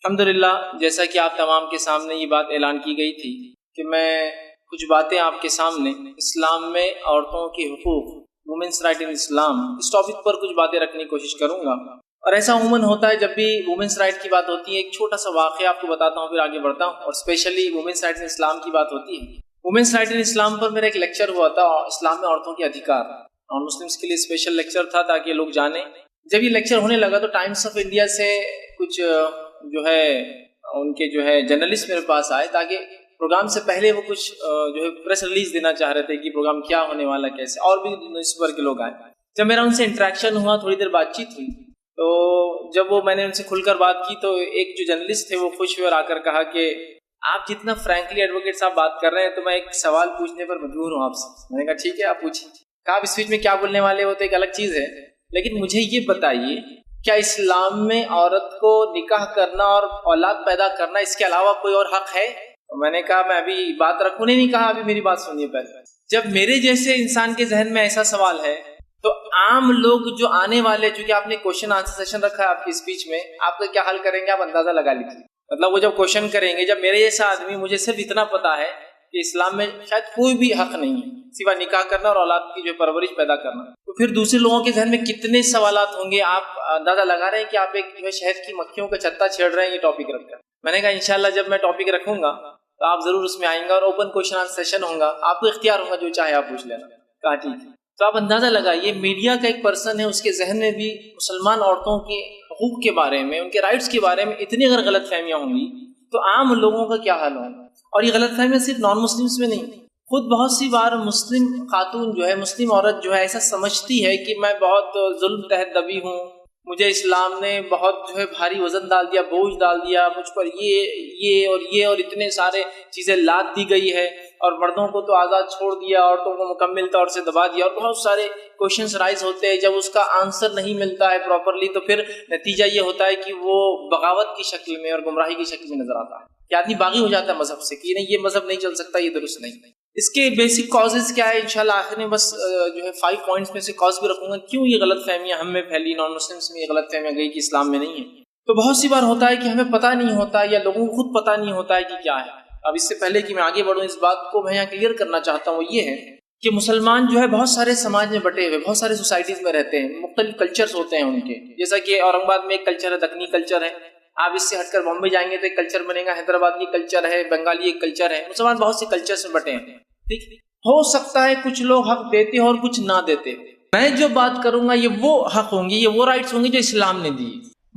الحمدللہ، جیسا کہ آپ تمام کے سامنے یہ بات اعلان کی گئی تھی کہ میں کچھ باتیں آپ کے سامنے اسلام میں عورتوں کے حقوق، وومنس رائٹ ان اسلام، اس ٹاپک پر کچھ باتیں رکھنے کی کوشش کروں گا۔ اور ایسا عموماً ہوتا ہے جب بھی وومنس رائٹ کی بات ہوتی ہے، ایک چھوٹا سا واقعہ آپ کو بتاتا ہوں پھر آگے بڑھتا ہوں، اور اسپیشلی وومنس رائٹ ان اسلام کی بات ہوتی ہے۔ وومنس رائٹ ان اسلام پر میرا ایک لیکچر ہوا تھا، اسلام میں عورتوں کے ادھیکار، اور مسلمس کے لیے اسپیشل لیکچر تھا تاکہ لوگ جانیں۔ جب یہ لیکچر ہونے لگا تو ٹائمس آف انڈیا سے کچھ جو ہے ان کے جو ہے جرنلسٹ میرے پاس آئے، تاکہ پروگرام سے پہلے وہ کچھ جو ہے پریس ریلیز دینا چاہ رہے تھے کہ پروگرام کیا ہونے والا کیسے، اور بھی نیوز پیپر کے لوگ آئے۔ جب میرا ان سے انٹریکشن ہوا، تھوڑی دیر بات چیت ہوئی، تو جب میں نے ان سے کھل کر بات کی تو ایک جو جرنلسٹ تھے وہ خوش ہوئے اور آ کر کہا کہ آپ جتنا فرینکلی ایڈوکیٹ صاحب بات کر رہے ہیں تو میں ایک سوال پوچھنے پر مجبور ہوں آپ سے۔ میں نے کہا ٹھیک ہے آپ پوچھیں۔ کہا آپ اس بیچ میں کیا بولنے والے ہو تو ایک الگ چیز ہے، لیکن مجھے یہ بتائیے کیا اسلام میں عورت کو نکاح کرنا اور اولاد پیدا کرنا اس کے علاوہ کوئی اور حق ہے؟ تو میں نے کہا میں ابھی بات رکھوں، نہیں کہا ابھی میری بات سنیے پہلے۔ جب میرے جیسے انسان کے ذہن میں ایسا سوال ہے تو عام لوگ جو آنے والے، چونکہ آپ نے کوشچن آنسر سیشن رکھا ہے آپ کی اسپیچ میں، آپ کا کیا حل کریں گے آپ اندازہ لگا لیجیے۔ مطلب وہ جب کوشچن کریں گے، جب میرے جیسا آدمی، مجھے صرف اتنا پتا ہے کہ اسلام میں شاید کوئی بھی حق نہیں ہے سوا نکاح کرنا اور اولاد کی جو پرورش پیدا کرنا، تو پھر دوسرے لوگوں کے ذہن میں کتنے سوالات ہوں گے۔ آپ اندازہ لگا رہے ہیں کہ آپ ایک جو ہے شہد کی مکھیوں کا چھتا چھیڑ رہے ہیں یہ ٹاپک رکھ کر۔ میں نے کہا انشاءاللہ جب میں ٹاپک رکھوں گا تو آپ ضرور اس میں آئیں گے، اور اوپن کوشچن آنسر سیشن ہوگا، آپ کو اختیار ہوگا جو چاہے آپ پوچھ لینا۔ کہا ٹھیک ہے۔ تو آپ اندازہ لگائیے میڈیا کا ایک پرسن ہے، اس کے ذہن میں بھی مسلمان عورتوں کے حقوق کے بارے میں، ان کے رائٹس کے بارے میں اتنی اگر غلط فہمیاں ہوں گی تو عام لوگوں کا کیا حال ہوگا۔ اور یہ غلط فہمیاں صرف نان مسلمس میں نہیں، خود بہت سی بار مسلم خاتون جو ہے، مسلم عورت جو ہے ایسا سمجھتی ہے کہ میں بہت ظلم تحت دبی ہوں، مجھے اسلام نے بہت جو ہے بھاری وزن ڈال دیا، بوجھ ڈال دیا مجھ پر، یہ اور اتنے سارے چیزیں لاد دی گئی ہے، اور مردوں کو تو آزاد چھوڑ دیا، عورتوں کو مکمل طور سے دبا دیا، اور بہت سارے کوشچنس رائز ہوتے ہیں۔ جب اس کا آنسر نہیں ملتا ہے پراپرلی تو پھر نتیجہ یہ ہوتا ہے کہ وہ بغاوت کی شکل میں اور گمراہی کی شکل میں نظر آتا ہے، کہ آدمی باغی ہو جاتا ہے مذہب سے کہ نہیں یہ مذہب نہیں چل سکتا، یہ درست نہیں۔ اس کے بیسک کازز کیا ہے، انشاءاللہ آخر میں بس جو ہے 5 پوائنٹس میں سے کاز بھی رکھوں گا کیوں یہ غلط فہمیاں ہم میں پھیلی، نان مسلمس میں یہ غلط فہمیاں گئی کہ اسلام میں نہیں ہے۔ تو بہت سی بار ہوتا ہے کہ ہمیں پتہ نہیں ہوتا یا لوگوں کو خود پتہ نہیں ہوتا ہے کہ کیا ہے۔ اب اس سے پہلے کہ میں آگے بڑھوں، اس بات کو میں یہاں کلیئر کرنا چاہتا ہوں، یہ ہے کہ مسلمان جو ہے بہت سارے سماج میں بٹے ہوئے، بہت سارے سوسائٹیز میں رہتے ہیں، مختلف کلچرز ہوتے ہیں ان کے، جیسا کہ اورنگ آباد میں ایک کلچر ہے، دکنی کلچر ہے، آپ اس سے ہٹ کر بامبے جائیں گے تو ایک کلچر بنے گا، حیدرآباد کی کلچر ہے، بنگالی ایک کلچر ہے، مسلمان بہت سے کلچرز میں بٹے ہیں۔ ٹھیک، ہو سکتا ہے کچھ لوگ حق دیتے ہوں اور کچھ نہ دیتے۔ میں جو بات کروں گا یہ وہ حق ہوں گے، یہ وہ رائٹس ہوں گے جو اسلام نے دی۔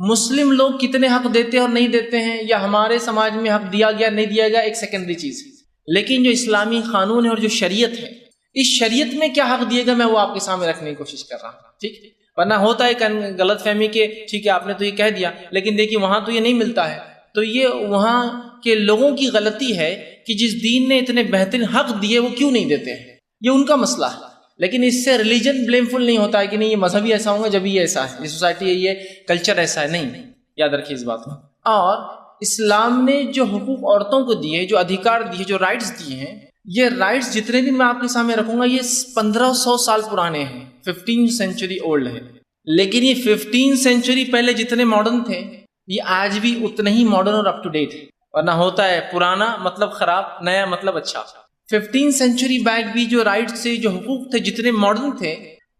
مسلم لوگ کتنے حق دیتے اور نہیں دیتے ہیں، یا ہمارے سماج میں حق دیا گیا نہیں دیا گیا، ایک سیکنڈری چیز ہے، لیکن جو اسلامی قانون ہے اور جو شریعت ہے، اس شریعت میں کیا حق دیے گا میں وہ آپ کے سامنے رکھنے کی کوشش کر رہا ہوں۔ ٹھیک، ورنہ ہوتا ہے غلط فہمی کہ ٹھیک ہے آپ نے تو یہ کہہ دیا لیکن دیکھیے وہاں تو یہ نہیں ملتا ہے، تو یہ وہاں کے لوگوں کی غلطی ہے کہ جس دین نے اتنے بہترین حق دیے وہ کیوں نہیں دیتے ہیں، یہ ان کا مسئلہ ہے۔ لیکن اس سے ریلیجن بلیم فل نہیں ہوتا ہے کہ نہیں یہ مذہب ہی ایسا ہوگا جب یہ ایسا ہے، یہ سوسائٹی ہے، یہ کلچر ایسا ہے، نہیں، یاد رکھیے اس بات کو۔ اور اسلام نے جو حقوق عورتوں کو دیے، جو ادھیکار دیے، جو رائٹس دیے ہیں، یہ رائٹس جتنے بھی میں آپ کے سامنے رکھوں گا یہ 1500 سال پرانے ہیں، 15 سینچری اولڈ ہے، لیکن یہ 15 سینچری پہلے جتنے ماڈرن تھے یہ آج بھی اتنے ہی ماڈرن اور اپ ٹو ڈیٹ ہے، ورنہ ہوتا ہے پرانا مطلب خراب، نیا مطلب اچھا۔ 15 سینچری بیک بھی جو رائٹس تھے، جو حقوق تھے، جتنے ماڈرن تھے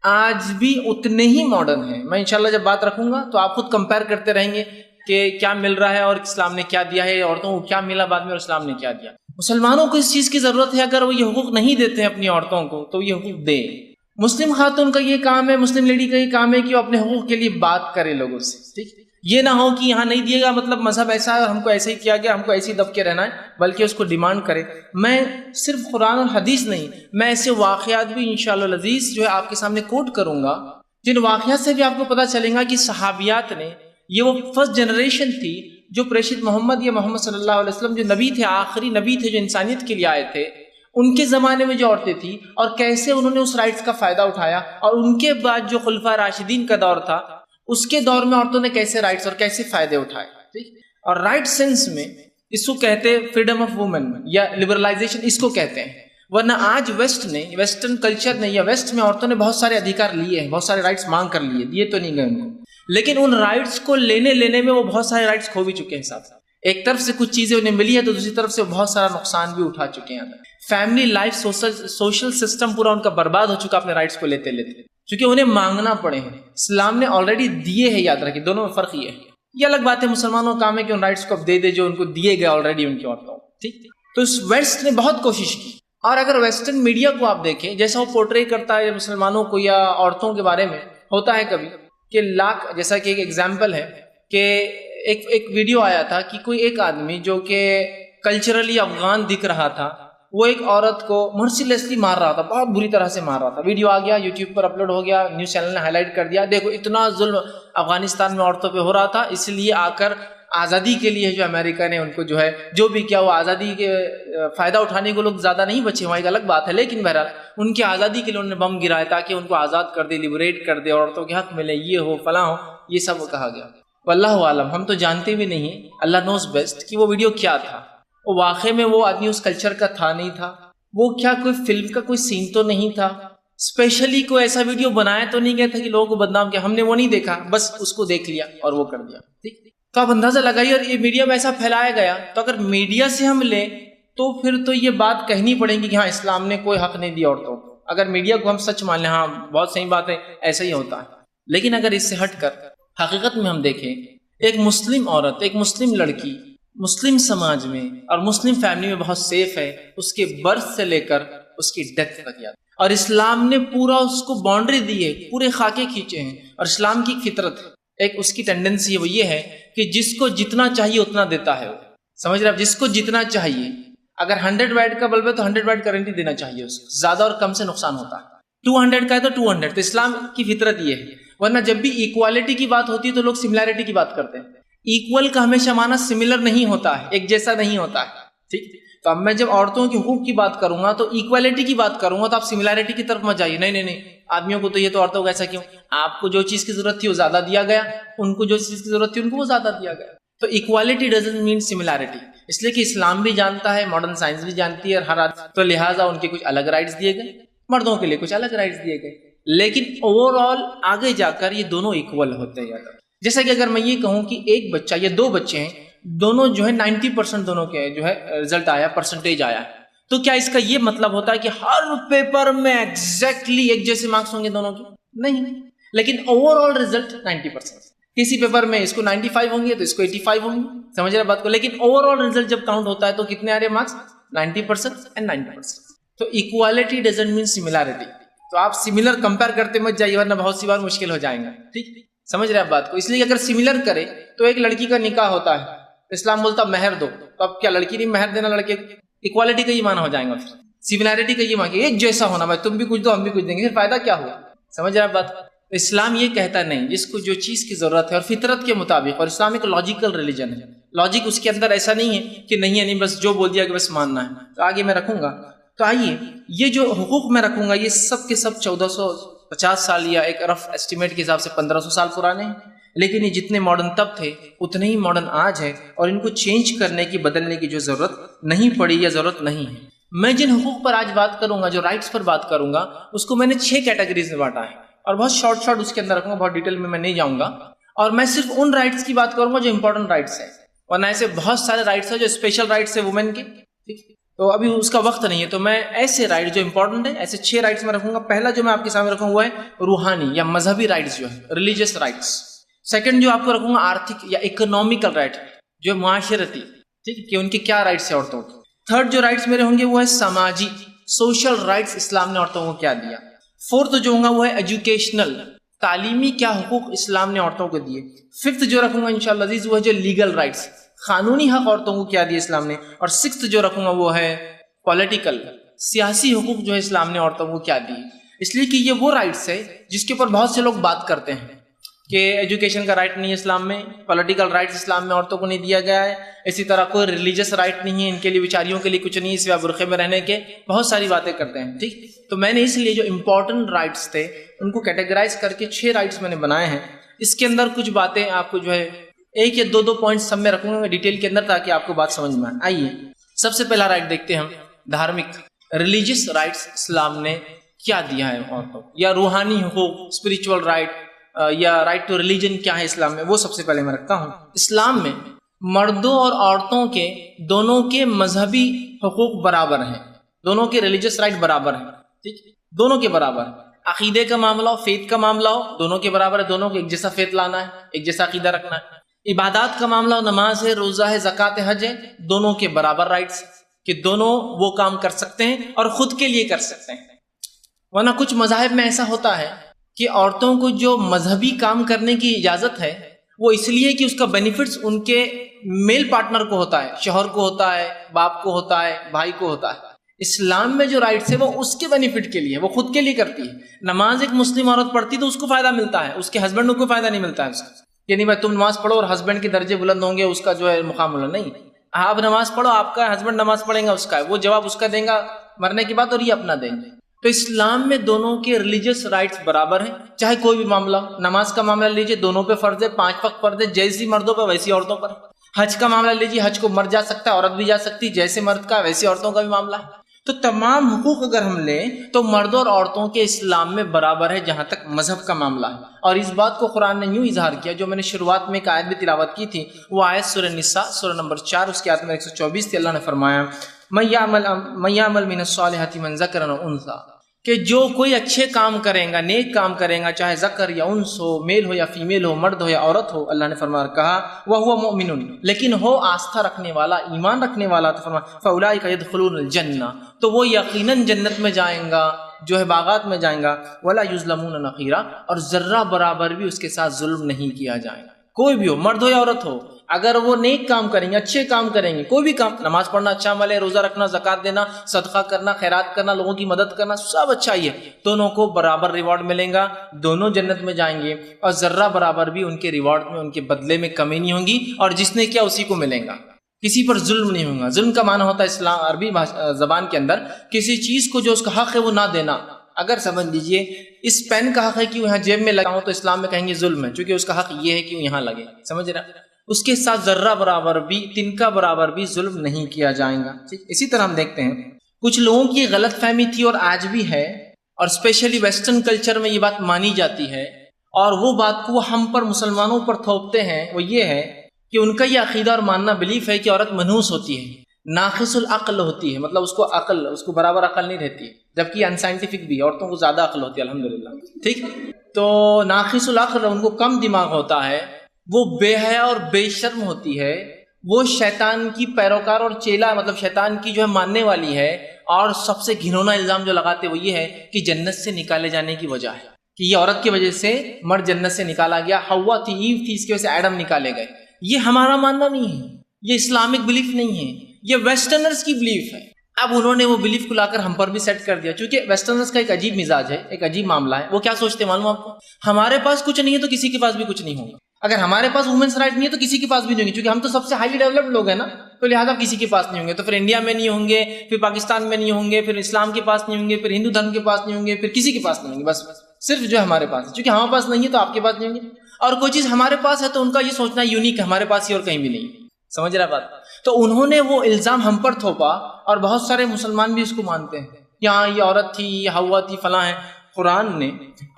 آج بھی اتنے ہی ماڈرن ہیں۔ میں انشاءاللہ جب بات رکھوں گا تو آپ خود کمپیئر کرتے رہیں گے کہ کیا مل رہا ہے اور اسلام نے کیا دیا ہے، عورتوں کو کیا ملا بعد میں اور اسلام نے کیا دیا۔ مسلمانوں کو اس چیز کی ضرورت ہے، اگر وہ یہ حقوق نہیں دیتے ہیں اپنی عورتوں کو تو یہ حقوق دیں۔ مسلم خاتون کا یہ کام ہے، مسلم لیڈی کا یہ کام ہے کہ وہ اپنے حقوق کے لیے بات کرے لوگوں سے۔ ٹھیک، یہ نہ ہو کہ یہاں نہیں دیے گا مطلب مذہب ایسا ہے اور ہم کو ایسے ہی کیا گیا، ہم کو ایسے ہی دب کے رہنا ہے، بلکہ اس کو ڈیمانڈ کرے۔ میں صرف قرآن اور حدیث نہیں، میں ایسے واقعات بھی انشاءاللہ العزیز جو ہے آپ کے سامنے کوٹ کروں گا جن واقعات سے بھی آپ کو پتہ چلے گا کہ صحابیات نے، یہ وہ فرسٹ جنریشن تھی جو پریشت محمد یا محمد صلی اللہ علیہ وسلم جو نبی تھے، آخری نبی تھے جو انسانیت کے لیے آئے تھے، ان کے زمانے میں جو عورتیں تھیں اور کیسے انہوں نے اس رائٹس کا فائدہ اٹھایا، اور ان کے بعد جو خلفاء راشدین کا دور تھا اس کے دور میں عورتوں نے کیسے رائٹس اور کیسے فائدے اٹھائے۔ ٹھیک، اور رائٹ سینس میں اس کو کہتے ہیں فریڈم آف وومن یا لبرلائزیشن، اس کو کہتے ہیں۔ ورنہ آج ویسٹ نے، ویسٹرن کلچر نے یا ویسٹ میں عورتوں نے بہت سارے ادھیکار لیے ہیں، بہت سارے رائٹس مانگ کر لیے، دیے تو نہیں گئے ان کو، لیکن ان رائٹس کو لینے میں وہ بہت سارے رائٹس کھو بھی چکے ہیں ساتھ. ایک طرف سے کچھ چیزیں انہیں ملی ہے تو دوسری طرف سے بہت سارا نقصان بھی اٹھا چکے ہیں. فیملی لائف سوشل سسٹم پورا ان کا برباد ہو چکا اپنے رائٹس کو لیتے کیونکہ انہیں مانگنا پڑے ہیں. اسلام نے آلریڈی دیے ہیں, یاد رکھیں دونوں میں فرق یہ ہے. یہ الگ بات ہے مسلمانوں کا کام ہے کہ ان رائٹس کو اب دے دے جو ان کو دیے گئے آلریڈی ان کی عورتوں. ٹھیک, تو اس ویسٹ نے بہت کوشش کی. اور اگر ویسٹرن میڈیا کو آپ دیکھیں جیسا وہ پورٹری کرتا ہے مسلمانوں کو یا عورتوں کے بارے میں, ہوتا ہے کبھی کہ جیسا کہ ایک ایگزامپل ہے کہ ایک ویڈیو آیا تھا کہ کوئی ایک آدمی جو کہ کلچرلی افغان دکھ رہا تھا وہ ایک عورت کو مرسیلیسلی مار رہا تھا, بہت بری طرح سے مار رہا تھا. ویڈیو آ گیا, یوٹیوب پر اپلوڈ ہو گیا, نیوز چینل نے ہائی لائٹ کر دیا, دیکھو اتنا ظلم افغانستان میں عورتوں پہ ہو رہا تھا, اس لیے آ کر آزادی کے لیے جو امریکہ نے ان کو جو ہے جو بھی کیا, وہ آزادی کے فائدہ اٹھانے کو لوگ زیادہ نہیں بچے, وہاں ایک الگ بات ہے, لیکن بہرحال ان کی آزادی کے لیے انہوں نے بم گرائے تاکہ ان کو آزاد کر دے, لبریٹ کر دے, عورتوں کے حق ملے, یہ ہو فلاں ہو, یہ سب کہا گیا. واللہ عالم, ہم تو جانتے بھی نہیں ہیں, اللہ نوز بیسٹ کہ وہ ویڈیو کیا تھا. وہ واقعے میں وہ آدمی اس کلچر کا تھا نہیں تھا, وہ کیا کوئی فلم کا کوئی سین تو نہیں تھا, اسپیشلی کوئی ایسا ویڈیو بنایا تو نہیں گیا تھا کہ لوگوں کو بدنام کیا, ہم نے وہ نہیں دیکھا, بس اس کو دیکھ لیا اور وہ کر دیا. ٹھیک, تو آپ اندازہ لگائیے. اور یہ میڈیا میں ایسا پھیلایا گیا, تو اگر میڈیا سے ہم لیں تو پھر تو یہ بات کہنی پڑے گی کہ ہاں اسلام نے کوئی حق نہیں دیا عورتوں کو. اگر میڈیا کو ہم سچ مان لیں, ہاں بہت صحیح بات ہے, ایسا ہی ہوتا ہے. لیکن اگر اس سے ہٹ کر حقیقت میں ہم دیکھیں, ایک مسلم عورت, ایک مسلم لڑکی مسلم سماج میں اور مسلم فیملی میں بہت سیف ہے, اس کے برتھ سے لے کر اس کی ڈیتھ تک یاد. اور اسلام نے پورا اس کو باؤنڈری دی ہے, پورے خاکے کھینچے ہیں. اور اسلام کی فطرت ہے, ایک اس کی ٹینڈنسی ہے, وہ یہ ہے کہ جس کو جتنا چاہیے اتنا دیتا ہے. وہ سمجھ رہے آپ, جس کو جتنا چاہیے, اگر 100 واٹ کا بلب ہے تو 100 واٹ کرنٹ ہی دینا چاہیے اس کو, زیادہ اور کم سے نقصان ہوتا ہے. 200 کا ہے تو 200. تو اسلام کی فطرت یہ ہے. ورنہ جب بھی ایکوالٹی کی بات ہوتی ہے تو لوگ سملیرٹی کی بات کرتے ہیں. ایکول کا ہمیشہ معنی سملر نہیں ہوتا ہے, ایک جیسا نہیں ہوتا ہے. ٹھیک, تو اب میں جب عورتوں کے حقوق کی بات کروں گا تو ایکوالٹی کی بات کروں گا, تو آپ سملیرٹی کی طرف مت جائیے. نہیں, آدمیوں کو تو یہ, تو عورتوں کو ایسا کیوں, آپ کو جو چیز کی ضرورت تھی وہ زیادہ دیا گیا, ان کو جو چیز کی ضرورت تھی ان کو وہ زیادہ دیا گیا. تو ایکوالٹی ڈزنٹ مین سملیرٹی, اس لیے کہ اسلام بھی جانتا ہے, ماڈرن سائنس بھی جانتی ہے, اور ہر آدمی, تو لہٰذا ان کے کچھ الگ رائٹس دیے گئے, مردوں کے لیے کچھ الگ رائٹس دیے گئے. لیکن اوور آل آگے جا کر یہ دونوں ایکول ہوتے ہیں. جیسا کہ اگر میں یہ کہوں کہ ایک بچہ یا دو بچے ہیں, دونوں جو ہے 90% دونوں کے جو ہے رزلٹ آیا, پرسنٹیج آیا, تو کیا اس کا یہ مطلب ہوتا ہے کہ ہر پیپر میں ایگزیکٹلی ایک جیسے مارکس ہوں گے دونوں کے؟ نہیں. لیکن اوور آل رزلٹ 90%. کسی پیپر میں اس کو 95 ہوں گے تو اس کو 85 ہوں گے, سمجھ رہے بات کو. لیکن اوور آل رزلٹ جب کاؤنٹ ہوتا ہے تو کتنے آ رہے مارکس؟ 90% اینڈ 90%. تو ایکوالٹی ڈزنٹ مین سملیرٹی. تو آپ سملر کمپیئر کرتے مت جائیے, ورنہ بہت سی بار مشکل ہو جائیں گا. ٹھیک, سمجھ رہے آپ بات کو. اس لیے اگر سملر کرے تو ایک لڑکی کا نکاح ہوتا ہے, اسلام بولتا مہر دو, تو اب کیا لڑکی نہیں مہر دینا لڑکے کو؟ ایکوالٹی کا یہ معنی ہو جائے گا. سملیرٹی کا یہ معنی ایک جیسا ہونا, بھائی تم بھی کچھ دو ہم بھی کچھ دیں گے, پھر فائدہ کیا ہوا؟ سمجھ رہے آپ بات. اسلام یہ کہتا نہیں, جس کو جو چیز کی ضرورت ہے اور فطرت کے مطابق. اور اسلام ایک لاجیکل ریلیجن ہے, لاجک اس کے اندر ایسا نہیں ہے کہ نہیں ہے نہیں بس جو بول دیا کہ بس ماننا ہے. تو آگے میں رکھوں گا. تو آئیے, یہ جو حقوق میں رکھوں گا یہ سب کے سب 1450 سال یا ایک رف اسٹیمیٹ کے حساب سے 1500 سال پرانے ہیں. لیکن یہ جتنے ماڈرن تب تھے اتنے ہی ماڈرن آج ہے, اور ان کو چینج کرنے کی, بدلنے کی جو ضرورت نہیں پڑی یا ضرورت نہیں ہے. میں جن حقوق پر آج بات کروں گا, جو رائٹس پر بات کروں گا, اس کو میں نے 6 کیٹیگریز میں بانٹا ہے, اور بہت شارٹ اس کے اندر رکھوں گا, بہت ڈیٹیل میں نہیں جاؤں گا. اور میں صرف ان رائٹس کی بات کروں گا جو امپورٹنٹ رائٹس ہیں, ورنہ ایسے بہت سارے رائٹس ہیں جو اسپیشل رائٹس ہیں وومن کے. ٹھیک, تو ابھی اس کا وقت نہیں ہے, تو میں ایسے رائٹ جو امپورٹنٹ ہیں ایسے 6 رائٹس میں رکھوں گا. پہلا جو میں آپ کے سامنے رکھوں گا وہ ہے روحانی یا مذہبی رائٹس, جو ہے ریلیجیس رائٹس. سیکنڈ جو آپ کو رکھوں گا آرتھک یا اکنومیکل رائٹ, جو معاشرتی, ٹھیک, کہ ان کے کیا رائٹس ہیں عورتوں کے. تھرڈ جو رائٹس میرے ہوں گے وہ ہے سماجی, سوشل رائٹس, اسلام نے عورتوں کو کیا دیا. فورتھ جو ہوں گا وہ ہے ایجوکیشنل, تعلیمی کیا حقوق اسلام نے عورتوں کو دیے. ففتھ جو رکھوں گا انشاءاللہ عزیز وہ ہے جو لیگل رائٹس, قانونی حق عورتوں کو کیا دیے اسلام نے. اور سکستھ جو رکھوں گا وہ ہے پولیٹیکل, سیاسی حقوق جو ہے اسلام نے عورتوں کو کیا دیے. اس لیے کہ یہ وہ رائٹس ہے جس کے اوپر بہت سے لوگ بات کرتے ہیں کہ ایجوکیشن کا رائٹ نہیں ہے اسلام میں, پولیٹیکل رائٹس اسلام میں عورتوں کو نہیں دیا گیا ہے, اسی طرح کوئی ریلیجیس رائٹ نہیں ہے ان کے لیے, بیچاریوں کے لیے کچھ نہیں, سوائے برقعے میں رہنے کے, بہت ساری باتیں کرتے ہیں. ٹھیک, تو میں نے اس لیے جو امپورٹنٹ رائٹس تھے ان کو کیٹیگرائز کر کے 6 رائٹس میں نے بنائے ہیں. اس کے اندر کچھ باتیں آپ کو جو ہے 1 یا 2 پوائنٹس سب میں رکھوں گا ڈیٹیل کے اندر, تاکہ آپ کو بات سمجھ میں آئے. آئیے سب سے پہلا رائٹ دیکھتے ہیں ہم, دھارمک ریلیجیس رائٹس اسلام نے کیا دیا ہے عورتوں, یا روحانی حقوق, اسپرچول رائٹ, یا رائٹ ٹو ریلیجن کیا ہے اسلام میں، وہ سب سے پہلے میں رکھتا ہوں۔ اسلام میں مردوں اور عورتوں کے دونوں کے مذہبی حقوق برابر ہیں، دونوں کے ریلیجس رائٹ برابر ہیں، ٹھیک، دونوں کے برابر ہیں۔ عقیدے کا معاملہ ہو، فیتھ کا معاملہ ہو، دونوں کے برابر ہے، دونوں کو ایک جیسا فیتھ لانا ہے، ایک جیسا عقیدہ رکھنا ہے۔ عبادات کا معاملہ ہو، نماز ہے، روزہ ہے، زکوٰۃ ہے، حج ہے، دونوں کے برابر رائٹس کہ دونوں وہ کام کر سکتے ہیں اور خود کے لیے کر سکتے ہیں۔ ورنہ کچھ مذاہب میں ایسا ہوتا ہے کہ عورتوں کو جو مذہبی کام کرنے کی اجازت ہے وہ اس لیے کہ اس کا بینیفٹس ان کے میل پارٹنر کو ہوتا ہے، شوہر کو ہوتا ہے، باپ کو ہوتا ہے، بھائی کو ہوتا ہے۔ اسلام میں جو رائٹس ہے وہ اس کے بینیفٹ کے لیے، وہ خود کے لیے کرتی ہے۔ نماز ایک مسلم عورت پڑھتی تو اس کو فائدہ ملتا ہے، اس کے ہسبینڈ کو فائدہ نہیں ملتا ہے اس کا، یعنی بھائی تم نماز پڑھو اور ہسبینڈ کے درجے بلند ہوں گے، اس کا جو ہے مقام بلند نہیں۔ آپ نماز پڑھو، آپ کا ہسبینڈ نماز پڑھیں گا، اس کا ہے وہ جواب اس کا دیں گا مرنے کے بعد، اور یہ اپنا دیں گے۔ تو اسلام میں دونوں کے ریلیجس رائٹس برابر ہیں، چاہے کوئی بھی معاملہ۔ نماز کا معاملہ لیجئے، دونوں پہ فرض ہے، 5 وقت فرض ہے، جیسی مردوں پہ ویسی عورتوں پر۔ حج کا معاملہ لیجئے، حج کو مرد جا سکتا ہے، عورت بھی جا سکتی، جیسے مرد کا ویسے عورتوں کا بھی معاملہ ہے۔ تو تمام حقوق اگر ہم لیں تو مردوں اور عورتوں کے اسلام میں برابر ہے جہاں تک مذہب کا معاملہ ہے۔ اور اس بات کو قرآن نے یوں اظہار کیا، جو میں نے شروعات میں ایک آیت بھی تلاوت کی تھی، وہ آیت سورہ نساء سورہ نمبر 4 اس کی آیت میں 124 تھی۔ اللہ نے فرمایا من یعمل من الصالحات من ذکر و انثی، کہ جو کوئی اچھے کام کرے گا، نیک کام کرے گا، چاہے ذکر یا انس ہو، میل ہو یا فیمیل ہو، مرد ہو یا عورت ہو، اللہ نے فرمایا کہا وَهُوَ مُؤْمِنٌ، لیکن ہو آستھا رکھنے والا، ایمان رکھنے والا، تو فرمایا فَأُولَٰئِكَ يَدْخُلُونَ الْجَنَّةَ، تو وہ یقیناً جنت میں جائیں گا، جو ہے باغات میں جائیں گا، وَلَا يُظْلَمُونَ نَقِيرًا، اور ذرہ برابر بھی اس کے ساتھ ظلم نہیں کیا جائے گا۔ کوئی بھی ہو، مرد ہو یا عورت ہو، اگر وہ نیک کام کریں گے، اچھے کام کریں گے، کوئی بھی کام، نماز پڑھنا اچھا عمل ہے، روزہ رکھنا، زکوٰۃ دینا، صدقہ کرنا، خیرات کرنا، لوگوں کی مدد کرنا، سب اچھا ہی ہے، دونوں کو برابر ریوارڈ ملے گا، دونوں جنت میں جائیں گے، اور ذرہ برابر بھی ان کے ریوارڈ میں، ان کے بدلے میں کمی نہیں ہوگی، اور جس نے کیا اسی کو ملے گا، کسی پر ظلم نہیں ہوگا۔ ظلم کا معنی ہوتا ہے اسلام عربی زبان کے اندر کسی چیز کو جو اس کا حق ہے وہ نہ دینا۔ اگر سمجھ لیجئے اس پین کا حق ہے کہ یہاں جیب میں لگاؤں تو اسلام میں کہیں گے ظلم ہے، چونکہ اس کا حق یہ ہے کہ یہاں لگے، سمجھ رہا؟ اس کے ساتھ ذرہ برابر بھی، تنکا برابر بھی ظلم نہیں کیا جائے گا۔ اسی طرح ہم دیکھتے ہیں کچھ لوگوں کی غلط فہمی تھی اور آج بھی ہے، اور اسپیشلی ویسٹرن کلچر میں یہ بات مانی جاتی ہے، اور وہ بات کو ہم پر مسلمانوں پر تھوپتے ہیں، وہ یہ ہے کہ ان کا یہ عقیدہ اور ماننا بلیف ہے کہ عورت منحوس ہوتی ہے، ناقص العقل ہوتی ہے، مطلب اس کو برابر عقل نہیں رہتی ہے، جبکہ ان سائنٹیفک بھی، عورتوں کو زیادہ عقل ہوتی ہے الحمدللہ، ٹھیک۔ تو ناقص العقل، ان کو کم دماغ ہوتا ہے، وہ بے حیا اور بے شرم ہوتی ہے، وہ شیطان کی پیروکار اور چیلا، مطلب شیطان کی جو ہے ماننے والی ہے، اور سب سے گھنونا الزام جو لگاتے وہ یہ ہے کہ جنت سے نکالے جانے کی وجہ ہے، کہ یہ عورت کی وجہ سے مرد جنت سے نکالا گیا، حوا تھی، ایو تھی، اس کی وجہ سے ایڈم نکالے گئے۔ یہ ہمارا ماننا نہیں ہے، یہ اسلامک بلیف نہیں ہے، یہ ویسٹرنرز کی بلیف ہے۔ اب انہوں نے وہ بلیف کو لا کر ہم پر بھی سیٹ کر دیا، چونکہ ویسٹرنرز کا ایک عجیب مزاج ہے، ایک عجیب معاملہ ہے۔ وہ کیا سوچتے ہیں معلوم آپ کو؟ ہمارے پاس کچھ نہیں ہے تو کسی کے پاس بھی کچھ نہیں ہوگا، اگر ہمارے پاس وومنس رائٹ نہیں ہے تو کسی کے پاس بھی نہیں ہوں گے، چونکہ ہم تو سب سے ہائیلی ڈیولپڈ لوگ ہیں نا، تو لہٰذا کسی کے پاس نہیں ہوں گے، تو پھر انڈیا میں نہیں ہوں گے، پھر پاکستان میں نہیں ہوں گے، پھر اسلام کے پاس نہیں ہوں گے، پھر ہندو دھرم کے پاس نہیں ہوں گے، پھر کسی کے پاس نہیں ہوں گے، بس صرف جو ہمارے پاس ہے، چونکہ ہمارے پاس نہیں ہے تو آپ کے پاس نہیں ہوں گے، اور کوئی چیز ہمارے پاس ہے تو ان کا یہ سوچنا یونیک ہے، ہمارے پاس ہی اور کہیں بھی نہیں، سمجھ رہا بات؟ تو انہوں نے وہ الزام ہم پر تھوپا، اور بہت سارے مسلمان بھی اس کو مانتے ہیں کہ ہاں یہ عورت تھی، یہ ہوا تھی، فلاں ہے۔ قرآن نے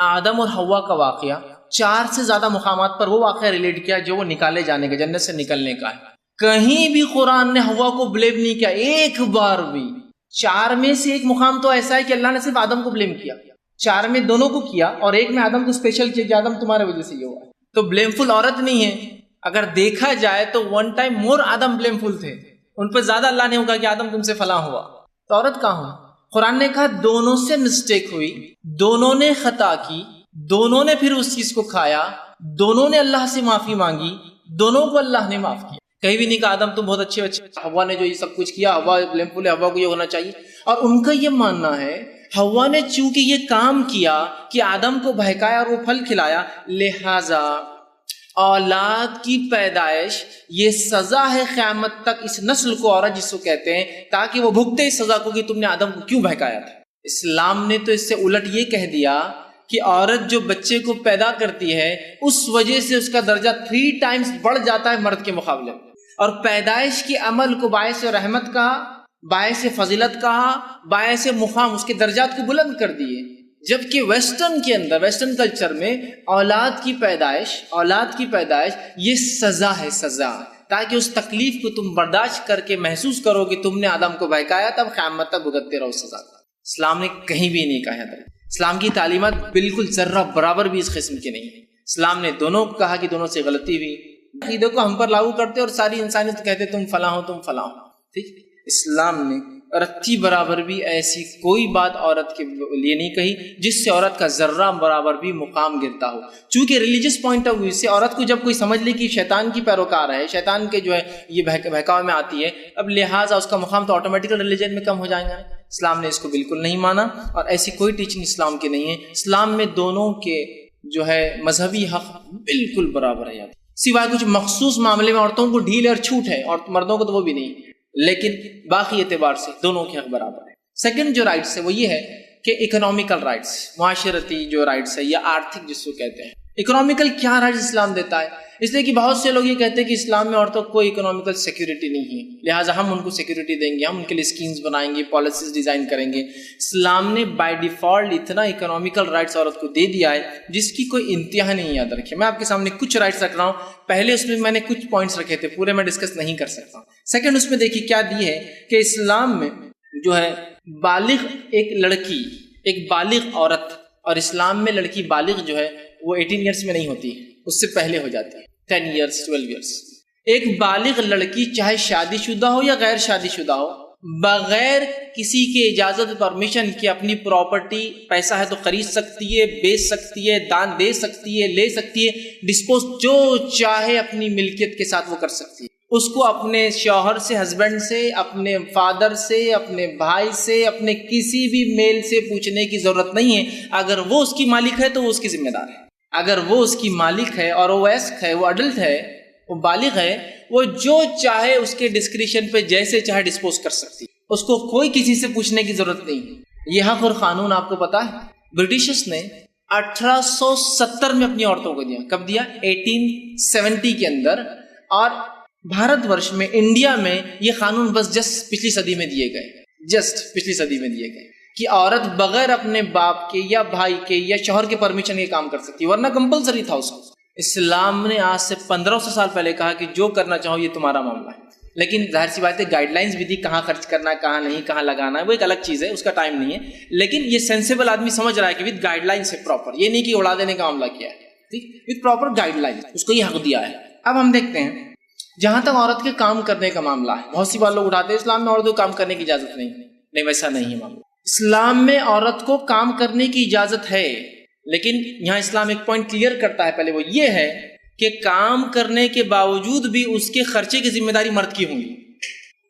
آدم اور حوا کا واقعہ 4 سے زیادہ مقامات پر وہ واقعہ ریلیٹ کیا جو وہ نکالے جانے کا، جنت سے نکلنے کا ہے۔ کہیں بھی قرآن نے حوا کو بلیم نہیں کیا، ایک بار بھی۔ 4 میں سے ایک مقام تو ایسا ہے کہ اللہ نے صرف آدم کو بلیم کیا، 4 میں دونوں کو کیا، اور ایک میں آدم کو اسپیشل کیا کہ آدم تمہارے وجہ سے یہ ہوا، تو بلیم فل عورت نہیں ہے۔ اگر دیکھا جائے تو 1 ٹائم مور آدم بلیم فل تھے، ان پہ زیادہ اللہ نے کہا کہ آدم تم سے فلاں ہوا، تو عورت کہاں ہوا؟ قرآن نے کہا دونوں سے مسٹیک ہوئی، دونوں نے خطا کی، دونوں نے پھر اس چیز کو کھایا، دونوں نے اللہ سے معافی مانگی، دونوں کو اللہ نے معاف کیا۔ کہیں بھی نہیں کہا آدم تم بہت اچھے، حوا نے جو یہ سب کچھ کیا، حوا بلیم فل ہے، حوا کو یہ ہونا چاہیے۔ اور ان کا یہ ماننا ہے حوا نے چونکہ یہ کام کیا کہ آدم کو بہکایا اور وہ پھل کھلایا، لہذا اولاد کی پیدائش یہ سزا ہے قیامت تک اس نسل کو، عورت جس کو کہتے ہیں، تاکہ وہ بھگتے اس سزا کو کہ تم نے آدم کو کیوں بہکایا تھا۔ اسلام نے تو اس سے الٹ یہ کہہ دیا کہ عورت جو بچے کو پیدا کرتی ہے اس وجہ سے اس کا درجہ 3 ٹائمز بڑھ جاتا ہے مرد کے مقابلے میں، اور پیدائش کے عمل کو باعث رحمت کہا، باعث فضیلت کہا، باعث مقام، اس کے درجات کو بلند کر دیے۔ جبکہ ویسٹرن کے اندر، ویسٹرن کلچر میں اولاد کی پیدائش یہ سزا ہے، سزا، تاکہ اس تکلیف کو تم برداشت کر کے محسوس کرو کہ تم نے آدم کو بہکایا، تب قیامت تک بھگتتے رہو سزا کا۔ اسلام نے کہیں بھی نہیں کہا ہے، اسلام کی تعلیمات بالکل ذرہ برابر بھی اس قسم کی نہیں ہے۔ اسلام نے دونوں کو کہا کہ دونوں سے غلطی ہوئی، عقیدے کو ہم پر لاگو کرتے اور ساری انسانیت کہتے تم فلاں ہو تم فلاں ہو، ٹھیک۔ اسلام نے رتی برابر بھی ایسی کوئی بات عورت کے لیے نہیں کہی جس سے عورت کا ذرہ برابر بھی مقام گرتا ہو۔ چونکہ ریلیجس پوائنٹ آف ویو سے عورت کو جب کوئی سمجھ لے کہ شیطان کی پیروکار ہے، شیطان کے جو ہے یہ بہکاوے میں آتی ہے، اب لہٰذا اس کا مقام تو آٹومیٹیکل ریلیجن میں کم ہو جائے گا۔ اسلام نے اس کو بالکل نہیں مانا، اور ایسی کوئی ٹیچنگ اسلام کی نہیں ہے۔ اسلام میں دونوں کے جو ہے مذہبی حق بالکل برابر ہے، سوائے کچھ مخصوص معاملے میں عورتوں کو ڈھیل اور چھوٹ ہے اور مردوں کو تو وہ بھی نہیں، لیکن باقی اعتبار سے دونوں کے حق برابر ہے۔ سیکنڈ جو رائٹس ہے وہ یہ ہے کہ اکنامیکل رائٹس، معاشرتی جو رائٹس ہے یا آرتھک جس کو کہتے ہیں۔ اکنامیکل کیا رائٹس اسلام دیتا ہے؟ اس لیے کہ بہت سے لوگ یہ کہتے ہیں کہ اسلام میں عورتوں کو کوئی اکنامیکل سیکیورٹی نہیں ہے، لہٰذا ہم ان کو سیکیورٹی دیں گے، ہم ان کے لیے اسکیمز بنائیں گے، پالیسیز ڈیزائن کریں گے۔ اسلام نے بائی ڈیفالٹ اتنا اکنامیکل رائٹس عورت کو دے دیا ہے جس کی کوئی انتہا نہیں یاد رکھے۔ میں آپ کے سامنے کچھ رائٹس رکھ رہا ہوں، پہلے اس میں نے کچھ پوائنٹس رکھے تھے، پورے میں ڈسکس نہیں کر سکتا۔ سیکنڈ اس میں دیکھیے کیا دی ہے کہ اسلام میں جو ہے بالغ ایک لڑکی، ایک بالغ عورت، اور اسلام میں لڑکی بالغ جو ہے وہ 18 ایئرس میں نہیں ہوتی، اس سے پہلے ہو جاتی ہے، 10 ایئرس 12 ایئرس۔ ایک بالغ لڑکی چاہے شادی شدہ ہو یا غیر شادی شدہ ہو، بغیر کسی کے اجازت پرمیشن کے اپنی پراپرٹی، پیسہ ہے تو خرید سکتی ہے، بیچ سکتی ہے، دان دے سکتی ہے، لے سکتی ہے، ڈسپوز جو چاہے اپنی ملکیت کے ساتھ وہ کر سکتی ہے۔ اس کو اپنے شوہر سے، ہسبینڈ سے، اپنے فادر سے، اپنے بھائی سے، اپنے کسی بھی میل سے پوچھنے کی ضرورت نہیں ہے۔ اگر وہ اس کی مالک ہے تو وہ اس کی ذمہ دار ہے۔ اگر وہ اس کی مالک ہے اور وہ ایسک ہے، وہ اڈلٹ ہے، وہ بالغ ہے، وہ جو چاہے اس کے ڈسکریشن پہ جیسے چاہے ڈسپوز کر سکتی ہے، اس کو کوئی کسی سے پوچھنے کی ضرورت نہیں ہے۔ یہ حق اور قانون آپ کو پتا ہے برٹشرز نے 1870 میں اپنی عورتوں کو دیا۔ کب دیا؟ 1870 کے اندر۔ اور بھارت ورش میں، انڈیا میں یہ قانون بس جسٹ پچھلی صدی میں دیے گئے کہ عورت بغیر اپنے باپ کے یا بھائی کے یا شوہر کے پرمیشن کے کام کر سکتی ہے، ورنہ کمپلسری تھا اس کو۔ اسلام نے آج سے 1500 سال پہلے کہا کہ جو کرنا چاہو یہ تمہارا معاملہ ہے، لیکن ظاہر سی بات ہے گائیڈ لائنز بھی دی، کہاں خرچ کرنا ہے، کہاں نہیں، کہاں لگانا ہے، وہ ایک الگ چیز ہے، اس کا ٹائم نہیں ہے۔ لیکن یہ سینسیبل آدمی سمجھ رہا ہے کہ وتھ گائیڈ لائن سے پراپر، یہ نہیں کہ اڑا دینے کا معاملہ کیا ہے، ٹھیک، وتھ پراپر گائیڈ لائن اس کو یہ حق دیا ہے۔ اب ہم دیکھتے ہیں جہاں تک عورت کے کام کرنے کا معاملہ ہے، بہت سی بار لوگ اٹھاتے ہیں اسلام میں عورت کو کام کرنے کی اجازت نہیں، ویسا نہیں ہے معاملہ۔ اسلام میں عورت کو کام کرنے کی اجازت ہے، لیکن یہاں اسلام ایک پوائنٹ کلیئر کرتا ہے، پہلے وہ یہ ہے کہ کام کرنے کے باوجود بھی اس کے خرچے کی ذمہ داری مرد کی ہوگی۔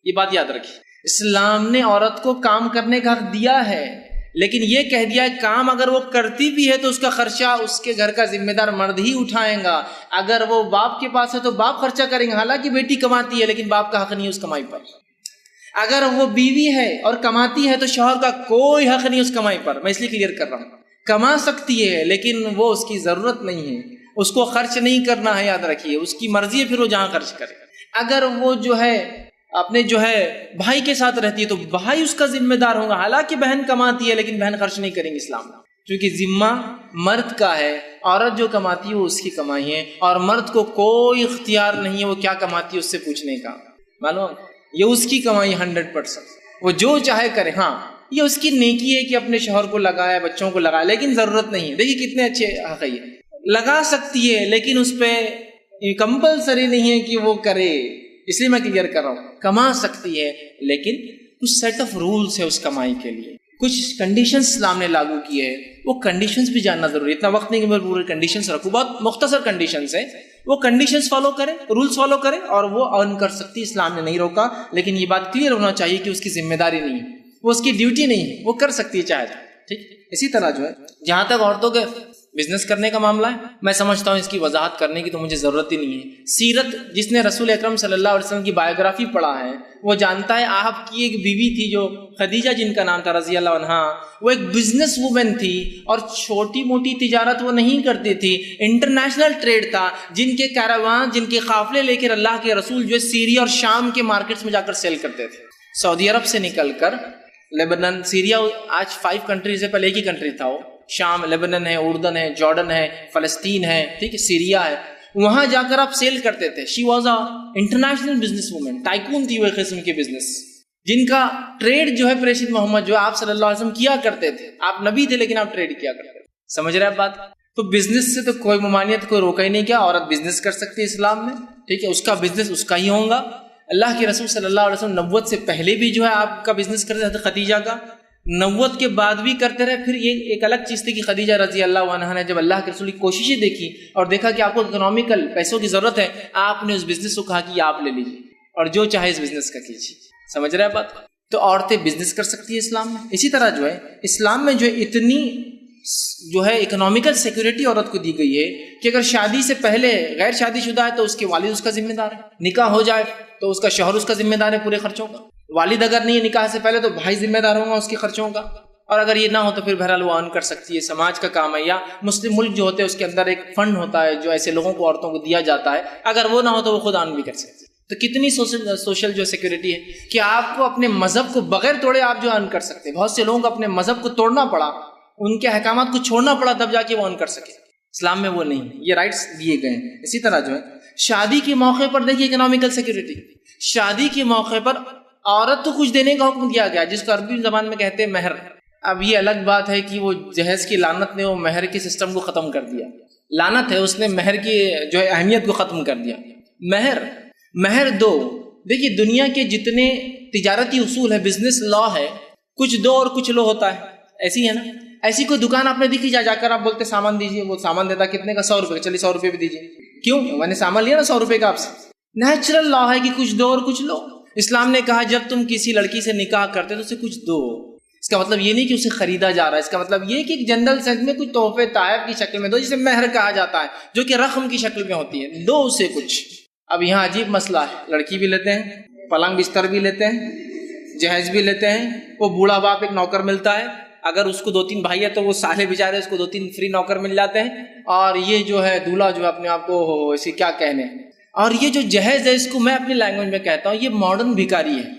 یہ بات یاد رکھیے، اسلام نے عورت کو کام کرنے کا حق دیا ہے، لیکن یہ کہہ دیا ہے کام اگر وہ کرتی بھی ہے تو اس کا خرچہ اس کے گھر کا ذمہ دار مرد ہی اٹھائیں گا۔ اگر وہ باپ کے پاس ہے تو باپ خرچہ کریں گے، حالانکہ بیٹی کماتی ہے لیکن باپ کا حق نہیں ہے اس کمائی پر۔ اگر وہ بیوی ہے اور کماتی ہے تو شوہر کا کوئی حق نہیں اس کمائی پر۔ میں اس لیے کلیئر کر رہا ہوں، کما سکتی ہے لیکن وہ اس کی ضرورت نہیں ہے، اس کو خرچ نہیں کرنا ہے، یاد رکھیے، اس کی مرضی ہے، پھر وہ جہاں خرچ کرے۔ اگر وہ جو ہے اپنے جو ہے بھائی کے ساتھ رہتی ہے تو بھائی اس کا ذمہ دار ہوگا، حالانکہ بہن کماتی ہے لیکن بہن خرچ نہیں کریں گے اسلام میں، کیونکہ ذمہ مرد کا ہے، عورت جو کماتی ہے وہ اس کی کمائی ہے، اور مرد کو کوئی اختیار نہیں ہے وہ کیا کماتی ہے اس سے پوچھنے کا، معلوم، یہ اس کی کمائی 100%، وہ جو چاہے کرے۔ ہاں یہ اس کی نیکی ہے کہ اپنے شوہر کو لگائے، بچوں کو لگائے، لیکن ضرورت نہیں ہے۔ دیکھیے کتنے اچھے حق ہے، لگا سکتی ہے لیکن اس پہ کمپلسری نہیں ہے کہ وہ کرے، اس لیے میں کلیئر کر رہا ہوں، کما سکتی ہے لیکن کچھ سیٹ آف رولز ہے اس کمائی کے لیے، کچھ کنڈیشنز اسلام نے لاگو کیے ہیں، وہ کنڈیشنز بھی جاننا ضروری ہے۔ اتنا وقت نہیں کہ میں پورے کنڈیشنز رکھوں، بہت مختصر کنڈیشنز ہیں، وہ کنڈیشنز فالو کرے، رولز فالو کرے اور وہ ارن کر سکتی۔ اسلام نے نہیں روکا، لیکن یہ بات کلیئر ہونا چاہیے کہ اس کی ذمہ داری نہیں ہے، وہ اس کی ڈیوٹی نہیں ہے، وہ کر سکتی ہے چاہے، ٹھیک۔ اسی طرح جو ہے جہاں تک عورتوں کے بزنس کرنے کا معاملہ ہے، میں سمجھتا ہوں اس کی وضاحت کرنے کی تو مجھے ضرورت ہی نہیں ہے۔ سیرت، جس نے رسول اکرم صلی اللہ علیہ وسلم کی بایوگرافی پڑھا ہے وہ جانتا ہے آپ کی ایک بیوی تھی جو خدیجہ جن کا نام تھا رضی اللہ عنہا، وہ ایک بزنس وومن تھی اور چھوٹی موٹی تجارت وہ نہیں کرتی تھی، انٹرنیشنل ٹریڈ تھا، جن کے کاروان، جن کے قافلے لے کر اللہ کے رسول جو سیریا اور شام کے مارکیٹس میں جا کر سیل کرتے تھے۔ سعودی عرب سے نکل کر لیبنان، سیریا، آج 5 کنٹریز سے پہلے ایک ہی کنٹری تھا وہ، شام، لیبنن ہے، اردن ہے، جارڈن ہے، فلسطین ہے، ٹھیک ہے، سیریا ہے، وہاں جا کر آپ سیل کرتے تھے. She was a international business woman, tycoon تھی وہ ایک قسم کی بزنس، جن کا ٹریڈ جو ہے پریشد محمد جو آپ صلی اللہ علیہ وسلم کیا کرتے تھے. آپ نبی تھے لیکن آپ ٹریڈ کیا کرتے تھے. سمجھ رہے آپ بات؟ تو بزنس سے تو کوئی ممانعت کوئی روکا ہی نہیں. کیا عورت بزنس کر سکتی ہے اسلام میں؟ ٹھیک ہے، اس کا بزنس اس کا ہی ہوگا. اللہ کے رسول صلی اللہ علیہ وسلم نبوت سے پہلے بھی جو ہے آپ کا بزنس کرتے تھے، خدیجہ کا، نبوت کے بعد بھی کرتے رہے. پھر یہ ایک الگ چیز تھی کہ خدیجہ رضی اللہ عنہا نے جب اللہ کے رسول کی کوششیں دیکھی اور دیکھا کہ آپ کو اکنامیکل پیسوں کی ضرورت ہے، آپ نے اس بزنس کو کہا کہ آپ لے لیجیے اور جو چاہے اس بزنس کا کیجیے. سمجھ رہے ہیں بات؟ تو عورتیں بزنس کر سکتی ہیں اسلام میں. اسی طرح جو ہے اسلام میں جو ہے اتنی جو ہے اکنامیکل سیکورٹی عورت کو دی گئی ہے کہ اگر شادی سے پہلے غیر شادی شدہ ہے تو اس کے والد اس کا ذمہ دار ہے. نکاح ہو جائے تو اس کا شوہر اس کا ذمہ دار ہے پورے خرچوں کا. والد اگر نہیں ہے نکاح سے پہلے تو بھائی ذمہ دار ہوگا اس کے خرچوں کا. اور اگر یہ نہ ہو تو پھر بہرحال وہ ارن کر سکتی ہے. سماج کا کام ہے. یا مسلم ملک جو ہوتے ہیں اس کے اندر ایک فنڈ ہوتا ہے جو ایسے لوگوں کو عورتوں کو دیا جاتا ہے. اگر وہ نہ ہو تو وہ خود ارن بھی کر سکتی ہے. تو کتنی سوشل جو سیکورٹی ہے کہ آپ کو اپنے مذہب کو بغیر توڑے آپ جو ارن کر سکتے ہیں. بہت سے لوگوں کو اپنے مذہب کو توڑنا پڑا، ان کے احکامات کو چھوڑنا پڑا تب جا کے وہ ارن کر سکے. اسلام میں وہ نہیں، یہ رائٹس دیے گئے ہیں. اسی طرح جو ہے شادی کے موقع پر دیکھیے اکنامیکل سیکورٹی. شادی کے موقع پر عورت کو کچھ دینے کا حکم دیا گیا جس کو عربی زبان میں کہتے ہیں مہر. اب یہ الگ بات ہے کہ وہ جہیز کی لعنت نے وہ مہر کے سسٹم کو ختم کر دیا. لعنت ہے، اس نے مہر کی جو ہے اہمیت کو ختم کر دیا. مہر دو. دیکھیے دنیا کے جتنے تجارتی اصول ہے، بزنس لا ہے، کچھ دو اور کچھ لو ہوتا ہے. ایسی ہے نا؟ ایسی کوئی دکان آپ نے دیکھی جا کر آپ بولتے سامان دیجیے، وہ سامان دیتا کتنے کا؟ 100 روپے. چلیے 100 روپے بھی دیجیے. کیوں؟ میں نے سامان لیا نا 100 روپے کا آپ سے. نیچرل لا ہے کہ کچھ دو اور کچھ لو. اسلام نے کہا جب تم کسی لڑکی سے نکاح کرتے تو اسے کچھ دو. اس کا مطلب یہ نہیں کہ اسے خریدا جا رہا ہے. اس کا مطلب یہ کہ ایک جنرل سینس میں کچھ تحفے تحائف کی شکل میں دو، جسے مہر کہا جاتا ہے، جو کہ رقم کی شکل میں ہوتی ہے. دو اسے کچھ. اب یہاں عجیب مسئلہ ہے. لڑکی بھی لیتے ہیں، پلنگ بستر بھی لیتے ہیں، جہیز بھی لیتے ہیں. وہ بوڑھا باپ ایک نوکر ملتا ہے، اگر اس کو 2-3 بھائی ہے تو وہ سالے بیچارے اس کو 2-3 فری نوکر مل جاتے ہیں. اور یہ جو ہے دولہا جو ہے اپنے آپ کو اسے کیا کہنے. اور یہ جو جہیز ہے اس کو میں اپنی لینگویج میں کہتا ہوں یہ ماڈرن بھکاری ہے.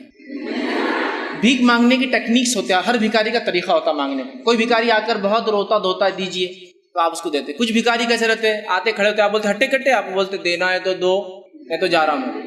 بھیک مانگنے کی ٹیکنیکس ہوتے ہیں، ہر بھکاری کا طریقہ ہوتا ہے مانگنے. کوئی بھکاری آ کر بہت روتا دھوتا ہے دیجیے تو آپ اس کو دیتے. کچھ بھکاری کیسے رہتے ہیں؟ آتے کھڑے ہوتے آپ بولتے ہٹے کٹے، آپ بولتے دینا ہے تو دو، میں تو جا رہا ہوں.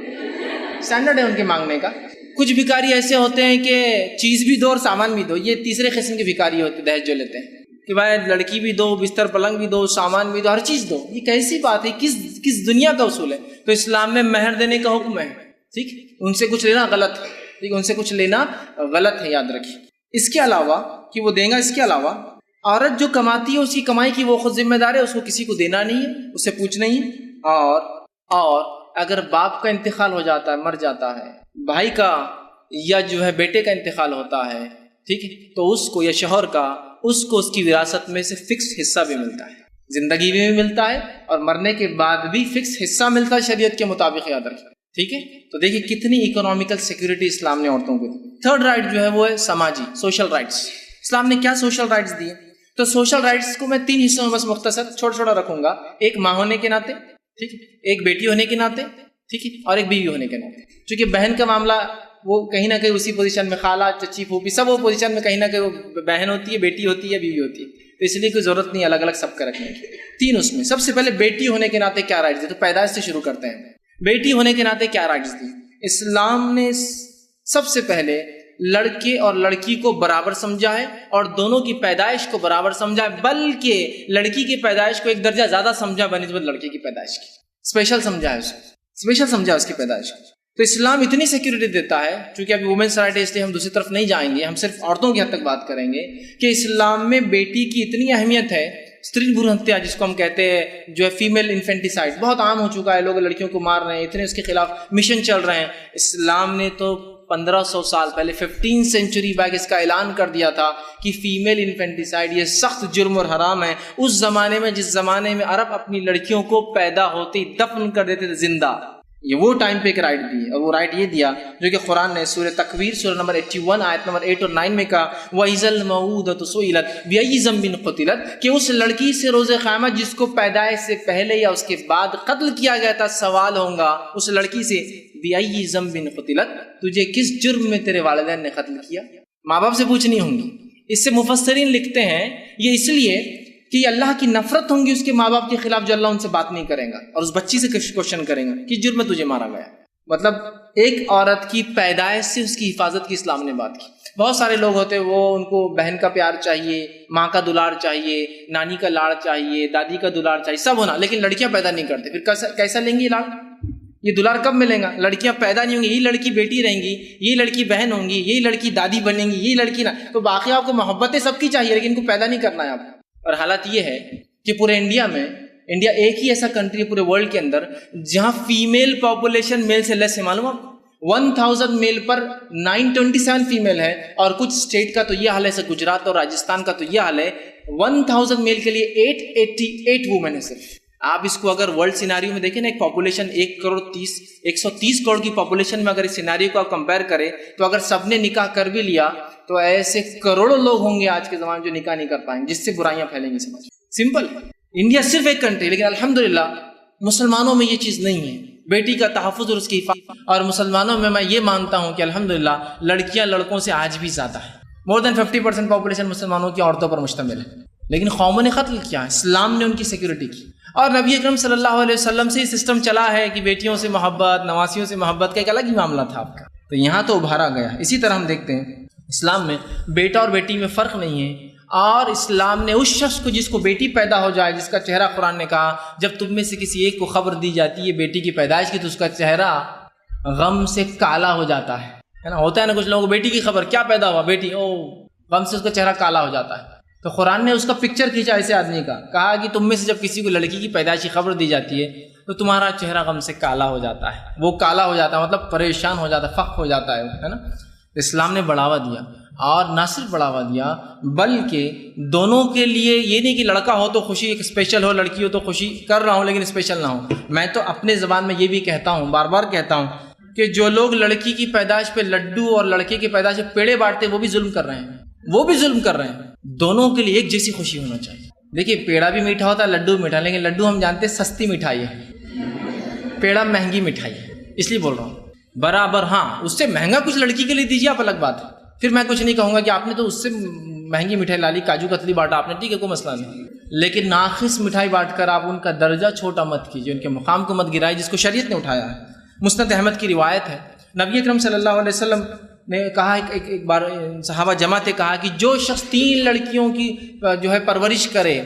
اسٹینڈرڈ ہے ان کے مانگنے کا. کچھ بھکاری ایسے ہوتے ہیں کہ چیز بھی دو اور سامان بھی دو. یہ تیسرے قسم کی بھکاری ہوتی ہے دہیج جو لیتے ہیں کہ بھائی لڑکی بھی دو، بستر پلنگ بھی دو، سامان بھی دو، ہر چیز دو. یہ کیسی بات ہے؟ کس دنیا کا اصول ہے؟ تو اسلام میں مہر دینے کا حکم ہے. ٹھیک، ان سے کچھ لینا غلط ہے. ٹھیک، ان سے کچھ لینا غلط ہے، یاد رکھیے. اس کے علاوہ کہ وہ دیں گا، اس کے علاوہ عورت جو کماتی ہے اس کی کمائی کی وہ خود ذمہ دار ہے، اس کو کسی کو دینا نہیں ہے، اس سے پوچھنا ہی. اور اگر باپ کا انتقال ہو جاتا ہے، مر جاتا ہے، بھائی کا یا جو ہے بیٹے کا انتقال ہوتا ہے، ٹھیک ہے، تو اس کو یا شوہر کا اس کو اس کی وراثت میں سے فکس حصہ بھی ملتا ہے. زندگی میں بھی ملتا ہے اور مرنے کے بعد بھی فکس حصہ ملتا ہے شریعت کے مطابق، یاد رکھیں. ٹھیک ہے، تو دیکھیے کتنی اکنامیکل سیکورٹی اسلام نے عورتوں کو دی. تھرڈ رائٹ جو ہے وہ ہے سماجی، سوشل رائٹس. اسلام نے کیا سوشل رائٹس دیے؟ تو سوشل رائٹس کو میں 3 حصوں میں بس مختصر چھوٹا رکھوں گا. ایک ماں ہونے کے ناطے، ٹھیک ہے، ایک بیٹی ہونے کے ناطے، ٹھیک ہے، اور ایک بیوی ہونے کے ناطے. چونکہ بہن کا معاملہ وہ کہیں نہ کہیں اسی پوزیشن میں، خالہ چچی پھوپھی سب وہ پوزیشن میں کہیں نہ کہیں وہ بہن ہوتی ہے، بیٹی ہوتی ہے، بیوی ہوتی ہے. تو اس لیے کوئی ضرورت نہیں الگ الگ سب کا رکھنے کی. 3 اس میں. سب سے پہلے بیٹی ہونے کے ناطے کیا رائٹس دی؟ تو پیدائش سے شروع کرتے ہیں. بیٹی ہونے کے ناطے کیا رائٹس دی؟ اسلام نے سب سے پہلے لڑکے اور لڑکی کو برابر سمجھا ہے اور دونوں کی پیدائش کو برابر سمجھا ہے، بلکہ لڑکی کی پیدائش کو ایک درجہ زیادہ سمجھا بنسبت لڑکے کی پیدائش کی. اسپیشل سمجھا ہے، اسپیشل سمجھا اس کی پیدائش کو. تو اسلام اتنی سیکورٹی دیتا ہے، چونکہ ابھی وومنس رائٹ ہے اس لیے ہم دوسری طرف نہیں جائیں گے، ہم صرف عورتوں کی حد تک بات کریں گے کہ اسلام میں بیٹی کی اتنی اہمیت ہے. استری بھرون ہتیا جس کو ہم کہتے ہیں، جو ہے فیمیل انفینٹیسائڈ، بہت عام ہو چکا ہے. لوگ لڑکیوں کو مار رہے ہیں، اتنے اس کے خلاف مشن چل رہے ہیں. اسلام نے تو 1500 سال پہلے 15 سینچری بیک اس کا اعلان کر دیا تھا کہ فیمیل انفینٹیسائڈ یہ سخت جرم اور حرام ہے. اس زمانے میں جس زمانے میں عرب اپنی لڑکیوں کو پیدا ہوتی دفن کر دیتے تھے زندہ، یہ وہ ٹائم پہ ایک رائٹ دی. اور وہ رائٹ یہ دیا جو کہ قرآن نے سورہ تکویر سورہ نمبر 81 آیت نمبر 8 اور 9 میں کہا، وَإِذَا الْمَوْءُودَةُ سُئِلَتْ بِأَيِّ ذَنبٍ قُتِلَتْ، کہ اس لڑکی سے روز قیامت جس کو پیدائش سے پہلے یا اس کے بعد قتل کیا گیا تھا سوال ہوگا اس لڑکی سے، بِأَيِّ ذَنبٍ قُتِلَتْ، تجھے کس جرم میں تیرے والدین نے قتل کیا. ماں باپ سے پوچھنی ہوں گی. اس سے مفسرین لکھتے ہیں یہ اس لیے کہ اللہ کی نفرت ہوں گی اس کے ماں باپ کے خلاف جو اللہ ان سے بات نہیں کرے گا اور اس بچی سے کوشچن کریں گا کہ جرم میں تجھے مارا گیا. مطلب ایک عورت کی پیدائش سے اس کی حفاظت کی اسلام نے بات کی. بہت سارے لوگ ہوتے ہیں وہ ان کو بہن کا پیار چاہیے, ماں کا دلار چاہیے, نانی کا لاڑ چاہیے, دادی کا دلار چاہیے, سب ہونا, لیکن لڑکیاں پیدا نہیں کرتے. پھر کیسا لیں گی یہ لاڑ, یہ دلار کب ملیں گا؟ لڑکیاں پیدا نہیں ہوں گی, یہی لڑکی بیٹی رہیں گی, یہی لڑکی بہن ہوں گی, یہی لڑکی دادی بنیں گی, یہی لڑکی نہ. تو باقی آپ کو محبتیں سب کی چاہیے لیکن ان کو پیدا نہیں کرنا ہے آپ. اور حالات یہ ہے کہ پورے انڈیا ایک ہی ایسا کنٹری ہے پورے ورلڈ کے اندر جہاں فیمیل پاپولیشن میل سے لیس ہے. معلوم آپ 1000 میل پر 927 فیمیل ہے, اور کچھ اسٹیٹ کا تو یہ حال ہے, جیسے گجرات اور راجستھان کا تو یہ حال ہے 1000 میل کے لیے 888 وومن ہے صرف. آپ اس کو اگر ورلڈ سیناریو میں دیکھیں نا, ایک پاپولیشن 130 کروڑ کی پاپولیشن میں اگر اس سیناریو کو آپ کمپیئر کریں تو اگر سب نے نکاح کر بھی لیا تو ایسے کروڑوں لوگ ہوں گے آج کے زمانے جو نکاح نہیں کر پائیں گے, جس سے برائیاں پھیلیں گی سماج. سمپل. انڈیا صرف ایک کنٹری, لیکن الحمدللہ مسلمانوں میں یہ چیز نہیں ہے, بیٹی کا تحفظ اور اس کی حفاظت. اور مسلمانوں میں یہ مانتا ہوں کہ الحمدللہ لڑکیاں لڑکوں سے آج بھی زیادہ ہیں. مور دین 50% پاپولیشن مسلمانوں کی عورتوں پر مشتمل ہے, لیکن قوموں نے قتل کیا, اسلام نے ان کی سیکورٹی کی. اور نبی اکرم صلی اللہ علیہ وسلم سے یہ سسٹم چلا ہے کہ بیٹیوں سے محبت, نواسیوں سے محبت کا ایک الگ ہی معاملہ تھا آپ کا, تو یہاں تو ابھارا گیا. اسی طرح ہم دیکھتے ہیں اسلام میں بیٹا اور بیٹی میں فرق نہیں ہے, اور اسلام نے اس شخص کو جس کو بیٹی پیدا ہو جائے, جس کا چہرہ قرآن نے کہا جب تم میں سے کسی ایک کو خبر دی جاتی ہے بیٹی کی پیدائش کی تو اس کا چہرہ غم سے کالا ہو جاتا ہے نا. ہوتا ہے نا کچھ لوگوں کو بیٹی کی خبر, کیا پیدا ہوا بیٹی, او غم سے اس کا چہرہ کالا ہو جاتا ہے. تو قرآن نے اس کا پکچر کھینچا ایسے آدمی کا, کہا کہ تم میں سے جب کسی کو لڑکی کی پیدائش کی خبر دی جاتی ہے تو تمہارا چہرہ غم سے کالا ہو جاتا ہے. وہ کالا ہو جاتا ہے مطلب پریشان ہو جاتا ہے, فخ ہو جاتا ہے نا. اسلام نے بڑھاوا دیا, اور نہ صرف بڑھاوا دیا بلکہ دونوں کے لیے یہ نہیں کہ لڑکا ہو تو خوشی ایک اسپیشل ہو, لڑکی ہو تو خوشی کر رہا ہوں لیکن اسپیشل نہ ہو. میں تو اپنے زبان میں یہ بھی کہتا ہوں, بار بار کہتا ہوں کہ جو لوگ لڑکی کی پیدائش پہ لڈو اور لڑکے کی پیدائش پہ پیڑے بانٹتے وہ بھی ظلم کر رہے ہیں, وہ بھی ظلم کر رہے ہیں. دونوں کے لیے ایک جیسی خوشی ہونا چاہیے. دیکھیے پیڑا بھی میٹھا ہوتا ہے, لڈو بھی میٹھا, لیکن لڈو ہم جانتے ہیں سستی مٹھائی ہے, پیڑا مہنگی مٹھائی ہے, اس لیے بول رہا ہوں برابر. ہاں اس سے مہنگا کچھ لڑکی کے لیے دیجیے آپ, الگ بات ہے, پھر میں کچھ نہیں کہوں گا کہ آپ نے تو اس سے مہنگی مٹھائی لالی, کاجو کتلی بانٹا آپ نے, ٹھیک ہے کوئی مسئلہ نہیں, لیکن ناقص مٹھائی بانٹ کر آپ ان کا درجہ چھوٹا مت کیجیے, ان کے مقام کو مت گرائے جس کو شریعت نے اٹھایا ہے. مسند احمد کی روایت ہے, نبی اکرم صلی اللہ علیہ وسلم نے کہا, ایک بار صحابہ جماعت نے کہا کہ جو شخص 3 لڑکیوں کی جو ہے پرورش کرے,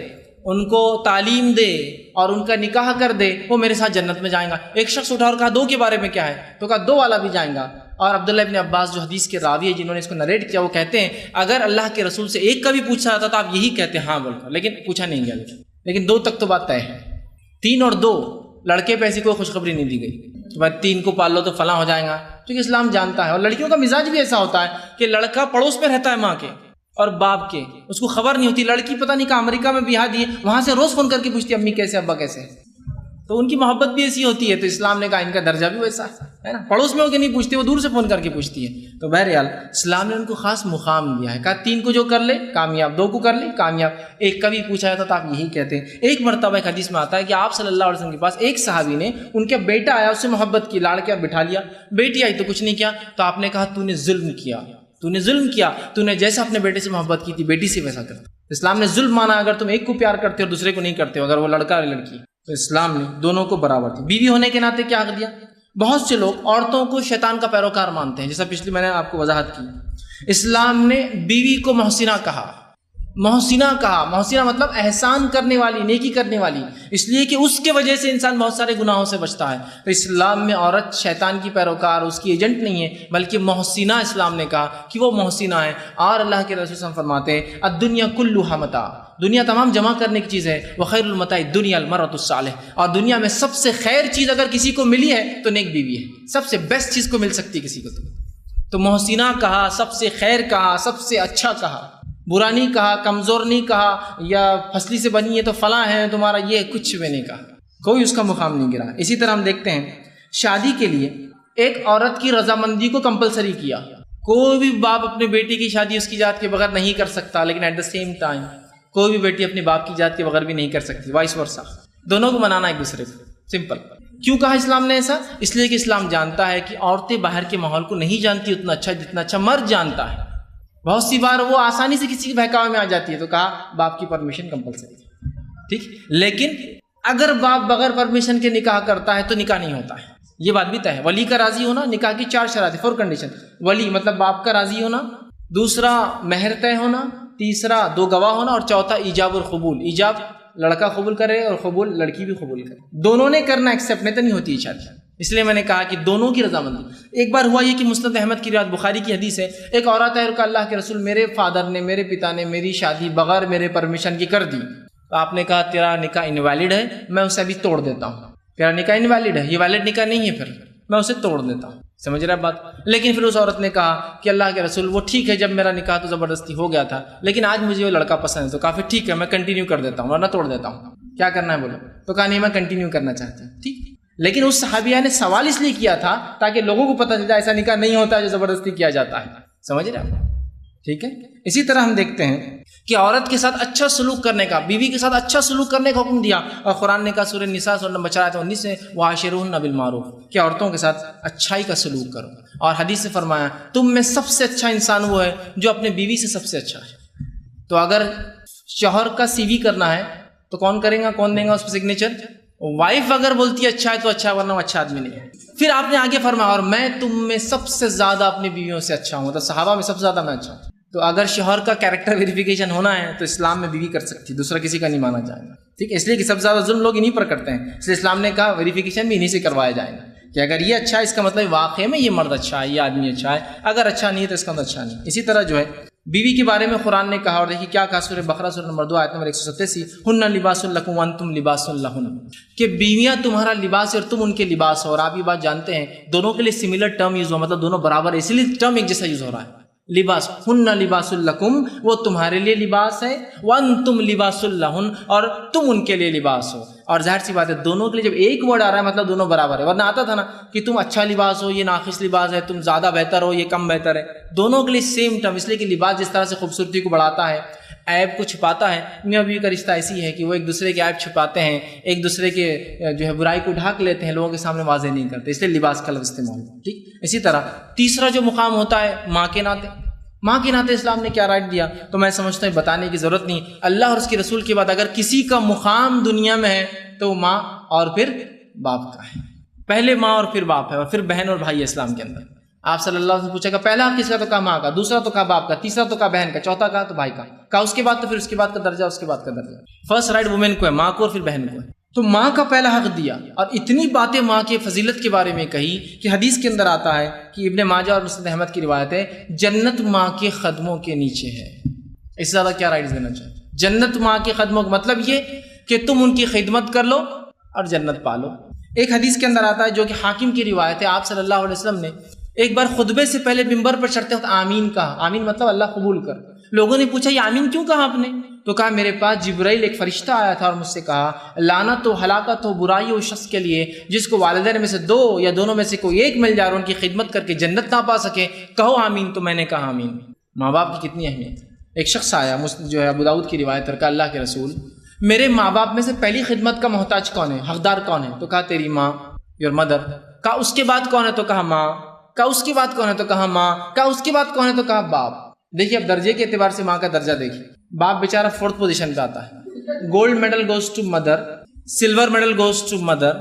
ان کو تعلیم دے اور ان کا نکاح کر دے, وہ میرے ساتھ جنت میں جائیں گا. ایک شخص اٹھا اور کہا 2 کے بارے میں کیا ہے, تو کہا 2 والا بھی جائیں گا. اور عبداللہ ابن عباس جو حدیث کے راوی ہے جنہوں نے اس کو نریٹ کیا, وہ کہتے ہیں اگر اللہ کے رسول سے 1 کا بھی پوچھا جاتا تو آپ یہی کہتے ہاں بول کر, لیکن پوچھا نہیں گیا. لیکن 2 تک تو بات طے ہے. 3 اور 2 لڑکے پہ ایسی کوئی خوشخبری نہیں دی گئی, بھائی 3 کو پال لو تو فلاں ہو جائیں گا, کیونکہ اسلام جانتا ہے. اور لڑکیوں کا مزاج بھی ایسا ہوتا ہے کہ لڑکا پڑوس میں رہتا ہے ماں کے اور باپ کے, اس کو خبر نہیں ہوتی. لڑکی پتہ نہیں کہاں امریکہ میں بیاہ دی, وہاں سے روز فون کر کے پوچھتی امی کیسے, ابا کیسے, تو ان کی محبت بھی ایسی ہوتی ہے. تو اسلام نے کہا ان کا درجہ بھی ویسا ہے نا, پڑوس میں ہو کے نہیں پوچھتی, وہ دور سے فون کر کے پوچھتی ہے. تو بہرحال اسلام نے ان کو خاص مقام دیا ہے, کہا 3 کو جو کر لے کامیاب, 2 کو کر لے کامیاب, 1 کا بھی پوچھا جاتا تو آپ یہی کہتے ہیں. ایک مرتبہ ایک حدیث میں آتا ہے کہ آپ صلی اللہ علیہ وسلم کے پاس ایک صحابی نے, ان کا بیٹا آیا, اس سے محبت کی, لاڑ کیا, بٹھا لیا. بیٹی آئی تو کچھ نہیں کیا, تو آپ نے کہا تو نے ظلم کیا, تو نے ظلم کیا, تو نے جیسا اپنے بیٹے سے محبت کی تھی بیٹی سے ویسا کر. اسلام نے ظلم مانا اگر تم ایک کو پیار کرتے ہو اور دوسرے کو نہیں کرتے ہو, اگر وہ لڑکا اور لڑکی, تو اسلام نے دونوں کو برابر دی. بیوی ہونے کے ناطے کیا کر دیا, بہت سے لوگ عورتوں کو شیطان کا پیروکار مانتے ہیں, جیسا پچھلی میں نے آپ کو وضاحت کی. اسلام نے بیوی کو محسنہ کہا, محسنہ کہا, محسنہ مطلب احسان کرنے والی, نیکی کرنے والی, اس لیے کہ اس کے وجہ سے انسان بہت سارے گناہوں سے بچتا ہے. تو اسلام میں عورت شیطان کی پیروکار, اس کی ایجنٹ نہیں ہے, بلکہ محسنہ اسلام نے کہا کہ وہ محسنہ ہے. اور اللہ کے رسول صلی اللہ علیہ وسلم فرماتے ہیں الدنیا کلھا متاع, دنیا تمام جمع کرنے کی چیز ہے, وخیر المتاع الدنیا المرأۃ الصالحہ, اور دنیا میں سب سے خیر چیز اگر کسی کو ملی ہے تو نیک بیوی ہے. سب سے بیسٹ چیز کو مل سکتی ہے کسی کو, تو محسنہ کہا, سب سے خیر کہا, سب سے اچھا کہا, برا نہیں کہا, کمزور نہیں کہا, یا پھسلی سے بنی ہے تو فلاں ہے تمہارا, یہ کچھ بھی نہیں کہا, کوئی اس کا مقام نہیں گرا. اسی طرح ہم دیکھتے ہیں شادی کے لیے ایک عورت کی رضامندی کو کمپلسری کیا. کوئی بھی باپ اپنے بیٹی کی شادی اس کی ذات کے بغیر نہیں کر سکتا, لیکن ایٹ دا سیم ٹائم کوئی بھی بیٹی اپنے باپ کی ذات کے بغیر بھی نہیں کر سکتی, وائس ورسا, دونوں کو منانا ایک دوسرے کو. سمپل. کیوں کہا اسلام نے ایسا؟ اس لیے کہ اسلام جانتا ہے کہ عورتیں باہر کے ماحول کو نہیں جانتی اتنا اچھا جتنا اچھا مرد جانتا ہے. بہت سی بار وہ آسانی سے کسی کے بہکاوے میں آ جاتی ہے، تو کہا باپ کی پرمیشن کمپلسری، ٹھیک. لیکن اگر باپ بغیر پرمیشن کے نکاح کرتا ہے تو نکاح نہیں ہوتا ہے، یہ بات بھی طے ہے. ولی کا راضی ہونا، نکاح کی 4 شرائط، 4 کنڈیشن. ولی مطلب باپ کا راضی ہونا، دوسرا مہر طے ہونا، تیسرا 2 گواہ ہونا، اور چوتھا ایجاب اور قبول. ایجاب لڑکا قبول کرے اور قبول لڑکی بھی قبول کرے، دونوں نے کرنا، ایکسیپٹ نہیں تو نہیں ہوتی شادی. اس لیے میں نے کہا کہ دونوں کی رضامندی. ایک بار ہوا یہ کہ مسند احمد کی روایت، بخاری کی حدیث ہے، ایک عورت ہے اور کہا اللہ کے رسول میرے فادر نے، میرے پتا نے میری شادی بغیر میرے پرمیشن کی کر دی. تو آپ نے کہا تیرا نکاح انویلڈ ہے، میں اسے ابھی توڑ دیتا ہوں. تیرا نکاح انویلڈ ہے، یہ ویلڈ نکاح نہیں ہے، پھر میں اسے توڑ دیتا ہوں. سمجھ رہا بات. لیکن پھر اس عورت نے کہا کہ اللہ کے رسول وہ ٹھیک ہے، جب میرا نکاح تو زبردستی ہو گیا تھا، لیکن آج مجھے وہ لڑکا پسند ہے، تو کہا پھر ٹھیک ہے میں کنٹینیو کر دیتا ہوں ورنہ توڑ دیتا ہوں. کیا کرنا ہے بولو؟ تو کہا نہیں میں کنٹینیو کرنا چاہتی ہوں. ٹھیک. لیکن اس صحابیہ نے سوال اس لیے کیا تھا تاکہ لوگوں کو پتہ چل جائے ایسا نکاح نہیں ہوتا جو زبردستی کیا جاتا ہے. سمجھ رہے آپ؟ ٹھیک ہے. اسی طرح ہم دیکھتے ہیں کہ عورت کے ساتھ اچھا سلوک کرنے کا، بیوی کے ساتھ اچھا سلوک کرنے کا حکم دیا، اور قرآن نے کہا سورہ نساء سورہ نمبر 4 آیت 19 میں وعاشروہن بالمعروف، کہ عورتوں کے ساتھ اچھائی کا سلوک کرو. اور حدیث سے فرمایا تم میں سب سے اچھا انسان وہ ہے جو اپنے بیوی سے سب سے اچھا ہے. تو اگر شوہر کا سی وی کرنا ہے تو کون کرے گا، کون دے گا اس پہ سگنیچر؟ وائف اگر بولتی ہے اچھا ہے تو اچھا ہے، ورنہ وہ اچھا آدمی نہیں ہے. پھر آپ نے آگے فرمایا اور میں تم میں سب سے زیادہ اپنی بیویوں سے اچھا ہوں، مطلب صحابہ میں سب سے زیادہ میں اچھا ہوں. تو اگر شوہر کا کیریکٹر ویریفیکیشن ہونا ہے تو اسلام میں بیوی کر سکتی، دوسرا کسی کا نہیں مانا جائے گا. ٹھیک ہے. اس لیے کہ سب سے زیادہ ظلم لوگ انہیں پر کرتے ہیں، اس لیے اسلام نے کہا ویریفیکیشن بھی انہیں سے کروایا جائے گا کہ اگر یہ اچھا ہے اس کا مطلب واقعی میں یہ مرد اچھا ہے، یہ آدمی اچھا ہے. اگر اچھا نہیں ہے تو اس کا مطلب اچھا نہیں. اسی طرح جو ہے بیوی کے بارے میں قرآن نے کہا، اور دیکھیے کیا کہا سورہ بقرہ سورہ نمبر 2 آیت نمبر 187، ہن لباس لکم وانتم لباس لہن، کہ بیویاں تمہارا لباس ہے اور تم ان کے لباس ہو. اور آپ یہ بات جانتے ہیں دونوں کے لیے سملر ٹرم یوز ہوا، مطلب دونوں برابر، اسی لیے ٹرم ایک جیسا یوز ہو رہا ہے. لباس، ہن لباس لکم، وہ تمہارے لیے لباس ہے، وانتم لباس لہن، اور تم ان کے لیے لباس ہو. اور ظاہر سی بات ہے دونوں کے لیے جب ایک ورڈ آ رہا ہے مطلب دونوں برابر ہے. ورنہ آتا تھا نا کہ تم اچھا لباس ہو، یہ ناقص لباس ہے، تم زیادہ بہتر ہو، یہ کم بہتر ہے. دونوں کے لیے سیم ٹرم، اس لیے کہ لباس جس طرح سے خوبصورتی کو بڑھاتا ہے، عیب کو چھپاتا ہے. میاں بیوی کا رشتہ ایسی ہے کہ وہ ایک دوسرے کے عیب چھپاتے ہیں، ایک دوسرے کے جو ہے برائی کو ڈھانک لیتے ہیں، لوگوں کے سامنے واضح نہیں کرتے، اس لیے لباس کا لفظ استعمال ہوتا ہے. ٹھیک. اسی طرح تیسرا جو مقام ہوتا ہے ماں کے ناطے. ماں کے ناطے اسلام نے کیا رائٹ دیا تو میں سمجھتا ہوں بتانے کی ضرورت نہیں. اللہ اور اس کے رسول کے بعد اگر کسی کا مقام دنیا میں ہے تو وہ ماں اور پھر باپ کا ہے. پہلے ماں اور پھر باپ ہے، اور پھر بہن اور بھائی ہے اسلام کے اندر. آپ صلی اللہ علیہ وسلم پوچھا کہ پہلا کس کا؟ تو کہا ماں کا، دوسرا تو کہا باپ کا، تیسرا تو کہا بہن کا، چوتھا کہا تو بھائی کا. کہا اس کے بعد تو پھر اس کے بعد کا درجہ، اس کے بعد کا درجہ. فرسٹ رائٹ وومن کو ہے، ماں کو، اور پھر بہن کو ہے. تو ماں کا پہلا حق دیا، اور اتنی باتیں ماں کے فضیلت کے بارے میں کہی کہ حدیث کے اندر آتا ہے کہ ابن ماجہ اور مسند احمد کی روایت ہے جنت ماں کے قدموں کے نیچے ہے. اس سے زیادہ کیا رائٹس دینا چاہیے؟ جنت ماں کے قدموں کا مطلب یہ کہ تم ان کی خدمت کر لو اور جنت پالو. ایک حدیث کے اندر آتا ہے جو کہ حاکم کی روایت ہے، آپ صلی اللہ علیہ وسلم نے ایک بار خطبے سے پہلے ممبر پر چڑھتے وقت آمین کہا. آمین مطلب اللہ قبول کر. لوگوں نے پوچھا یہ آمین کیوں کہا آپ نے؟ تو کہا میرے پاس جبرائیل ایک فرشتہ آیا تھا اور مجھ سے کہا لعنت و ہلاکت و برائی ہو اس شخص کے لیے جس کو والدین میں سے 2 یا دونوں میں سے کوئی ایک مل جائے اور ان کی خدمت کر کے جنت نہ پا سکے. کہو آمین. تو میں نے کہا آمین. ماں باپ کی کتنی اہمیت ہے. ایک شخص آیا جو ہے ابو داؤد کی روایت ہے، کہا اللہ کے رسول میرے ماں باپ میں سے پہلی خدمت کا محتاج کون ہے، حقدار کون ہے؟ تو کہا تیری ماں، یور مدر. کہا اس کے بعد کون ہے؟ تو کہا ماں. کہا اس کے بعد کون ہے؟ تو کہا ماں. کہا اس کے بعد کون ہے؟ تو کہا باپ. دیکھیے اب درجے کے اعتبار سے ماں کا درجہ دیکھیے. باپ بیچارہ 4th پوزیشن پہ آتا ہے. Gold medal goes to mother, silver medal goes to mother,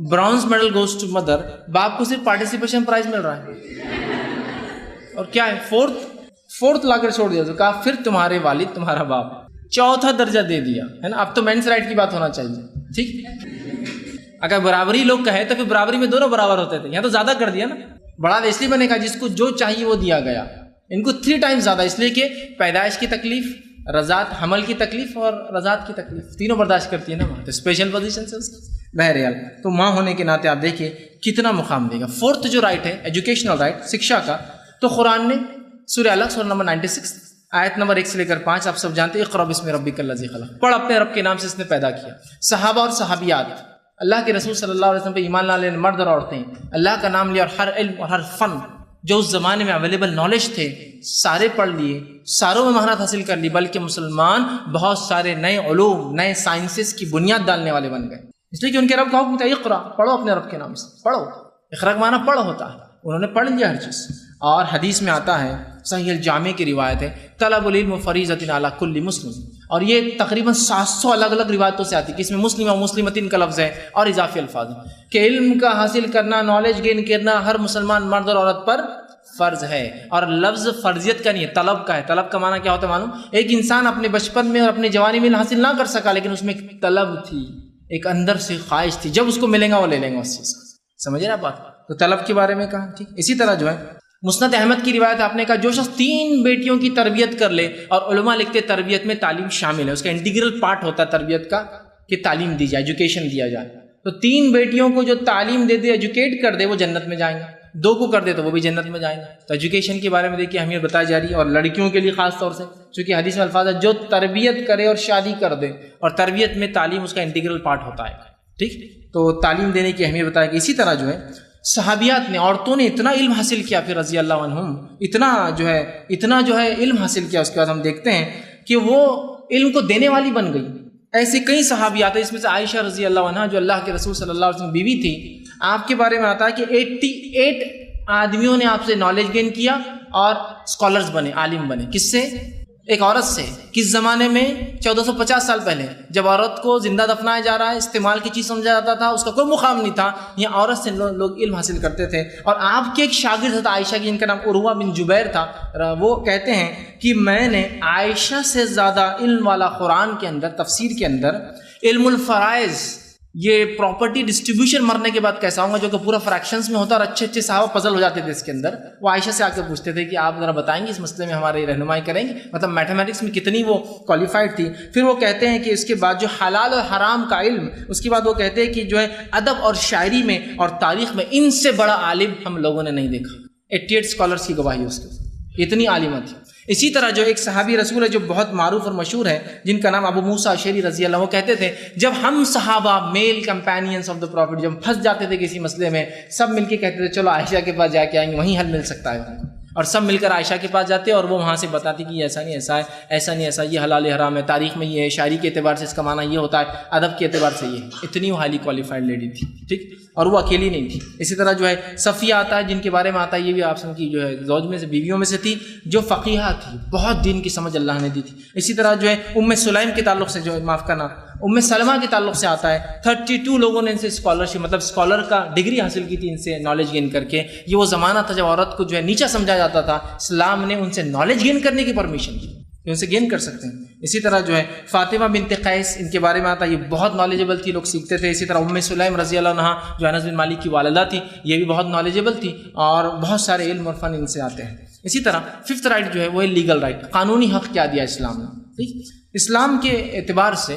bronze medal goes to mother. باپ کو صرف پارٹیسپیشن پرائز مل رہا ہے اور کیا ہے 4th لا کر چھوڑ دیا. تو کہا پھر تمہارے والد تمہارا باپ. 4تھا درجہ دے دیا ہے نا. اب تو مینس رائٹ کی بات ہونا چاہیے. ٹھیک. اگر برابری لوگ کہے تو پھر برابری میں دونوں برابر ہوتے تھے، یہاں تو زیادہ کر دیا نا. بڑا اس لیے میں نے کہا جس کو جو چاہیے وہ دیا گیا. ان کو 3 ٹائم زیادہ، اس لیے کہ پیدائش کی تکلیف، رضاعت حمل کی تکلیف اور رضاعت کی تکلیف تینوں برداشت کرتی ہے نا ماں. تو اسپیشل پوزیشن سے اس بہرحال تو ماں ہونے کے ناطے آپ دیکھیے کتنا مقام دے گا. 4th جو رائٹ ہے ایجوکیشنل رائٹ، شکشا کا، تو قرآن نے سورہ الگ سورہ نمبر 96 آیت نمبر 1 سے لے کر 5 آپ سب جانتے ہیں اقرأ بسم ربک الذی خلق، پڑھ اپنے رب کے نام سے اس نے پیدا کیا. صحابہ اور صحابیات، اللہ کے رسول صلی اللہ علیہ وسلم پہ ایمان لانے والے مرد اور عورتیں، اللہ کا نام لیا اور ہر علم اور ہر فن جو اس زمانے میں اویلیبل نالج تھے سارے پڑھ لیے، ساروں میں مہارت حاصل کر لی. بلکہ مسلمان بہت سارے نئے علوم، نئے سائنسز کی بنیاد ڈالنے والے بن گئے، اس لیے کہ ان کے رب کا حکم تھا اقرا، پڑھو اپنے رب کے نام سے، پڑھو. اقرا کا معنی پڑھ ہوتا ہے. انہوں نے پڑھ لیا ہر چیز. اور حدیث میں آتا ہے صحیح الجامع کی روایت ہے، طلب العلم فریضۃ علی کل مسلم، اور یہ تقریباً 700 الگ الگ روایتوں سے آتی ہے کہ اس میں مسلم و مسلمتین کا لفظ ہے اور اضافی الفاظ ہیں کہ علم کا حاصل کرنا، نالج گین کرنا ہر مسلمان مرد اور عورت پر فرض ہے، اور لفظ فرضیت کا نہیں ہے، طلب کا ہے۔ طلب کا معنی کیا ہوتا ہے معلوم؟ ایک انسان اپنے بچپن میں اور اپنے جوانی میں حاصل نہ کر سکا، لیکن اس میں ایک طلب تھی، ایک اندر سے خواہش تھی، جب اس کو ملے گا وہ لے لیں گا اس چیز کو، سمجھے نا بات؟ تو طلب کے بارے میں کہا، ٹھیک۔ اسی طرح جو ہے مسند احمد کی روایت آپ نے کہا جو شخص 3 بیٹیوں کی تربیت کر لے، اور علماء لکھتے تربیت میں تعلیم شامل ہے، اس کا انٹیگرل پارٹ ہوتا ہے تربیت کا کہ تعلیم دی جائے، ایجوکیشن دیا جائے، تو 3 بیٹیوں کو جو تعلیم دے دے، ایجوکیٹ کر دے، وہ جنت میں جائیں گے، 2 کو کر دے تو وہ بھی جنت میں جائیں گے۔ تو ایجوکیشن کے بارے میں دیکھیے اہمیت بتائی جا رہی ہے، اور لڑکیوں کے لیے خاص طور سے، چونکہ حدیث میں الفاظ ہے جو تربیت کرے اور شادی کر دے، اور تربیت میں تعلیم اس کا انٹیگرل پارٹ ہوتا ہے، ٹھیک۔ تو تعلیم دینے کی اہمیت بتایا کہ اسی طرح جو ہے صحابیات نے، عورتوں نے اتنا علم حاصل کیا پھر رضی اللہ عنہم، اتنا جو ہے علم حاصل کیا، اس کے بعد ہم دیکھتے ہیں کہ وہ علم کو دینے والی بن گئی۔ ایسے کئی صحابیات ہیں، اس میں سے عائشہ رضی اللہ عنہا جو اللہ کے رسول صلی اللہ علیہ وسلم بیوی تھی، آپ کے بارے میں آتا ہے کہ 88 آدمیوں نے آپ سے نالج گین کیا اور اسکالرز بنے، عالم بنے۔ کس سے؟ ایک عورت سے۔ کس زمانے میں؟ 1450 سال پہلے، جب عورت کو زندہ دفنایا جا رہا ہے، استعمال کی چیز سمجھا جاتا تھا، اس کا کوئی مقام نہیں تھا، یہ عورت سے لوگ علم حاصل کرتے تھے۔ اور آپ کے ایک شاگرد تھا عائشہ کی، جن کا نام عروہ بن جبیر تھا، وہ کہتے ہیں کہ میں نے عائشہ سے زیادہ علم والا قرآن کے اندر، تفسیر کے اندر، علم الفرائض، یہ پراپرٹی ڈسٹریبیوشن مرنے کے بعد کیسا ہوگا، جو کہ پورا فریکشنز میں ہوتا ہے، اور اچھے صحابہ پزل ہو جاتے تھے اس کے اندر، وہ عائشہ سے آ کے پوچھتے تھے کہ آپ ذرا بتائیں گے اس مسئلے میں، ہماری رہنمائی کریں گے، مطلب میتھمیٹکس میں کتنی وہ کوالیفائڈ تھی۔ پھر وہ کہتے ہیں کہ اس کے بعد جو حلال اور حرام کا علم، اس کے بعد وہ کہتے ہیں کہ جو ہے ادب اور شاعری میں اور تاریخ میں ان سے بڑا عالم ہم لوگوں نے نہیں دیکھا۔ 88 اسکالرس کی گواہی اس کے، اتنی عالمہ تھی۔ اسی طرح جو ایک صحابی رسول ہے جو بہت معروف اور مشہور ہے، جن کا نام ابو موسیٰ اشعری رضی اللہ عنہ، وہ کہتے تھے جب ہم صحابہ میل کمپینینس آف دا پروفٹ جب پھنس جاتے تھے کسی مسئلے میں، سب مل کے کہتے تھے چلو عائشہ کے پاس جا کے آئیں گے، وہیں حل مل سکتا ہے، اور سب مل کر عائشہ کے پاس جاتے اور وہ وہاں سے بتاتی کہ ایسا نہیں ایسا ہے، ایسا نہیں ایسا، یہ حلال حرام ہے، تاریخ میں یہ ہے، شاعری کے اعتبار سے اس کا معنی یہ ہوتا ہے، ادب کے اعتبار سے یہ ہے۔ اتنی وہ ہائیلی کوالیفائڈ لیڈی تھی، ٹھیک، اور وہ اکیلی نہیں تھی۔ اسی طرح جو ہے صفیہ آتا ہے، جن کے بارے میں آتا ہے، یہ بھی آپ کی جو ہے زوج میں سے، بیویوں میں سے تھی، جو فقیہہ تھی، بہت دین کی سمجھ اللہ نے دی تھی۔ اسی طرح جو ہے ام سلیم کے تعلق سے، جو معاف کرنا ام سلمہ کے تعلق سے آتا ہے، 32 لوگوں نے ان سے اسکالرشپ، مطلب اسکالر کا ڈگری حاصل کی تھی ان سے نالج گین کر کے۔ یہ وہ زمانہ تھا جب عورت کو جو ہے نیچا سمجھا جاتا تھا، اسلام نے ان سے نالج گین کرنے کی پرمیشن دی کہ ان سے گین کر سکتے ہیں۔ اسی طرح جو ہے فاطمہ بنت قیس، ان کے بارے میں آتا ہے، یہ بہت نالجبل تھی، لوگ سیکھتے تھے۔ اسی طرح ام سلیم رضی اللہ عنہا جو انس بن مالک کی والدہ تھی، یہ بھی بہت نالجبل تھی، اور بہت سارے علم اور فن ان سے آتے ہیں۔ اسی طرح 5th رائٹ جو ہے وہ ہے لیگل رائٹ، قانونی حق کیا دیا اسلام نے، ٹھیک۔ اسلام کے اعتبار سے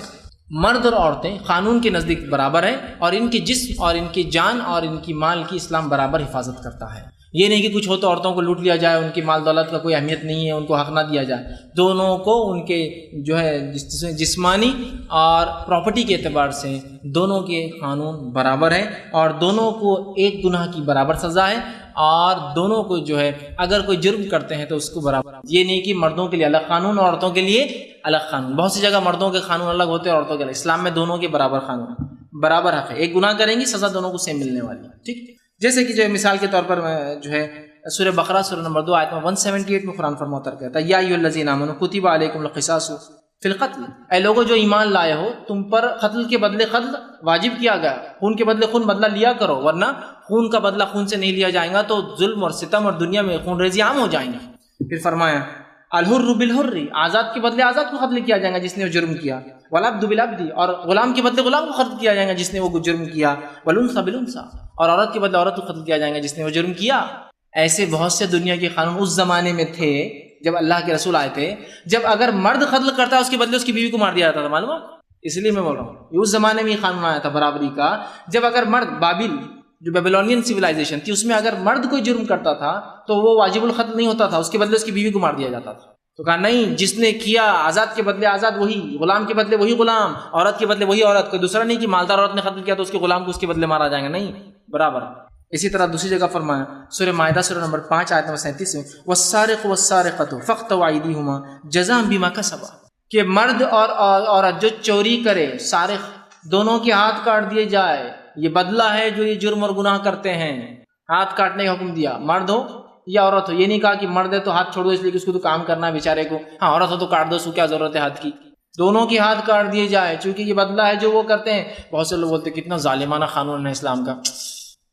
مرد اور عورتیں قانون کے نزدیک برابر ہیں، اور ان کے جسم اور ان کی جان اور ان کی مال کی اسلام برابر حفاظت کرتا ہے۔ یہ نہیں کہ کچھ ہو تو عورتوں کو لوٹ لیا جائے، ان کی مال دولت کا کوئی اہمیت نہیں ہے، ان کو حق نہ دیا جائے۔ دونوں کو ان کے جو ہے جسمانی اور پراپرٹی کے اعتبار سے دونوں کے قانون برابر ہیں، اور دونوں کو ایک گناہ کی برابر سزا ہے، اور دونوں کو جو ہے اگر کوئی جرم کرتے ہیں تو اس کو برابر۔ یہ نہیں کہ مردوں کے لیے الگ قانون اور عورتوں کے لیے الگ قانون، بہت سی جگہ مردوں کے قانون الگ ہوتے ہیں، عورتوں کے الگ۔ اسلام میں دونوں کے برابر قانون، برابر حق ہے، ایک گناہ کریں گی سزا دونوں کو سیم ملنے والی ہے، ٹھیک۔ جیسے کہ جو مثال کے طور پر جو ہے سورہ بقرہ سورہ نمبر 2 آیت 178 میں قرآن فرماتا کہتا ہے، یا ایھا الذین آمنوا کتب علیکم القصاص فی القتل، اے لوگوں جو ایمان لائے ہو، تم پر قتل کے بدلے قتل واجب کیا گیا، خون کے بدلے خون بدلہ لیا کرو، ورنہ خون کا بدلہ خون سے نہیں لیا جائے گا تو ظلم اور ستم اور دنیا میں خون ریزی عام ہو جائیں گی۔ پھر فرمایا الحر بالحر، آزاد کے بدلے آزاد کو قتل کیا جائے گا جس نے وہ جرم کیا، والعبد بالعبد، اور غلام کے بدلے غلام کو قتل کیا جائے گا جس نے وہ جرم کیا، والانثى بالانثى، اور عورت کے بدلے عورت کو قتل کیا جائے گا جس نے وہ جرم کیا۔ ایسے بہت سے دنیا کے قانون اس زمانے میں تھے جب اللہ کے رسول آئے تھے، جب اگر مرد قتل کرتا ہے اس کے بدلے اس کی بیوی کو مار دیا جاتا تھا، معلوم ہے؟ اس لیے میں بول رہا ہوں یہ اس زمانے میں یہ قانون آیا تھا برابری کا، جب اگر مرد، بابل جو بیبلونین سویلائزیشن تھی، اس میں اگر مرد کوئی جرم کرتا تھا تو وہ واجب القتل نہیں ہوتا تھا، اس کے بدلے اس کی بیوی کو مار دیا جاتا تھا۔ تو کہا نہیں، جس نے کیا آزاد کے بدلے آزاد وہی، غلام کے بدلے وہی غلام، عورت کے بدلے وہی عورت، کوئی دوسرا نہیں کہ مالدار عورت نے قتل کیا تو اس کے غلام کو اس کے بدلے مارا جائے گا، نہیں، برابر۔ اسی طرح دوسری جگہ فرمایا سورہ مائدہ سورہ نمبر 5 آیت نمبر 37 میں، والسارق والسارقۃ فاقطعوا ایدیہما جزاء بما کسبا، کہ مرد اور عورت جو چوری کرے، سارق، دونوں کے ہاتھ کاٹ دیے جائے، یہ بدلہ ہے جو یہ جرم اور گناہ کرتے ہیں، ہاتھ کاٹنے کا حکم دیا، مرد ہو یا عورت ہو. یہ نہیں کہا کہ مرد ہے تو ہاتھ چھوڑ دو اس لیے کہ اس کو تو کام کرنا ہے بیچارے کو, ہاں عورت ہو تو کاٹ دو, اس کو کیا ضرورت ہے ہاتھ کی. دونوں کی ہاتھ کاٹ دیے جائے, چونکہ یہ بدلہ ہے جو وہ کرتے ہیں. بہت سے لوگ بولتے ہیں کتنا ظالمانہ قانون ہے اسلام کا,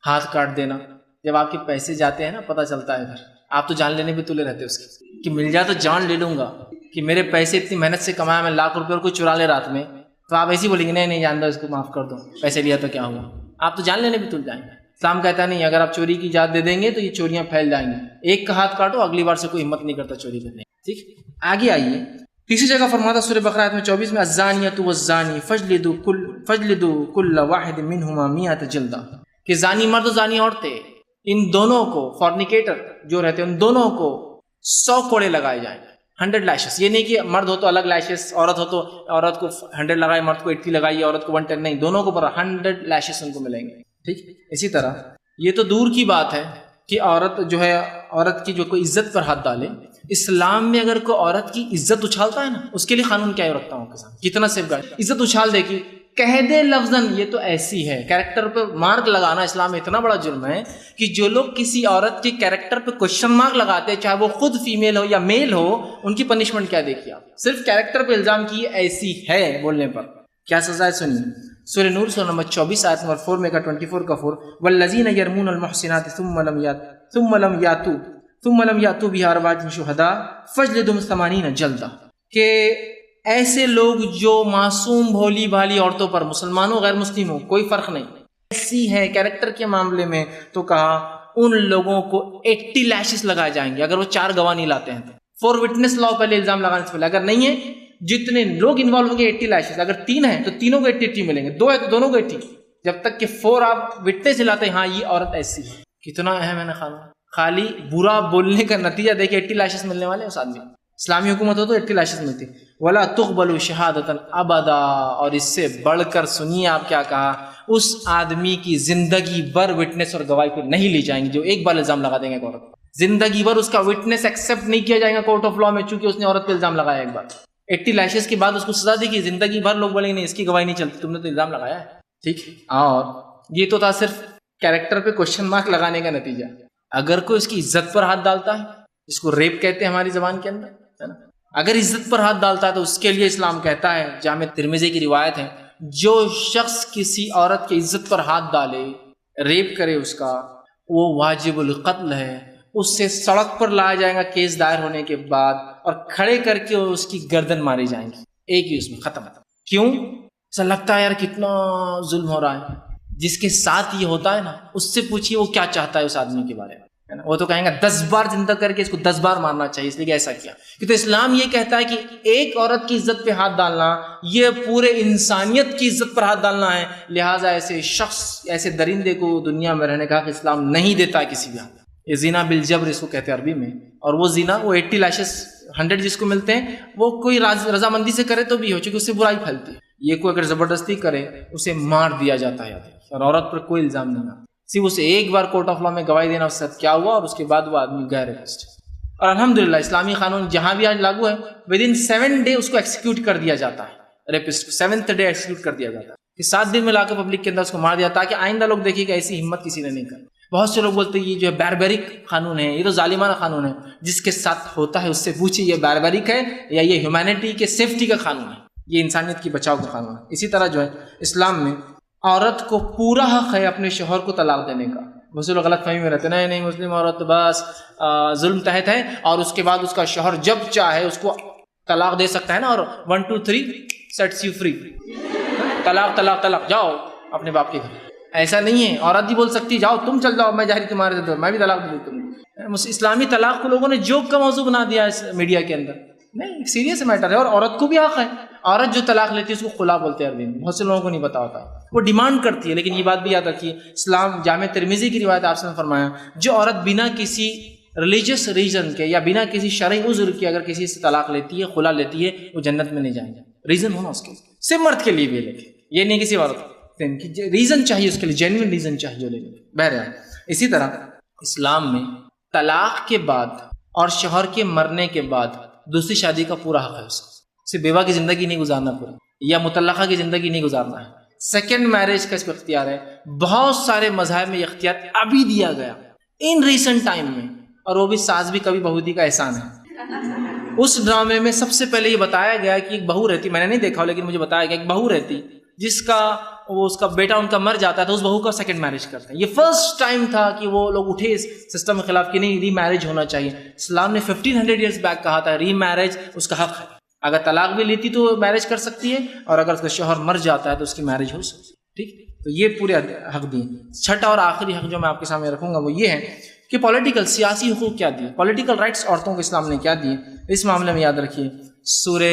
ہاتھ کاٹ دینا. جب آپ کے پیسے جاتے ہیں نا پتہ چلتا ہے پھر. آپ تو جان لینے پہ تلے رہتے اس کی کہ مل جائے تو جان لے لوں گا, کہ میرے پیسے اتنی محنت سے کمایا, میں لاکھ روپے اور کوئی چرا لے رات میں, تو آپ ایسے ہی بولیں گے نہیں جان دو اس کو, معاف کر دو, پیسے لیا تو کیا ہوا. آپ تو جان لینے بھی تل جائیں گے. اسلام کہتا نہیں, اگر آپ چوری کی اجازت دے دیں گے تو یہ چوریاں پھیل جائیں گی. ایک کا ہاتھ کاٹو, اگلی بار سے کوئی ہمت نہیں کرتا چوری کرنے. ٹھیک, آگے آئیے. تیسری جگہ فرماتا سورہ بقرہ آیت میں 24 میں, الزانیۃ والزانی فجلدوا کل واحد منہما 100 جلدہ, کہ زانی مرد و زانی عورتیں ان دونوں کو, فورنیکیٹر جو رہتے ہیں ان دونوں کو 100 کوڑے لگائے جائیں. 100 لیشز. یہ نہیں کہ مرد ہو تو الگ لیشز, عورت ہو تو عورت کو 100 لگائے, مرد کو 80 لگائیے, عورت کو 110 نہیں, دونوں کو پر 100 لیشز ان کو ملیں گے. ٹھیک. اسی طرح یہ تو دور کی بات ہے کہ عورت جو ہے, عورت کی جو کوئی عزت پر ہاتھ ڈالے. اسلام میں اگر کوئی عورت کی عزت اچھالتا ہے نا, اس کے لیے قانون کیا رکھتا ہوں آپ کے ساتھ, کتنا سیف گارڈ. عزت اچھال دے گی, کہہ دے لفظاً یہ تو ایسی ہے. کیریکٹر پہ مارک لگانا اسلام میں اتنا بڑا جرم ہے کہ جو لوگ کسی عورت کے کیریکٹر پہ کوشچن مارک لگاتے ہیں, چاہے وہ خود فیمیل ہو یا میل ہو, ان کی پنشمنٹ کیا دیکھیے آپ. صرف کیریکٹر پہ الزام کی ایسی ہے بولنے پر کیا سزا ہے سنیے. سورہ نور سورہ نمبر 24 آیت نمبر 4 میں کا 24 کا 4, والذین یرمون المحصنات ثم لم یاتوا بها 4 شہداء فجلدوہم 80 جلدہ, کہ ایسے لوگ جو معصوم بھولی بھالی عورتوں پر, مسلمانوں غیر مسلموں کوئی فرق نہیں, ایسی ہے کیریکٹر کے معاملے میں, تو کہا ان لوگوں کو 80 لیشز لگائے جائیں گے اگر وہ 4 گواہ نہیں لاتے ہیں تو. فور وٹنس لا پہلے الزام لگانے سے پہلے, اگر نہیں ہے جتنے لوگ انوالو ہوں گے 80 لیشز. اگر 3 ہیں تو تینوں کو 80 ملیں گے, 2 ہے تو دونوں کو 80, جب تک کہ 4 آپ وٹنس لاتے ہیں ہاں یہ عورت ایسی ہے. کتنا اہم ہے نا قانون. خالی برا بولنے کا نتیجہ دیکھے 80 لیشز ملنے والے اس آدمی. اسلامی حکومت ہو تو 80 لیشز ملتی. ولا تقبل شہادتا ابدا, اور اس سے بڑھ کر سنیے آپ کیا کہا, اس آدمی کی زندگی بھر وٹنس اور گواہی پہ نہیں لی جائیں گی جو ایک بار الزام لگا دیں گے عورت. زندگی بھر اس کا وٹنس ایکسیپٹ نہیں کیا جائے گا کورٹ آف لا میں, چونکہ اس نے عورت پہ الزام لگایا ایک بار. 80 لیشز کے بعد اس کو سزا دی گئی, زندگی بھر لوگ بولیں گے نہیں اس کی گواہی نہیں چلتی, تم نے تو الزام لگایا ہے. ٹھیک. اور یہ تو تھا صرف کیریکٹر پہ کوشچن مارک لگانے کا نتیجہ. اگر کوئی اس کی عزت پر ہاتھ ڈالتا ہے, اس کو ریپ کہتے ہیں ہماری زبان کے اندر, ہے نا, اگر عزت پر ہاتھ ڈالتا ہے تو اس کے لیے اسلام کہتا ہے, جامع ترمذی کی روایت ہے, جو شخص کسی عورت کی عزت پر ہاتھ ڈالے, ریپ کرے اس کا, وہ واجب القتل ہے. اس سے سڑک پر لایا جائے گا کیس دائر ہونے کے بعد, اور کھڑے کر کے اس کی گردن ماری جائیں گی, ایک ہی اس میں ختم. کیوں؟ ایسا لگتا ہے یار کتنا ظلم ہو رہا ہے. جس کے ساتھ یہ ہوتا ہے نا, اس سے پوچھیے وہ کیا چاہتا ہے اس آدمی کے بارے میں, ہے نا. وہ تو کہیں گا 10 بار زندہ کر کے اس کو 10 بار مارنا چاہیے, اس لیے کہ ایسا کیا. کیونکہ اسلام یہ کہتا ہے کہ ایک عورت کی عزت پہ ہاتھ ڈالنا یہ پورے انسانیت کی عزت پر ہاتھ ڈالنا ہے. لہٰذا ایسے شخص, ایسے درندے کو دنیا میں رہنے کا اسلام نہیں دیتا ہے کسی بھی حال. یہ زنا بالجبر اس کو کہتے ہیں عربی میں, اور وہ زنا وہ 80 لیشز 100 جس کو ملتے ہیں وہ کوئی رضامندی سے کرے تو بھی ہو, چونکہ اس سے برائی پھیلتی ہے. یہ کوئی اگر زبردستی کرے اسے مار دیا جاتا ہے, اور عورت پر کوئی الزام نہیں آتا. صرف اسے ایک بار کورٹ آف لا میں گواہی دینا اس سے کیا ہوا, اور اس کے بعد وہ آدمی غیر ریپسٹ. اور الحمدللہ اسلامی قانون جہاں بھی آج لاگو ہے, ودن 7 ڈے اس کو ایکسیکیوٹ کر دیا جاتا ہے. ریپسٹ کو 7th ڈے ایکسیکیوٹ کر دیا جاتا ہے, کہ 7 دن میں لا کے پبلک کے اندر اس کو مار دیا, تاکہ آئندہ لوگ دیکھیں کہ ایسی ہمت کسی نے نہیں کر. بہت سے لوگ بولتے ہیں یہ جو ہے باربیرک قانون ہے, یہ تو ظالمانہ قانون ہے. جس کے ساتھ ہوتا ہے اس سے پوچھیے یہ باربیرک ہے یا یہ ہیومینٹی کے سیفٹی کا قانون ہے, یہ انسانیت کی بچاؤ کا قانون ہے. اسی طرح جو ہے اسلام میں عورت کو پورا حق ہے اپنے شوہر کو طلاق دینے کا. بہت سے لوگ غلط فہمی میں رہتے ہیں, نہیں مسلم عورت بس ظلم تحت ہے, اور اس کے بعد اس کا شوہر جب چاہے اس کو طلاق دے سکتا ہے نا, اور 1 2 3 سیٹس یو فری, طلاق طلاق طلاق, جاؤ اپنے باپ کے گھر. ایسا نہیں ہے. عورت بھی بول سکتی جاؤ تم چل جاؤ, میں جاہری تمہارے دے, میں بھی طلاق دے دوں. اسلامی طلاق کو لوگوں نے جوک کا موضوع بنا دیا ہے میڈیا کے اندر. نہیں, ایک سیریس میٹر ہے, اور عورت کو بھی حق ہے. عورت جو طلاق لیتی ہے اس کو خلا بولتے ہیں عربی میں, بہت سے لوگوں کو نہیں پتا ہوتا. وہ ڈیمانڈ کرتی ہے, لیکن یہ بات بھی یاد رکھیے, اسلام جامع ترمذی کی روایت آپ نے فرمایا, جو عورت بنا کسی ریلیجس ریزن کے یا بنا کسی شرعی عذر کے اگر کسی سے طلاق لیتی ہے, خلا لیتی ہے, وہ جنت میں نہیں جائیں گے. ریزن ہونا اس کے, صرف مرد کے لیے بھی, لیکن یہ نہیں کسی عورت کی ریزن چاہیے اس کے لیے, جینوئن ریزن چاہیے. لیکن بہرحال اسی طرح اسلام میں طلاق کے بعد اور شوہر کے مرنے کے بعد دوسری شادی کا پورا حق ہے. اس کو صرف بیوہ کی زندگی نہیں گزارنا پورا, یا مطلقہ کی زندگی نہیں گزارنا ہے. سیکنڈ میرج کا اس کو اختیار ہے. بہت سارے مذاہب میں یہ اختیار ابھی دیا گیا ان ریسنٹ ٹائم میں, اور وہ بھی ساز بھی کبھی بہودی کا احسان ہے۔ اس ڈرامے میں سب سے پہلے یہ بتایا گیا کہ ایک بہو رہتی، میں نے نہیں دیکھا لیکن مجھے بتایا گیا ایک بہو رہتی جس کا اس کا بیٹا ان کا مر جاتا ہے تو اس بہو کا سیکنڈ میرج کرتے ہیں۔ یہ فرسٹ ٹائم تھا کہ وہ لوگ اٹھے اس سسٹم کے خلاف کہ نہیں ری میرج ہونا چاہیے۔ اسلام نے 1500 ایئرس بیک کہا تھا ری میرج اس کا حق ہے، اگر طلاق بھی لیتی تو میرج کر سکتی ہے، اور اگر اس کا شوہر مر جاتا ہے تو اس کی میرج ہو سکتی ہے، ٹھیک۔ تو یہ پورے حق دیے۔ چھٹا اور آخری حق جو میں آپ کے سامنے رکھوں گا وہ یہ ہے کہ پولیٹیکل سیاسی حقوق کیا دیے، پولیٹیکل رائٹس عورتوں کو اسلام نے کیا دیے۔ اس معاملے میں یاد رکھیے سورہ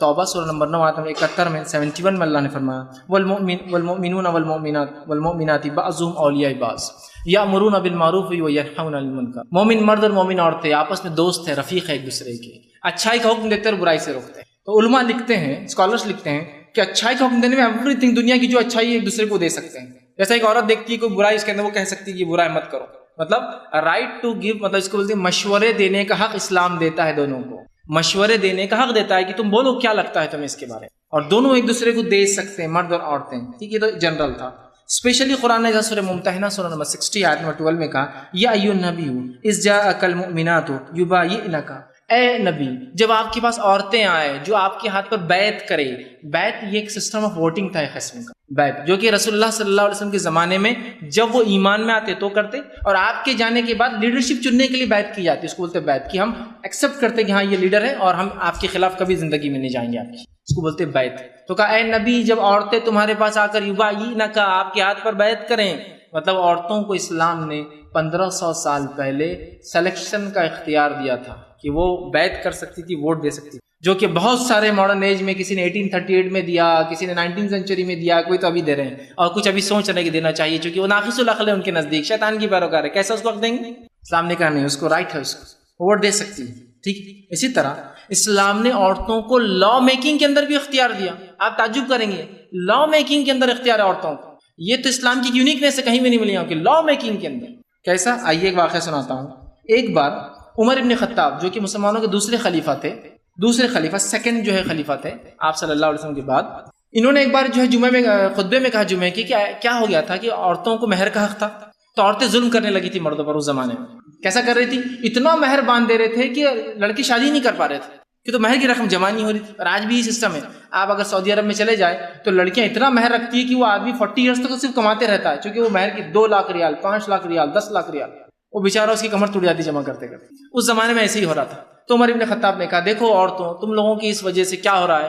توبہ سورہ نمبر 9 آیت 71 میں 71 میں اللہ نے فرمایا والمؤمنون والمؤمنات بعضهم اولیاء بعض یأمرون بالمعروف وینہون عن المنکر۔ مومن مرد اور مومن عورتیں آپس میں دوست ہیں، رفیق ہیں ایک دوسرے کے، اچھائی کا حکم دیتے اور برائی سے روکتے ہیں۔ تو علماء لکھتے ہیں، اسکالرس لکھتے ہیں کہ اچھائی کا حکم دینے میں ایوری تھنگ، دنیا کی جو اچھائی ہے ایک دوسرے کو دے سکتے ہیں۔ جیسا ایک عورت دیکھتی ہے کوئی برائی اس کے اندر، وہ کہہ سکتی ہے کہ برائی مت کرو، مطلب رائٹ ٹو گیو، مطلب اس کو بولتے ہیں مشورے دینے کا حق اسلام دیتا ہے، دونوں کو مشورے دینے کا حق دیتا ہے کہ تم بولو کیا لگتا ہے تمہیں اس کے بارے میں، اور دونوں ایک دوسرے کو دے سکتے ہیں، مرد اور عورتیں، ٹھیک ہے۔ تو جنرل تھا۔ اسپیشلی قرآن نے سورہ ممتحنہ سورہ نمبر 60 آیت نمبر 12 میں کہا یا ایھا النبی اذ جاءک المؤمنات یبایعنک، اے نبی جب آپ کے پاس عورتیں آئے جو آپ کے ہاتھ پر بیعت کرے، بیعت یہ ایک سسٹم آف ووٹنگ تھا ایک قسم کا، بیعت جو کہ رسول اللہ صلی اللہ علیہ وسلم کے زمانے میں جب وہ ایمان میں آتے تو کرتے، اور آپ کے جانے کے بعد لیڈرشپ چننے کے لیے بیعت کی جاتی ہے، اس کو بولتے ہیں بیعت، کہ ہم ایکسیپٹ کرتے کہ ہاں یہ لیڈر ہے اور ہم آپ کے خلاف کبھی زندگی میں نہیں جائیں گے آپ کی، اس کو بولتے ہیں بیعت۔ تو کہا اے نبی جب عورتیں تمہارے پاس آ کر یبایعنک، آپ کے ہاتھ پر بیعت کریں، مطلب عورتوں کو اسلام نے 1500 سال پہلے سلیکشن کا اختیار دیا تھا کہ وہ بیعت کر سکتی تھی، ووٹ دے سکتی تھی، جو کہ بہت سارے ماڈرن ایج میں کسی نے 1838 میں دیا، کسی نے 19 سینچری میں دیا، کوئی تو ابھی دے رہے ہیں، اور کچھ ابھی سوچ رہے کہ دینا چاہیے چونکہ وہ ناقص العقل ہے ان کے نزدیک، شیطان کی پیروکار ہے، کیسا اس کو حق دیں گے؟ اسلام نے کہا نہیں، اس کو رائٹ ہے، اس کو ووٹ دے سکتی ہے، ٹھیک۔ اسی طرح اسلام نے عورتوں کو لا میکنگ کے اندر بھی اختیار دیا۔ آپ تعجب کریں گے، لا میکنگ کے اندر اختیار ہے عورتوں کو، یہ تو اسلام کی یونیکنیس سے کہیں بھی نہیں ملی ہے کہ لا میکنگ کے اندر کیسا۔ آئیے ایک واقعہ سناتا ہوں۔ ایک بار عمر ابن خطاب جو کہ مسلمانوں کے دوسرے خلیفہ تھے، دوسرے خلیفہ سیکنڈ جو ہے خلیفہ تھے آپ صلی اللہ علیہ وسلم کے بعد، انہوں نے ایک بار جو ہے جمعے میں خطبے میں کہا جمعے کی کیا ہو گیا تھا کہ عورتوں کو مہر کا حق تھا، تو عورتیں ظلم کرنے لگی تھی مردوں پر اس زمانے میں۔ کیسا کر رہی تھی؟ اتنا مہر باندھ دے رہے تھے کہ لڑکی شادی نہیں کر پا رہے تھے، کہ تو مہر کی رقم جمع نہیں ہو رہی تھی۔ اور آج بھی یہ سسٹم ہے، آپ اگر سعودی عرب میں چلے جائیں تو لڑکیاں اتنا مہر رکھتی ہے کہ وہ آدمی 40 ایئرس تک صرف کماتے رہتا ہے، چونکہ وہ مہر کی 2 لاکھ ریال، 5 لاکھ ریال، 10 لاکھ ریال، وہ بیچارہ اس کی کمر ٹوٹ جاتی جمع کرتے کرتے۔ اس زمانے میں ایسے ہی ہو رہا تھا۔ تو عمر ابن خطاب نے کہا دیکھو عورتوں، تم لوگوں کی اس وجہ سے کیا ہو رہا ہے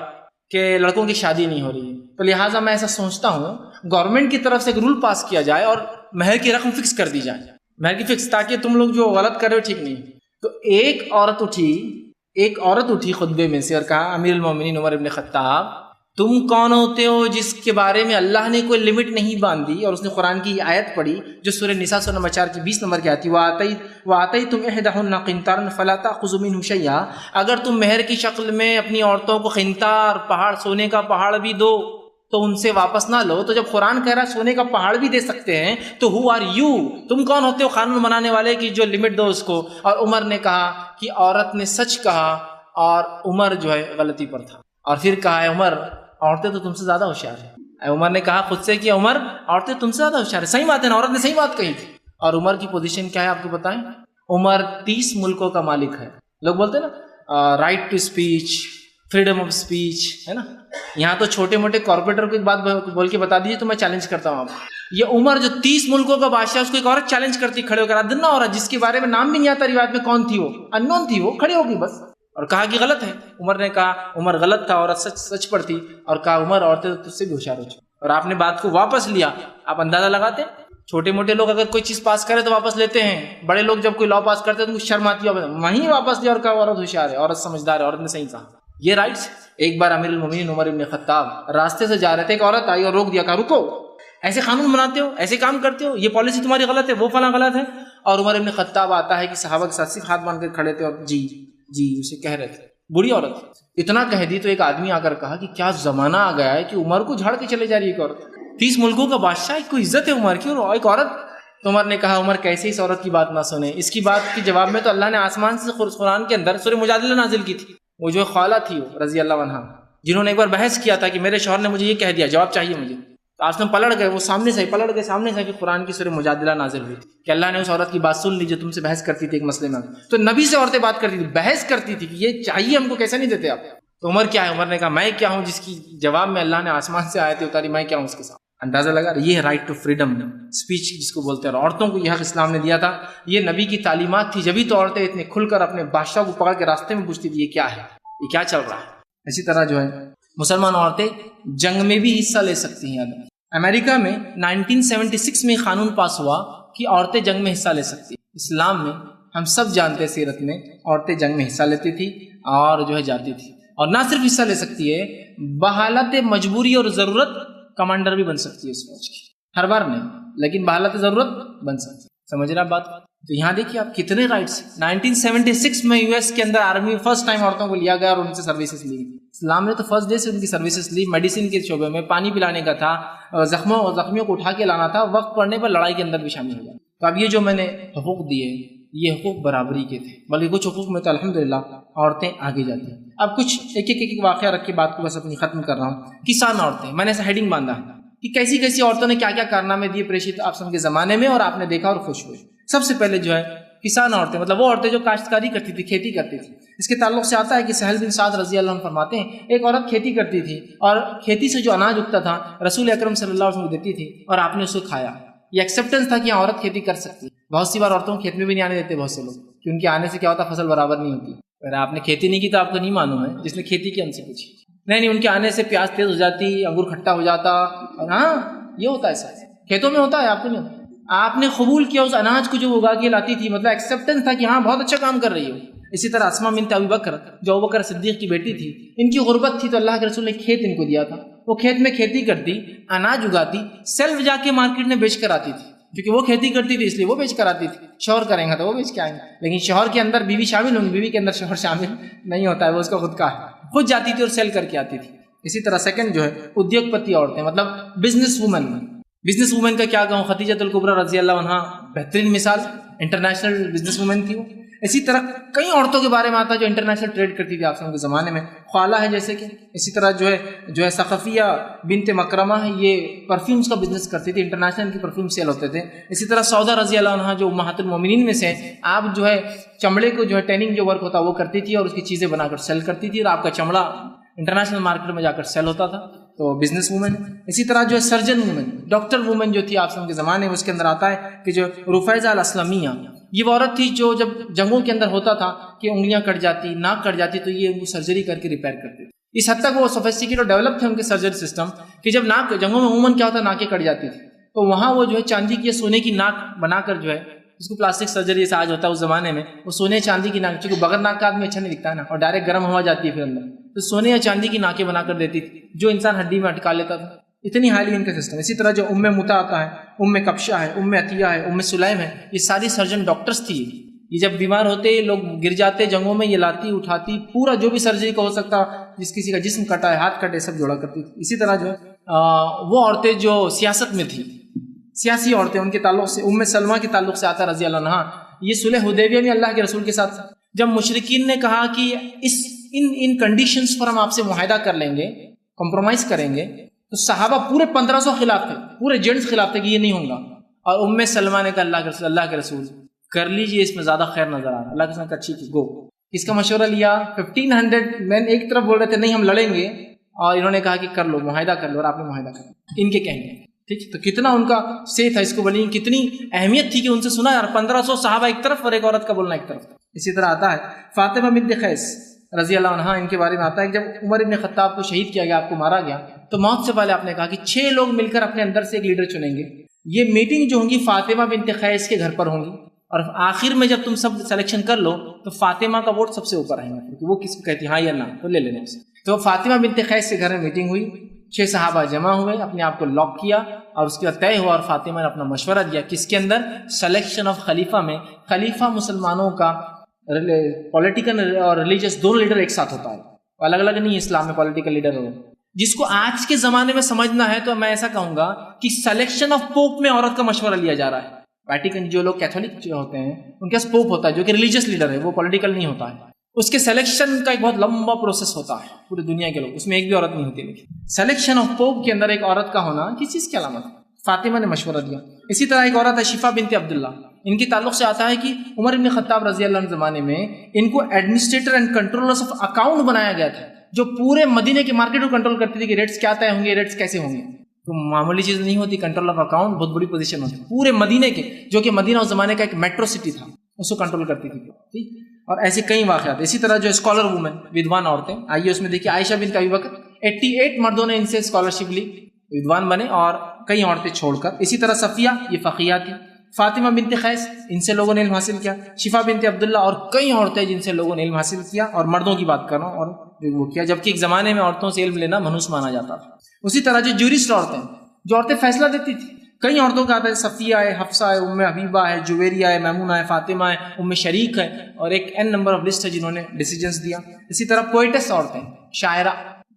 کہ لڑکوں کی شادی نہیں ہو رہی ہے، تو لہٰذا میں ایسا سوچتا ہوں گورنمنٹ کی طرف سے ایک رول پاس کیا جائے اور مہر کی رقم فکس کر دی جائے، مہر کی فکس، تاکہ تم لوگ جو غلط کر رہے ہو ٹھیک نہیں۔ تو ایک عورت اٹھی خطبے میں سے اور کہا امیر المومنین عمر ابن خطاب، تم کون ہوتے ہو جس کے بارے میں اللہ نے کوئی لمٹ نہیں باندھی؟ اور اس نے قرآن کی آیت پڑھی جو سورہ نساء سورہ نمبر 4 کی 20 نمبر کی آتی وَآتَيْتُمْ إِحْدَاهُنَّ قِنْطَارًا فَلَا تَأْخُذُوا مِنْهُ شَيْئًا، اگر تم مہر کی شکل میں اپنی عورتوں کو قنطار، پہاڑ، سونے کا پہاڑ بھی دو تو ان سے واپس نہ لو۔ تو جب قرآن کہہ رہا ہے سونے کا پہاڑ بھی دے سکتے ہیں تو who are you، تم کون ہوتے ہو قانون بنانے والے کی جو لمٹ دو اس کو؟ اور عمر نے کہا کہ عورت نے سچ کہا اور عمر جو ہے غلطی پر تھا، اور پھر کہا ہے عمر عورتیں تو تم سے زیادہ ہوشیار ہیں۔ عمر نے کہا خود سے کہ عمر عورتیں تم سے زیادہ ہوشیار ہیں، صحیح بات ہے نا، عورت نے صحیح بات کہی تھی۔ اور عمر کی پوزیشن کیا ہے آپ کو بتائیں؟ عمر 30 ملکوں کا مالک ہے۔ لوگ بولتے ہیں نا right to speech, freedom of speech, ہے نا، یہاں تو چھوٹے موٹے کارپوریٹر کو ایک بات بول کے بتا دیجیے تو میں چیلنج کرتا ہوں آپ۔ یہ عمر جو 30 ملکوں کا بادشاہ، اس کو ایک عورت چیلنج کرتی کھڑے ہو کر، ادنا عورت جس کے بارے میں نام بھی نہیں آتا روایت میں کون تھی، وہ انون تھی، وہ کھڑی ہوگی بس، اور کہا کہ غلط ہے۔ عمر نے کہا عمر غلط تھا، عورت سچ پر تھی، اور کہا عمر عورتیں تو تجھ سے بھی ہوشیار ہو چکی، اور آپ نے بات کو واپس لیا۔ آپ اندازہ لگاتے ہیں چھوٹے موٹے لوگ اگر کوئی چیز پاس کرے تو واپس لیتے ہیں، بڑے لوگ جب کوئی لا پاس کرتے ہیں تو شرم آتی ہے، وہیں واپس لیا اور کہا عورت ہوشیار ہے، عورت سمجھدار ہے، عورت نے صحیح کہا۔ یہ رائٹس۔ ایک بار امیر المومنین عمر ابن خطاب راستے سے جا رہے تھے، ایک عورت آئی اور روک دیا، کہا رکو، ایسے قانون بناتے ہو، ایسے کام کرتے ہو، یہ پالیسی تمہاری غلط ہے، وہ فلاں غلط ہے۔ اور عمر ابن خطاب آتا ہے کہ صحابہ کے ساتھ صرف ہاتھ باندھ کر کھڑے تھے اور جی اسے کہہ رہے تھے، بری عورت اتنا کہہ دی تو ایک آدمی آ کر کہا کہ کیا زمانہ آ گیا ہے کہ عمر کو جھاڑ کے چلے جا رہی ہے ایک عورت، 30 ملکوں کا بادشاہ، ایک کو عزت ہے عمر کی اور ایک عورت۔ تو عمر نے کہا عمر کیسے اس عورت کی بات نہ سنیں، اس کی بات کے جواب میں تو اللہ نے آسمان سے قرآن کے اندر سورہ مجادلہ نازل کی تھی۔ وہ جو خالہ تھی وہ رضی اللہ عنہا، جنہوں نے ایک بار بحث کیا تھا کہ میرے شوہر نے مجھے یہ کہہ دیا، جواب چاہیے مجھے۔ تو آپ پلٹ گئے، وہ سامنے سے پلٹ گئے سامنے سے، کہ قرآن کی سورہ مجادلہ نازل ہوئی کہ اللہ نے اس عورت کی بات سن لی جو تم سے بحث کرتی تھی ایک مسئلے میں. تو نبی سے عورتیں بات کرتی تھی، بحث کرتی تھی کہ یہ چاہیے ہم کو، کیسے نہیں دیتے آپ. تو عمر کیا ہے؟ عمر نے کہا میں کیا ہوں جس کی جواب میں اللہ نے آسمان سے آیتیں اتاری، میں کیا ہوں اس کے ساتھ. اندازہ لگا. یہ ہے رائٹ ٹو فریڈم اسپیچ جس کو بولتے ہیں. عورتوں کو یہ حق اسلام نے دیا تھا، یہ نبی کی تعلیمات تھی، جبھی تو عورتیں اتنے کھل کر اپنے بادشاہ کو پکڑ کے راستے میں پوچھتی تھی یہ کیا ہے، یہ کیا چل رہا ہے. اسی طرح جو ہے مسلمان عورتیں جنگ میں بھی حصہ لے سکتی ہیں. امریکہ میں 1976 میں قانون پاس ہوا کہ عورتیں جنگ میں حصہ لے سکتی ہیں. اسلام میں ہم سب جانتے ہیں سیرت میں عورتیں جنگ میں حصہ لیتی تھی اور جو ہے جاتی تھی، اور نہ صرف حصہ لے سکتی ہے، بحالت مجبوری اور ضرورت کمانڈر بھی بن سکتی ہے اس فوج کی. ہر بار نہیں، لیکن بحالت ضرورت بن سکتی ہے. سمجھ رہے بات؟ تو یہاں دیکھیے آپ کتنے رائٹس. 1976 میں یو ایس کے اندر آرمی فرسٹ ٹائم عورتوں کو لیا گیا اور ان سے سروسز لی. اسلام نے تو فرسٹ ڈے سے ان کی سروسز لی. میڈیسن کے شعبے میں پانی پلانے کا تھا، زخمیوں کو اٹھا کے لانا تھا، وقت پڑنے پر لڑائی کے اندر بھی شامل ہو گیا. تو اب یہ جو میں نے حقوق دیے یہ حقوق برابری کے تھے، بلکہ کچھ حقوق میں تو الحمدللہ عورتیں آگے جاتی ہیں. اب کچھ ایک واقعہ رکھ کے بات کو بس اپنی ختم کر رہا ہوں. کسان عورتیں، میں نے ایسا ہیڈنگ باندھا کہ کیسی کیسی عورتوں نے کیا کیا کارنامے دیے پریشیت آپ سب کے زمانے میں، اور آپ نے دیکھا اور خوش ہوئے. سب سے پہلے جو ہے کسان عورتیں، مطلب وہ عورتیں جو کاشتکاری کرتی تھی، کھیتی کرتی تھی. اس کے تعلق سے آتا ہے کہ سہل بن سعد رضی اللہ عنہ فرماتے ہیں ایک عورت کھیتی کرتی تھی اور کھیتی سے جو اناج اگتا تھا رسول اکرم صلی اللہ علیہ وسلم کو دیتی تھی اور آپ نے اس کو کھایا. یہ ایکسیپٹنس تھا کہ عورت کھیتی کر سکتی. بہت سی بار عورتوں کو کھیت میں بھی نہیں آنے دیتے بہت سے لوگ، کہ ان کے آنے سے کیا ہوتا، فصل برابر نہیں ہوتی. اگر آپ نے کھیتی نہیں کی تو آپ کو نہیں معلوم ہے، جس نے کھیتی کی ان سے پوچھیے. نہیں ان کے آنے سے پیاز تیز ہو جاتی، انگور کھٹا ہو جاتا، اور ہاں یہ ہوتا ہے سر، کھیتوں میں ہوتا ہے، آپ کو نہیں ہوتا. آپ نے قبول کیا اس اناج کو جو اگا کے لاتی تھی، مطلب ایکسیپٹنس تھا کہ ہاں بہت اچھا کام کر رہی ہو. اسی طرح اسماء بنت ابی بکر جو ابوبکر صدیق کی بیٹی تھی، ان کی غربت تھی تو اللہ کے رسول نے کھیت ان کو دیا تھا. وہ کھیت میں کھیتی کرتی، اناج اگاتی، سیلف جا کے مارکیٹ میں بیچ کر آتی تھی، کیونکہ وہ کھیتی کرتی تھی اس لیے وہ بیچ کر آتی تھی. شوہر کریں گا تو وہ بیچ کے آئیں گے، لیکن شوہر کے اندر بیوی شامل ہوں گی، بیوی کے اندر شوہر شامل نہیں ہوتا ہے، وہ اس کا خود کا ہے. خود جاتی تھی اور سیل کر کے آتی تھی. اسی طرح سیکنڈ جو ہے ادیوگ پتی عورتیں، مطلب بزنس وومن. بزنس وومن کا کیا کہوں، خدیجہ الکبریٰ رضی اللہ عنہا بہترین مثال، انٹرنیشنل بزنس وومن تھی وہ. اسی طرح کئی عورتوں کے بارے میں آتا ہے جو انٹرنیشنل ٹریڈ کرتی تھی آپ کے زمانے میں، خالہ ہے جیسے کہ. اسی طرح جو ہے ثقفیہ بنت مکرمہ ہے، یہ پرفیومز کا بزنس کرتی تھی، انٹرنیشنل کی پرفیوم سیل ہوتے تھے. اسی طرح سودا رضی اللہ عنہا جو امہات المومنین میں سے، آپ جو ہے چمڑے کو جو ہے ٹیننگ جو ورک ہوتا وہ کرتی تھی اور اس کی چیزیں بنا کر سیل کرتی تھی، اور آپ کا چمڑا انٹرنیشنل مارکیٹ میں جا کر سیل ہوتا تھا. تو بزنس وومن. اسی طرح جو ہے سرجن وومن، ڈاکٹر وومن جو تھی آپ کے زمانے میں، اس کے اندر آتا ہے کہ جو رفیزہ الاسلمیہ، یہ وہ عورت تھی جو جب جنگوں کے اندر ہوتا تھا کہ انگلیاں کٹ جاتی، ناک کٹ جاتی، تو یہ سرجری کر کے ریپیئر کرتے. اس حد تک وہ سوفسٹیکیٹ اور ڈیولپ تھے ان کے سرجری سسٹم کہ جب ناک جنگوں میں عموماً کیا ہوتا، ناکیں کٹ جاتی تھی، تو وہاں وہ جو ہے چاندی کی سونے کی ناک بنا کر جو ہے، اس کو پلاسٹک سرجری سے آج ہوتا ہے، اس زمانے میں وہ سونے چاندی کی ناک، چونکہ بغیر ناک کا آدمی اچھا نہیں دکھتا ہے نا، اور ڈائریکٹ گرم ہوا جاتی ہے پھر اندر، تو سونے یا چاندی کی ناکیں بنا کر دیتی تھی جو انسان ہڈی میں اٹکا لیتا تھا. اتنی ہائیلی ان کا سسٹم. اسی طرح جو متا آتا ہے، کبشہ ہے، عطیہ ہے، سلیم ہے، یہ ساری سرجن ڈاکٹرز تھی. یہ جب بیمار ہوتے، لوگ گر جاتے جنگوں میں، یہ لاتی اٹھاتی، پورا جو بھی سرجری کا ہو سکتا، جس کسی کا جسم کٹا ہے، ہاتھ کٹے، سب جوڑا کرتی تھی. اسی طرح جو وہ عورتیں جو سیاست میں تھی، سیاسی عورتیں، ان کے تعلق سے سلمہ کے تعلق سے آتا رضی اللہ عنہا. یہ صلح حدیبیہ میں اللہ کے رسول کے ساتھ جب مشرکین نے کہا کہ ان کنڈیشنز پر ہم آپ سے معاہدہ کر لیں گے، کمپرومائز کریں گے، تو صحابہ پورے 1500 خلاف تھے، پورے جینٹس خلاف تھے کہ یہ نہیں ہوگا. اور سلمہ نے کہا اللہ کے رسول کر لیجیے، اس میں زیادہ خیر نظر آ رہا ہے. اللہ کے ساتھ اچھی گو. اس کا مشورہ لیا. 1500 مین ایک طرف بول رہے تھے نہیں ہم لڑیں گے، اور انہوں نے کہا کہ کر لو، معاہدہ کر لو، اور آپ نے معاہدہ کر لو ان کے کہنے. ٹھیک، تو کتنا ان کا سے تھا اس کو بولیں، کتنی اہمیت تھی کہ ان سے سنا یار. 1500 صحابہ ایک طرف اور ایک عورت کا بولنا ایک طرف. اسی طرح آتا ہے فاطمہ بنت قیس رضی اللہ عنہا، ان کے بارے میں آتا ہے کہ جب عمر ابن خطاب کو شہید کیا گیا، آپ کو مارا گیا، تو موت سے پہلے آپ نے کہا کہ 6 لوگ مل کر اپنے اندر سے ایک لیڈر چنیں گے. یہ میٹنگ جو ہوں گی فاطمہ بنت قیس کے گھر پر ہوں گی، اور آخر میں جب تم سب سلیکشن کر لو تو فاطمہ کا ووٹ سب سے اوپر آئے گا، کیونکہ وہ کس کو کہتی ہاں یا نہ، تو لے لینے سے. تو فاطمہ بنت قیس کے گھر میں میٹنگ ہوئی، 6 صحابہ جمع ہوئے، اپنے آپ کو لاک کیا، اور اس کے بعد طے ہوا، اور فاطمہ نے اپنا مشورہ دیا کس کے اندر، سلیکشن آف خلیفہ میں. خلیفہ مسلمانوں کا پولیٹیکل اور ریلیجس دونوں لیڈر ایک ساتھ ہوتا ہے، الگ الگ نہیں. اسلام میں پولیٹیکل لیڈر ہو، جس کو آج کے زمانے میں سمجھنا ہے تو میں ایسا کہوں گا کہ سلیکشن آف پوپ میں عورت کا مشورہ لیا جا رہا ہے. ویٹیکن جو لوگ کیتھولک جو ہوتے ہیں ان کے پاس پوپ ہوتا ہے جو کہ ریلیجس لیڈر ہے، وہ پولیٹیکل نہیں ہوتا ہے. اس کے سلیکشن کا ایک بہت لمبا پروسیس ہوتا ہے پوری دنیا کے لوگ، اس میں ایک بھی عورت نہیں ہوتی، لیکن سلیکشن آف پوپ کے اندر ایک عورت کا ہونا کس چیز کی علامت ہے؟ فاطمہ نے مشورہ دیا۔ اسی طرح ایک عورت ہے شفا بنت عبداللہ، ان کے تعلق سے آتا ہے کہ عمر بن خطاب رضی اللہ عنہ زمانے میں ان کو administrator and controllers of account بنایا گیا تھا، جو پورے مدینے کے مارکیٹ کو کنٹرول کرتی تھی کہ ریٹس کیا طے ہوں گے، ریٹس کیسے ہوں گے۔ تو معمولی چیز نہیں ہوتی، کنٹرول آف اکاؤنٹ بہت بڑی پوزیشن ہوتی ہے پورے مدینے کے، جو کہ مدینہ اس زمانے کا ایک میٹرو سٹی تھا، اس کو کنٹرول کرتی تھی، ٹھیک۔ اور ایسے کئی واقعات۔ اسی طرح جو اسکالر وومن، ودوان عورتیں، آئیے اس میں دیکھیے عائشہ بنت ابی بکر 88 مردوں نے ان سے اسکالرشپ لی، ودوان بنے، اور کئی عورتیں چھوڑ کر۔ اسی طرح صفیہ، یہ فقیہ تھی۔ فاطمہ بنت قیس، ان سے لوگوں نے علم حاصل کیا۔ شفا بنت عبداللہ اور کئی عورتیں جن سے لوگوں نے علم حاصل کیا، اور مردوں کی بات کر رہا ہوں، اور جو وہ کیا، جبکہ ایک زمانے میں عورتوں سے علم لینا منحوس مانا جاتا تھا۔ اسی طرح جو جورسٹ عورتیں، جو عورتیں فیصلہ دیتی تھی، کئی عورتوں کا آتا ہے، صفیہ ہے، حفصہ ہے، ام حبیبہ ہے، جویریہ ہے، میمونہ ہے، فاطمہ ہے، ام شریک ہے، اور ایک n نمبر آف لسٹ ہے جنہوں نے ڈیسیجنس دیا۔ اسی طرح پوئٹس عورتیں، شاعرہ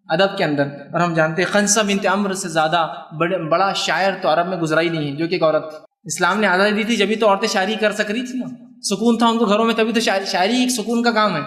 ادب کے اندر، اور ہم جانتے ہیں خنسہ بنت عمرو سے زیادہ بڑا شاعر تو عرب میں گزرا ہی نہیں ہے، جو کہ ایک عورت تھی۔ اسلام نے آزادی دی تھی جبھی تو عورتیں شاعری کر سک رہی تھی نا، سکون تھا ان کو گھروں میں، تبھی تو شاعری ایک سکون کا کام ہے۔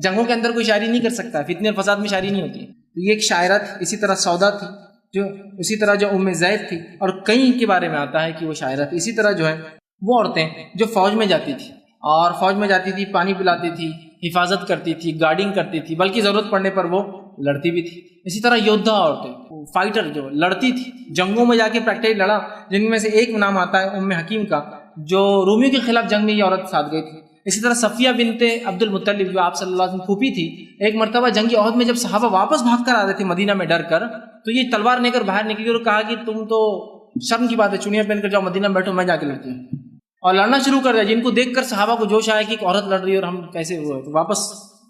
جنگوں کے اندر کوئی شاعری نہیں کر سکتا، فتنے اور فساد میں شاعری نہیں ہوتی ہے۔ تو یہ ایک شاعرہ تھی۔ اسی طرح سودا تھی، جو اسی طرح جو ام زید تھی، اور کئی کے بارے میں آتا ہے کہ وہ شاعرہ تھی۔ اسی طرح جو ہے وہ عورتیں جو فوج میں جاتی تھی، اور فوج میں جاتی تھی، پانی پلاتی تھی، حفاظت کرتی تھی، گارڈنگ کرتی تھی، بلکہ ضرورت پڑنے پر وہ لڑتی بھی تھی۔ اسی طرح یودھا عورتیں، فائٹر جو لڑتی تھی، جنگوں میں جا کے پریکٹیکلی لڑا، جن میں سے ایک نام آتا ہے ام حکیم کا، جو رومیوں کے خلاف جنگ میں یہ عورت ساتھ گئی تھی۔ اسی طرح صفیہ بنت عبد المطلب، جو آپ صلی اللہ علیہ وسلم پھوپھی تھی، ایک مرتبہ جنگی عہد میں جب صحابہ واپس بھاگ کر آ رہے تھے مدینہ میں ڈر کر، تو یہ تلوار لے کر باہر نکلی اور کہا کہ تم تو شرم کی بات ہے، چنیاں پہن کر جاؤ مدینہ میں بیٹھو، میں جا کے لڑتی ہوں، اور لڑنا شروع کر دیا۔ جن کو دیکھ کر صحابہ کو جوش آیا کہ ایک عورت لڑ رہی ہے اور ہم کیسے ہوئے، تو واپس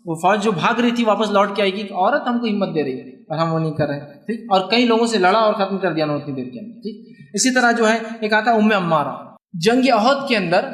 وہ فوج جو بھاگ رہی تھی واپس لوٹ کے آئی کہ عورت ہم کو ہمت دے رہی ہے اور ہم وہ نہیں کر رہے، ٹھیک۔ اور کئی لوگوں سے لڑا اور ختم کر دیا نہ اتنی دیر کے اندر، ٹھیک۔ اسی طرح جو ہے ایک آتا ہے ام عمارہ، جنگ احد کے اندر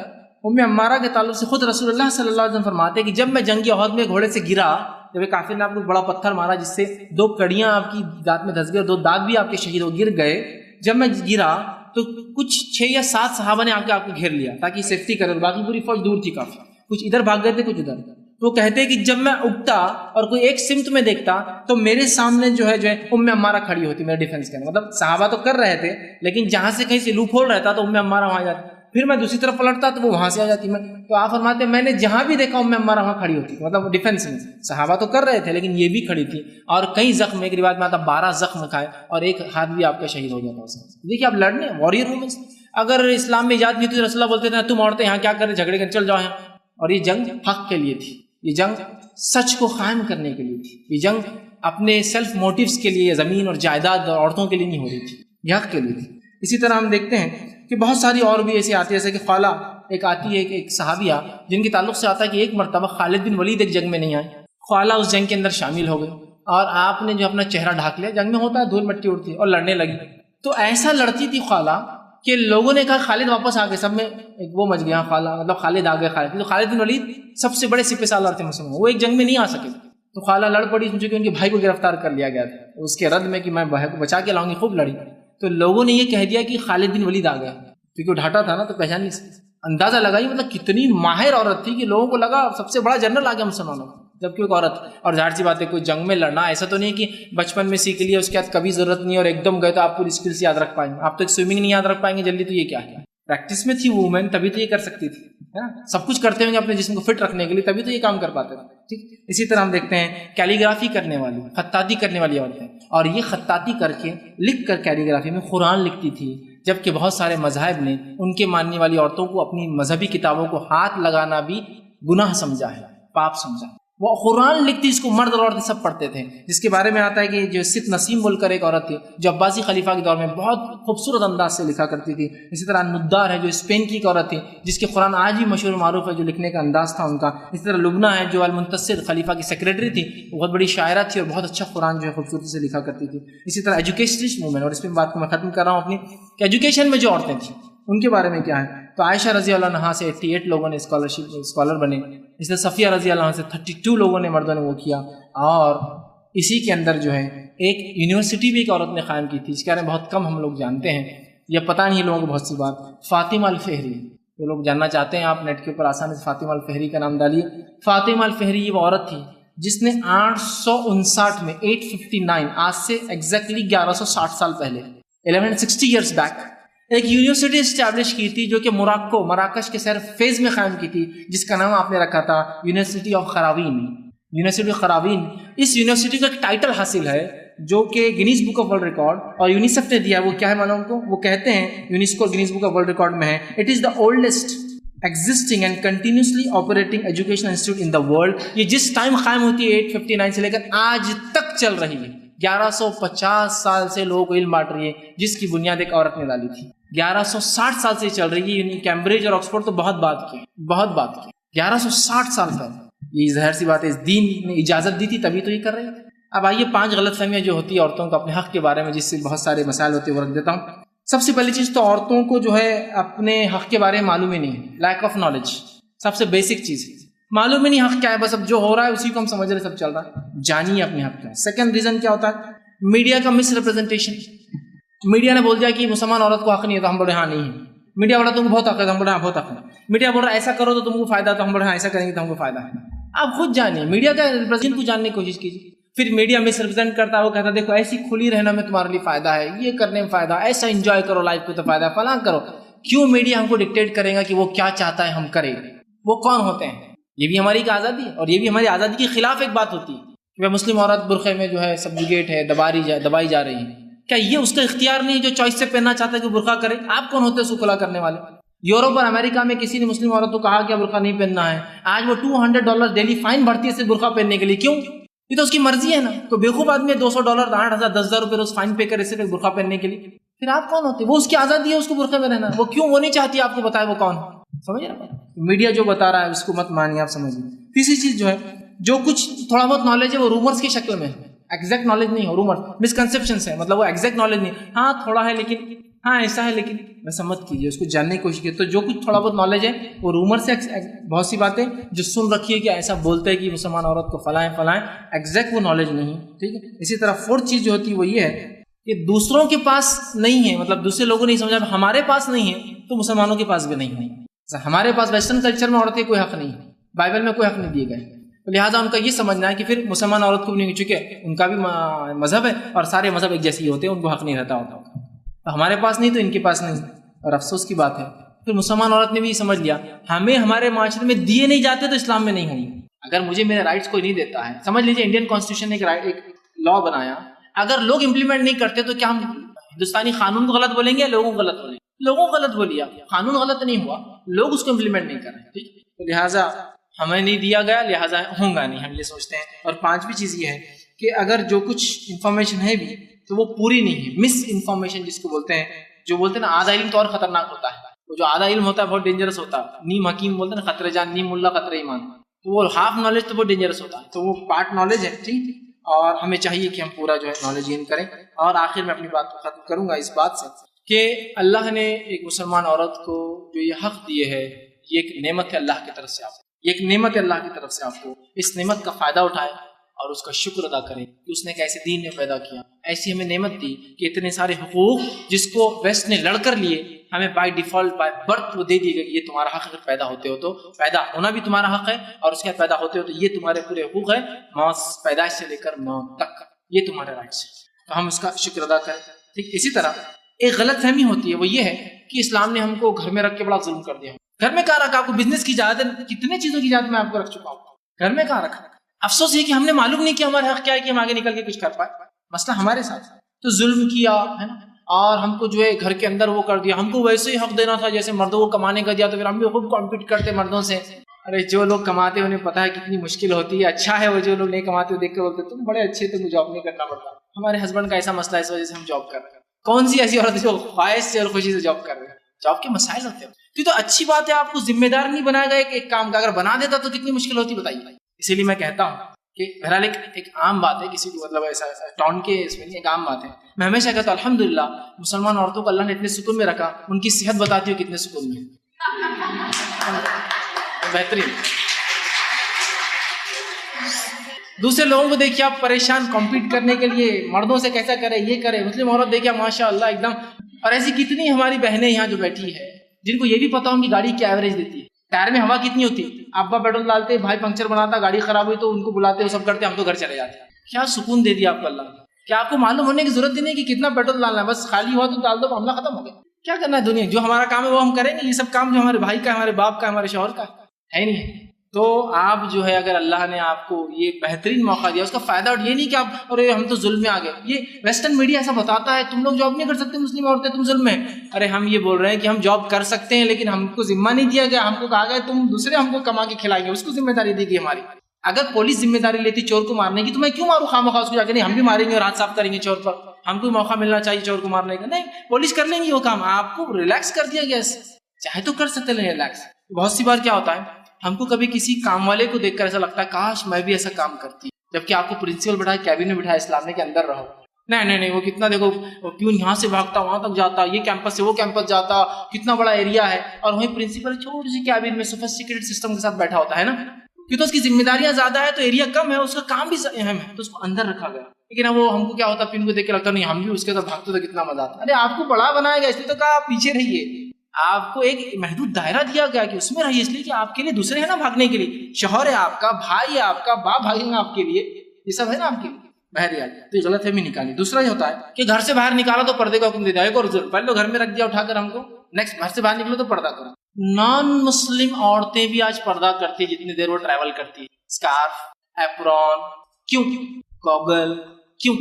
ام عمارہ کے تعلق سے خود رسول اللہ صلی اللہ علیہ وسلم فرماتے کہ جب میں جنگ احد میں گھوڑے سے گرا، جب ایک کافر نے آپ کو بڑا پتھر مارا جس سے 2 کڑیاں آپ کی دانت میں دھس گئی اور 2 دانت بھی آپ کے شہید ہو گر گئے، جب میں گرا تو کچھ 6 یا 7 صحابہ نے آپ کو گھیر لیا تاکہ سیفٹی کرے، اور باقی پوری فوج دور تھی کافی، کچھ ادھر بھاگ گئے تھے کچھ ادھر۔ تو کہتے کہ جب میں اٹھتا اور کوئی ایک سمت میں دیکھتا تو میرے سامنے جو ہے ام عمارہ کھڑی ہوتی میرے ڈیفنس کے اندر، مطلب صحابہ تو کر رہے تھے لیکن جہاں سے کہیں سے لوپ ہول رہتا تو ام عمارہ وہاں جاتی، پھر میں دوسری طرف پلٹتا تو وہ وہاں سے آ جاتی۔ میں تو آپ فرماتے میں نے جہاں بھی دیکھا ام عمارہ وہاں کھڑی ہوتی، مطلب ڈیفنس میں۔ صحابہ تو کر رہے تھے لیکن یہ بھی کھڑی تھی، اور کئی زخم، ایک روایت میں آتا 12 زخم کھائے اور ایک ہاتھ بھی آپ کا شہید ہو جاتا اس میں۔ دیکھیے آپ لڑنے واریر وومنس، اگر اسلام میں ایجاد نہیں ہوتی تو رسول اللہ بولتے تھے تم عورتیں یہاں کیا کر رہے، جھگڑے کر چل جاؤ یہاں۔ اور یہ جنگ حق کے لیے تھی، یہ جنگ سچ کو قائم کرنے کے لیے تھی، یہ جنگ اپنے سیلف موٹیوز کے لیے، زمین اور جائیداد اور عورتوں کے لیے نہیں ہو رہی تھی، یہ حق کے لیے تھی۔ اسی طرح ہم دیکھتے ہیں کہ بہت ساری اور بھی ایسی آتی ہے، جیسے کہ خالہ ایک آتی ہے، ایک صحابیہ جن کے تعلق سے آتا ہے کہ ایک مرتبہ خالد بن ولید ایک جنگ میں نہیں آئے، خالہ اس جنگ کے اندر شامل ہو گئے اور آپ نے جو اپنا چہرہ ڈھانک لیا، جنگ میں ہوتا ہے دھول مٹی اڑتی ہے، اور لڑنے لگی۔ تو ایسا لڑتی تھی خالہ کہ لوگوں نے کہا خالد واپس آ گئے، سب میں ایک وہ مچ گیا، خالہ مطلب خالد آ گئے۔ خالد تو خالد بن ولید سب سے بڑے سپہ سالار تھے مسلمان، وہ ایک جنگ میں نہیں آ سکے، تو خالہ لڑ پڑی، سوچے کہ ان کے بھائی کو گرفتار کر لیا گیا تھا، اس کے رد میں کہ میں بھائی کو بچا کے لاؤں گی، خوب لڑی۔ تو لوگوں نے یہ کہہ دیا کہ خالد بن ولید آ گیا، کیونکہ وہ ڈھاٹا تھا نا تو پہچان نہیں سکتی۔ اندازہ لگائی مطلب کتنی ماہر عورت تھی کہ لوگوں کو لگا سب سے بڑا جنرل آ گیا مسلمانوں کا، جبکہ ایک عورت۔ اور ظاہر سی بات ہے کوئی جنگ میں لڑنا ایسا تو نہیں کہ بچپن میں سیکھ لیا اس کے بعد کبھی ضرورت نہیں اور ایک دم گئے تو آپ پوری اسکلس یاد رکھ پائیں گے، آپ تو ایک سوئمنگ نہیں یاد رکھ پائیں گے جلدی، تو یہ کیا ہے؟ پریکٹس میں تھی وہ وومن، تبھی تو یہ کر سکتی تھی، ہے نا، سب کچھ کرتے ہوں گے اپنے جسم کو فٹ رکھنے کے لیے، تبھی تو یہ کام کر پاتے تھے، ٹھیک۔ اسی طرح ہم دیکھتے ہیں کیلیگرافی کرنے والی، خطاطی کرنے والی عورتیں، اور یہ خطاطی کر کے لکھ کر کیلیگرافی میں قرآن لکھتی تھی، جبکہ بہت سارے مذاہب نے ان کے ماننے والی عورتوں کو اپنی مذہبی کتابوں کو ہاتھ لگانا بھی گناہ سمجھا ہے، پاپ سمجھا ہے۔ وہ قرآن لکھتی، اس کو مرد اور عورتیں سب پڑھتے تھے، جس کے بارے میں آتا ہے کہ جو ست نسیم بول کر ایک عورت تھی جو عباسی خلیفہ کے دور میں بہت خوبصورت انداز سے لکھا کرتی تھی۔ اسی طرح ندار ہے جو اسپین کی ایک عورت تھی جس کے قرآن آج بھی مشہور معروف ہے، جو لکھنے کا انداز تھا ان کا۔ اسی طرح لبنہ ہے جو المنتصر خلیفہ کی سیکریٹری تھی، وہ بہت بڑی شاعرہ تھی اور بہت اچھا قرآن جو ہے خوبصورتی سے لکھا کرتی تھی۔ اسی طرح ایجوکیشنسٹ موومنٹ، اور اس پہ بات کو میں ختم کر رہا ہوں اپنی، کہ ایجوکیشن میں جو عورتیں تھیں ان کے بارے میں کیا ہے، تو عائشہ رضی اللہ عنہا سے 88 لوگوں نے اسکالر بنے، اس طرح صفیہ رضی اللہ عنہ سے 32 لوگوں نے مردوں نے وہ کیا، اور اسی کے اندر جو ہے ایک یونیورسٹی بھی ایک عورت نے قائم کی تھی، اس کے بارے میں بہت کم ہم لوگ جانتے ہیں، یا پتہ نہیں لوگوں کو بہت سی بات، فاطمہ الفہری، جو لوگ جاننا چاہتے ہیں آپ نیٹ کے اوپر آسانی سے فاطمہ الفہری کا نام ڈالیے. فاطمہ الفہری یہ وہ عورت تھی جس نے 859 میں 859 آج سے ایگزیکٹلی 1160 سال پہلے 1160 ایئرس بیک ایک یونیورسٹی اسٹیبلش کی تھی جو کہ مراکش کے شہر فیز میں قائم کی تھی, جس کا نام آپ نے رکھا تھا university of Qarawiyyin. University of Qarawiyyin اس یونیورسٹی کا ایک ٹائٹل حاصل ہے جو کہ Guinness book of world record اور یونیسیف نے دیا. وہ کیا ہے معلوم کو, وہ کہتے ہیں UNESCO Guinness book of world record میں ہے it is the oldest existing and continuously operating education institute in the world. یہ جس ٹائم قائم ہوتی ہے 859 سے لے کر آج تک چل رہی ہے. 1150 سال سے لوگوں کو علم بانٹ رہی ہے, جس کی بنیاد ایک عورت نے ڈالی تھی. 1160 سال سے چل رہی ہے. کیمبرج اور آکسفورڈ تو بہت بات کی 1160 سال پہلے. یہ ظاہر سی بات ہے, اس دین نے اجازت دی تھی تبھی تو یہ کر رہی ہے. اب آئیے 5 غلط فہمیاں جو ہوتی ہے عورتوں کو اپنے حق کے بارے میں, جس سے بہت سارے مسائل ہوتے ہیں وہ رکھ دیتا ہوں. سب سے پہلی چیز تو عورتوں کو جو ہے اپنے حق کے بارے میں معلوم ہی نہیں, لیک آف نالج. سب سے بیسک چیز معلوم ہی نہیں حق کیا ہے, بس اب جو ہو رہا ہے اسی کو ہم سمجھ رہے, سب چل رہا ہے. جانیے اپنے حق کیا ہے. سیکنڈ ریزن کیا ہوتا ہے, میڈیا کا مس ریپرزنٹیشن. میڈیا نے بول دیا کہ مسلمان عورت کو حق نہیں ہے تو ہم بولے ہاں نہیں ہے. میڈیا بولا تم کو بہت حق ہے تو ہم بولے ہاں بہت حق ہے. میڈیا بول رہا ایسا کرو تو تم کو فائدہ, تو ہم بولے ہاں ایسا کریں گے تو ہم کو فائدہ ہے. آپ خود جانیے میڈیا کا ریپرزینٹ کو جاننے کی کوشش کیجیے. پھر میڈیا مس ریپرزینٹ کرتا ہے, وہ کہتا ہے دیکھو ایسی کھلی رہنا میں تمہارے لیے فائدہ ہے, یہ کرنے میں فائدہ, ایسا انجوائے کرو لائف کو تو فائدہ ہے, فلاں کرو. کیوں میڈیا ہم کو ڈکٹیٹ کرے گا کہ وہ کیا چاہتا ہے ہم کریں؟ وہ کون ہوتے ہیں؟ یہ بھی ہماری ایک آزادی ہے, اور یہ بھی ہماری آزادی کے خلاف ایک بات ہوتی ہے کہ مسلم عورت برقعے میں جو ہے سبجوگیٹ ہے, دبائی جا رہی ہے. کیا یہ اس کا اختیار نہیں جو چوائس سے پہننا چاہتا ہے کہ برقع کرے؟ آپ کون ہوتے ہیں اس کو کھلا کرنے والے؟ یورپ اور امریکہ میں کسی نے مسلم عورت کو کہا کہ برقع نہیں پہننا ہے, آج وہ $200 ڈیلی فائن بھرتی ہے صرف برقع پہننے کے لیے. کیوں؟ یہ تو اس کی مرضی ہے نا. تو بیوقوف آدمی $200 $8,000 10,000 روز فائن پے کرے صرف برقع پہننے کے لیے. پھر آپ کون ہوتے ہیں؟ وہ اس کی آزادی ہے اس کو برقعے میں رہنا. وہ کیوں وہ نہیں چاہتی آپ کو بتائے وہ کون ہے؟ سمجھ رہے ہیں؟ میڈیا جو بتا رہا ہے اس کو مت مانیے, آپ سمجھیے. تیسری چیز جو ہے, جو کچھ تھوڑا بہت نالج ہے وہ رومرز کی شکل میں ہے, ایگزیکٹ نالج نہیں ہے. رومرز مسکنسیپشنس ہے, مطلب وہ ایگزیکٹ نالج نہیں, ہاں تھوڑا ہے لیکن ہاں ایسا ہے لیکن ویسا مت کیجیے, اس کو جاننے کی کوشش کیجیے. تو جو کچھ تھوڑا بہت نالج ہے وہ رومر سے, بہت سی باتیں جو سن رکھی ہے کہ ایسا بولتے ہیں کہ مسلمان عورت کو فلائیں, ایگزیکٹ وہ نالج نہیں. ٹھیک ہے. اسی طرح فورتھ چیز جو ہوتی ہے وہ یہ ہے کہ دوسروں کے پاس نہیں ہے, مطلب دوسرے لوگوں نے سمجھا ہمارے پاس نہیں ہے تو مسلمانوں کے پاس بھی نہیں ہے. ہمارے پاس ویسٹرن کلچر میں عورت کے کوئی حق نہیں ہے, بائبل میں کوئی حق نہیں دیے گئے, لہٰذا ان کا یہ سمجھنا ہے کہ پھر مسلمان عورت کو بھی نہیں, چکے ان کا بھی مذہب ہے اور سارے مذہب ایک جیسے ہی ہوتے ہیں, ان کو حق نہیں رہتا ہوتا. تو ہمارے پاس نہیں تو ان کے پاس نہیں, اور افسوس کی بات ہے. پھر مسلمان عورت نے بھی سمجھ لیا ہمیں ہمارے معاشرے میں دیے نہیں جاتے تو اسلام میں نہیں ہوں گے. اگر مجھے میرے رائٹس کوئی نہیں دیتا ہے, سمجھ لیجیے انڈین کانسٹیٹیوشن نے ایک لا بنایا, اگر لوگ امپلیمنٹ نہیں کرتے تو کیا ہم ہندوستانی قانون کو غلط بولیں گے یا لوگوں کو غلط بولیں گے؟ لوگوں کو غلط بولیا, قانون غلط نہیں ہوا, لوگ اس کو امپلیمنٹ نہیں کر رہے. ٹھیک ہے. تو لہٰذا ہمیں نہیں دیا گیا, لہٰذا ہوں گا نہیں, ہم یہ سوچتے ہیں. اور پانچویں چیز یہ ہے کہ اگر جو کچھ انفارمیشن ہے بھی تو وہ پوری نہیں ہے, مس انفارمیشن جس کو بولتے ہیں, جو بولتے ہیں نا آدھا علم تو اور خطرناک ہوتا ہے. وہ جو آدھا علم ہوتا ہے بہت ڈینجرس ہوتا ہے. نیم حکیم بولتے ہیں نا خطرے جان, نیم ملا خطرے ایمان. تو وہ ہاف نالج تو بہت ڈینجرس ہوتا ہے. تو وہ پارٹ نالج ہے. ٹھیک. اور ہمیں چاہیے کہ ہم پورا جو ہے نالج گین کریں. اور آخر میں اپنی بات کو ختم کروں گا اس بات سے کہ اللہ نے ایک مسلمان عورت کو جو یہ حق دیے ہے, یہ ایک نعمت ہے اللہ کی طرف سے آپ کو, یہ ایک نعمت ہے اللہ کی طرف سے آپ کو. اس نعمت کا فائدہ اٹھائے اور اس کا شکر ادا کریں کہ اس نے ایک ایسے دین میں پیدا کیا, ایسی ہمیں نعمت دی کہ اتنے سارے حقوق جس کو ویسٹ نے لڑ کر لیے, ہمیں بائی ڈیفالٹ بائی برتھ وہ دے دی گئی. یہ تمہارا حق, اگر پیدا ہوتے ہو تو پیدا ہونا بھی تمہارا حق ہے, اور اس کے پیدا ہوتے ہو تو یہ تمہارے پورے حقوق ہے, پیدائش سے لے کر موت تک یہ تمہارے رائٹس ہیں. تو ہم اس کا شکر ادا کریں. ٹھیک. اسی طرح ایک غلط فہمی ہوتی ہے, وہ یہ ہے کہ اسلام نے ہم کو گھر میں رکھ کے بڑا ظلم کر دیا. گھر میں کہاں رکھا آپ کو؟ بزنس کی اجازت, کتنے چیزوں کی اجازت میں آپ کو رکھ چکا ہوں, گھر میں کہاں رکھا. افسوس یہ کہ ہم نے معلوم نہیں کیا ہمارے حق کیا ہے کہ ہم آگے نکل کے کچھ کر پائے. مسئلہ ہمارے ساتھ تو ظلم کیا ہے نا, اور ہم کو جو ہے گھر کے اندر وہ کر دیا. ہم کو ویسے ہی حق دینا تھا جیسے مردوں کو کمانے کا دیا, تو پھر ہم بھی خوب کمپیٹ کرتے مردوں سے. ارے جو لوگ کماتے انہیں پتا ہے کتنی مشکل ہوتی ہے, اچھا ہے وہ جو لوگ نہیں کماتے دیکھ کے بولتے تم بڑے اچھے, تم کو جاب نہیں کرنا پڑتا. ہمارے ہسبینڈ کا ایسا مسئلہ ہے, اس وجہ سے ہم جاب کر رہے ہیں. کون سی ایسی عورت جو خواہش سے اور خوشی سے جاب کر رہے ہیں؟ جاب کے مسائل ہوتے ہیں. تو اچھی بات ہے, آپ کو ذمہ دار نہیں بنایا گیا ایک کام کا, اگر بنا دیتا تو کتنی مشکل ہوتی بتائیے. اسی لیے میں کہتا ہوں کہ بہرحال ایک عام بات ہے, کسی کو مطلب ایسا ٹاؤن کے اس میں نہیں, ایک عام بات ہے. میں ہمیشہ کہتا ہوں الحمدللہ مسلمان عورتوں کو اللہ نے اتنے سکون میں رکھا, ان کی صحت بتاتی ہو کتنے سکون میں, بہترین. دوسرے لوگوں کو دیکھیے آپ پریشان کمپیٹ کرنے کے لیے, مردوں سے کیسا کرے, یہ کرے. مسلم عورت دیکھیے ماشاء اللہ ایک دم. اور ایسی کتنی ہماری بہنیں یہاں جو بیٹھی ہے, جن کو یہ بھی پتا ان کی گاڑی کیا ایوریج دیتی ہے, ٹائر میں ہوا کتنی ہوتی ہے. ابا پیٹرول ڈالتے, بھائی پنکچر بناتا, گاڑی خراب ہوئی تو ان کو بلاتے, وہ سب کرتے, ہم تو گھر چلے جاتے. کیا سکون دے دیا آپ کو اللہ نے. کیا آپ کو معلوم ہونے کی ضرورت ہی نہیں کہ کتنا پیٹرول ڈالنا ہے, بس خالی ہوا تو ڈال دو, معاملہ ختم ہو گیا. کیا کرنا ہے دنیا, جو ہمارا کام ہے وہ ہم کریں گے. یہ سب کام جو ہمارے بھائی کا, ہمارے باپ کا, ہمارے شوہر کا ہے نہیں ہے. تو آپ جو ہے اگر اللہ نے آپ کو یہ بہترین موقع دیا اس کا فائدہ, اور یہ نہیں کہ آپ ارے ہم تو ظلم میں آ گئے. یہ ویسٹرن میڈیا ایسا بتاتا ہے تم لوگ جاب نہیں کر سکتے مسلم عورتیں, تم ظلم میں. ارے ہم یہ بول رہے ہیں کہ ہم جاب کر سکتے ہیں لیکن ہم کو ذمہ نہیں دیا گیا, ہم کو کہا گیا تم دوسرے ہم کو کما کے کھلائیں گے, اس کو ذمہ داری دی گئی ہماری. اگر پولیس ذمہ داری لیتی چور کو مارنے کی تو میں کیوں ماروں خواہ اس کو جا کے, نہیں ہم بھی ماریں گے اور ہاتھ صاف کریں گے چور پر, ہم کو موقع ملنا چاہیے چور کو مارنے کا. نہیں, پولیس کر لیں گی وہ کام, آپ کو ریلیکس کر دیا گیا, چاہے تو کر سکتے ہیں ریلیکس. بہت سی بار کیا ہوتا ہے ہم کو کبھی کسی کام والے کو دیکھ کر ایسا لگتا ہے کاش میں بھی ایسا کام کرتی, جبکہ آپ کو پرنسپل بٹھائے, کیبن میں بٹھائے, اسلام نے کے اندر رہو. نہیں وہ کتنا دیکھو پیون یہاں سے بھاگتا وہاں تک جاتا, یہ کیمپس سے وہ کیمپس جاتا, کتنا بڑا ایریا ہے, اور وہیں پرنسپل چھوٹی سی کیبن میں سوفسٹیکیٹڈ سسٹم کے ساتھ بیٹھا ہوتا ہے نا, کیونکہ اس کی ذمہ داریاں زیادہ ہے تو ایریا کم ہے, اس کا کام بھی اہم ہے تو اس کو اندر رکھا گیا. لیکن اب وہ ہم کو کیا ہوتا ہے پیون کو دیکھ کے لگتا نہیں ہم بھی اس کے ساتھ بھاگتے تو کتنا مزہ آتا. ارے آپ کو بڑا بنایا گیا اس لیے تو کہا آپ پیچھے رہیے, آپ کو ایک محدود دائرہ دیا گیا کہ اس میں رہیے, اس لیے کہ آپ کے لیے دوسرے ہیں نا بھاگنے کے لیے, شوہر ہے آپ کا, بھائی ہے آپ کا, باپ بھائی ہیں آپ کے لیے, یہ سب ہے نا آپ کے لیے. بہرحال تو یہ غلط فہمی نکالی. دوسرا یہ ہوتا ہے کہ گھر سے باہر نکالا تو پردے کا حکم دے دیا. ایک اور پہلے تو گھر میں رکھ دیا اٹھا کر ہم کو, نیکسٹ گھر سے باہر نکلو تو پردہ کرو. نان مسلم عورتیں بھی آج پردہ کرتی ہے جتنی دیر وہ ٹریول کرتی ہے. اسکارف, ایپرون, کیوں, گوگل, کیوں,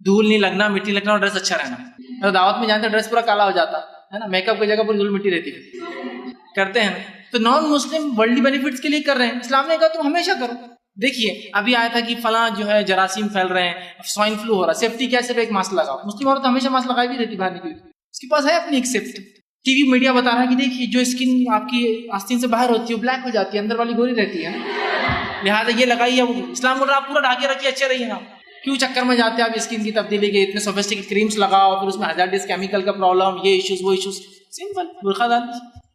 دھول نہیں لگنا, مٹی لگنا, اور ڈریس اچھا رہنا. دعوت میں جانتے ڈریس پورا کالا ہو جاتا ہے نا, میک اپ کی جگہ پوری دھول مٹی رہتی ہے, کرتے ہیں نا. تو نان مسلم ورلڈلی بینیفٹس کے لیے کر رہے ہیں, اسلام نے کہا تم ہمیشہ کرو. دیکھیے ابھی آیا تھا کہ فلاں جو ہے جراثیم پھیل رہے ہیں, سوائن فلو ہو رہا ہے, سیفٹی کیا, صرف ایک ماسک لگاؤ. مسلم عورت ہمیشہ ماسک لگائی بھی رہتی باہر نکلی, اس کے پاس ہے اپنی ایک سیفٹی. ٹی وی میڈیا بتا رہا ہے کہ دیکھیے جو اسکن آپ کی آستین سے باہر ہوتی ہے وہ بلیک ہو جاتی ہے, اندر والی گوری رہتی ہے, لہٰذا یہ لگائیے. اسلام بول رہا آپ پورا ڈھاکے رکھیے, اچھے رہیے نا. کیوں چکر میں جاتے ہیں آپ اسکن کی تبدیلی کے, اتنے سوفسٹیکیٹ کریمس لگاؤ, پھر اس میں ہزارڈس کیمیکل کا پرابلم, یہ ایشوز وہ ایشوز. سمپل برقع ڈال,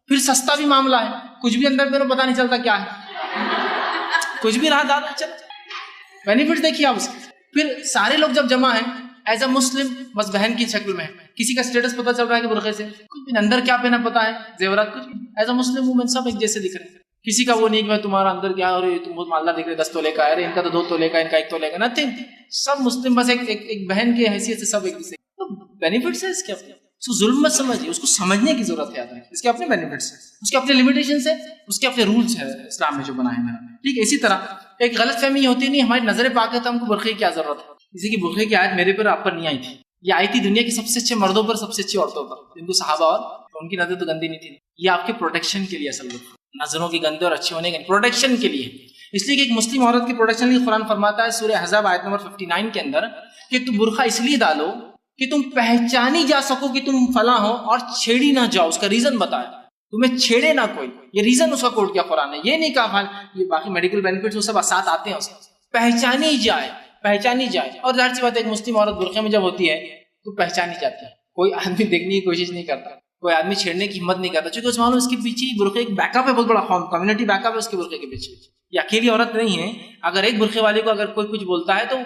پھر سستا بھی معاملہ ہے, کچھ بھی اندر میرے پتہ نہیں چلتا کیا ہے, کچھ بھی رہا ڈال چل. بینیفٹ دیکھیے آپ اس کے. پھر سارے لوگ جب جمع ہیں ایز اے مسلم, بس بہن کی شکل میں, کسی کا اسٹیٹس پتہ چل رہا ہے کہ برقعے سے, کچھ بھی اندر کیا پہنا پتا ہے, زیورات کچھ بھی, ایز اے مسلم وومن سب ایک جیسے دکھ رہے ہیں. کسی کا وہ نہیں کہ میں تمہارا اندر کیا, اور تم بہت مالدار دکھ رہے, 10 تولے کا ہے, ارے ان کا تو 2 تولے کا, ان کا 1 تولے کا, نتھنگ. سب مسلم بس ایک بہن کی حیثیت سے سب ایک دوسرے. تو بینیفٹس ہے اس کے اپنے, اس کو ظلم مت سمجھیے, اس کو سمجھنے کی ضرورت ہے. اس کے اپنے بینیفٹس ہیں, اس کے اپنے لمیٹیشنس ہیں, اس کے اپنے رولس ہیں اسلام میں جو بنائے ہیں. ٹھیک ہے, اسی طرح ایک غلط فہمی یہ ہوتی نہیں ہماری نظر پاک ہے تو ہم کو برقعے کی کیا ضرورت ہے. اسی کی برقعے کی آیت میرے پر آپ پر نہیں آئی تھی, یہ آئی تھی دنیا کے سب سے اچھے مردوں پر, سب سے اچھی عورتوں پر, جن کو صحابہ اور ان کی نظر تو گندی نہیں تھی. یہ آپ کے پروٹیکشن کے لیے, اصل میں نظروں کی گندے اور اچھے ہونے کے پروٹیکشن کے لیے. اس لیے کہ ایک مسلم عورت کی پروٹیکشن کے لیے قرآن فرماتا ہے سورہ احزاب آیت نمبر 59 کے اندر کہ تم برقع اس لیے ڈالو کہ تم پہچانی جا سکو کہ تم فلاں ہو, اور چھیڑی نہ جاؤ. اس کا ریزن بتایا, تمہیں چھیڑے نہ کوئی, یہ ریزن اس کا کوٹ کیا قرآن نے. یہ نہیں کہا یہ باقی میڈیکل بینیفٹس وہ سب ساتھ آتے ہیں, اس پہچانی جائے, پہچانی جائے. اور ظاہر سی بات ہے ایک مسلم عورت برقعے میں جب ہوتی ہے تو پہچانی جاتی ہے, کوئی آدمی دیکھنے کی کوشش نہیں کرتا, کوئی آدمی چھیڑنے کی ہمت نہیں کرتا, چونکہ اس معلوم اس کے پیچھے برقعے ایک بیک اپ ہے, بہت بڑا کمیونٹی بیک اپ ہے اس کے برقعے کے پیچھے. یہ اکیلی عورت نہیں ہے, اگر ایک برقعے والے کو اگر کوئی کچھ بولتا ہے تو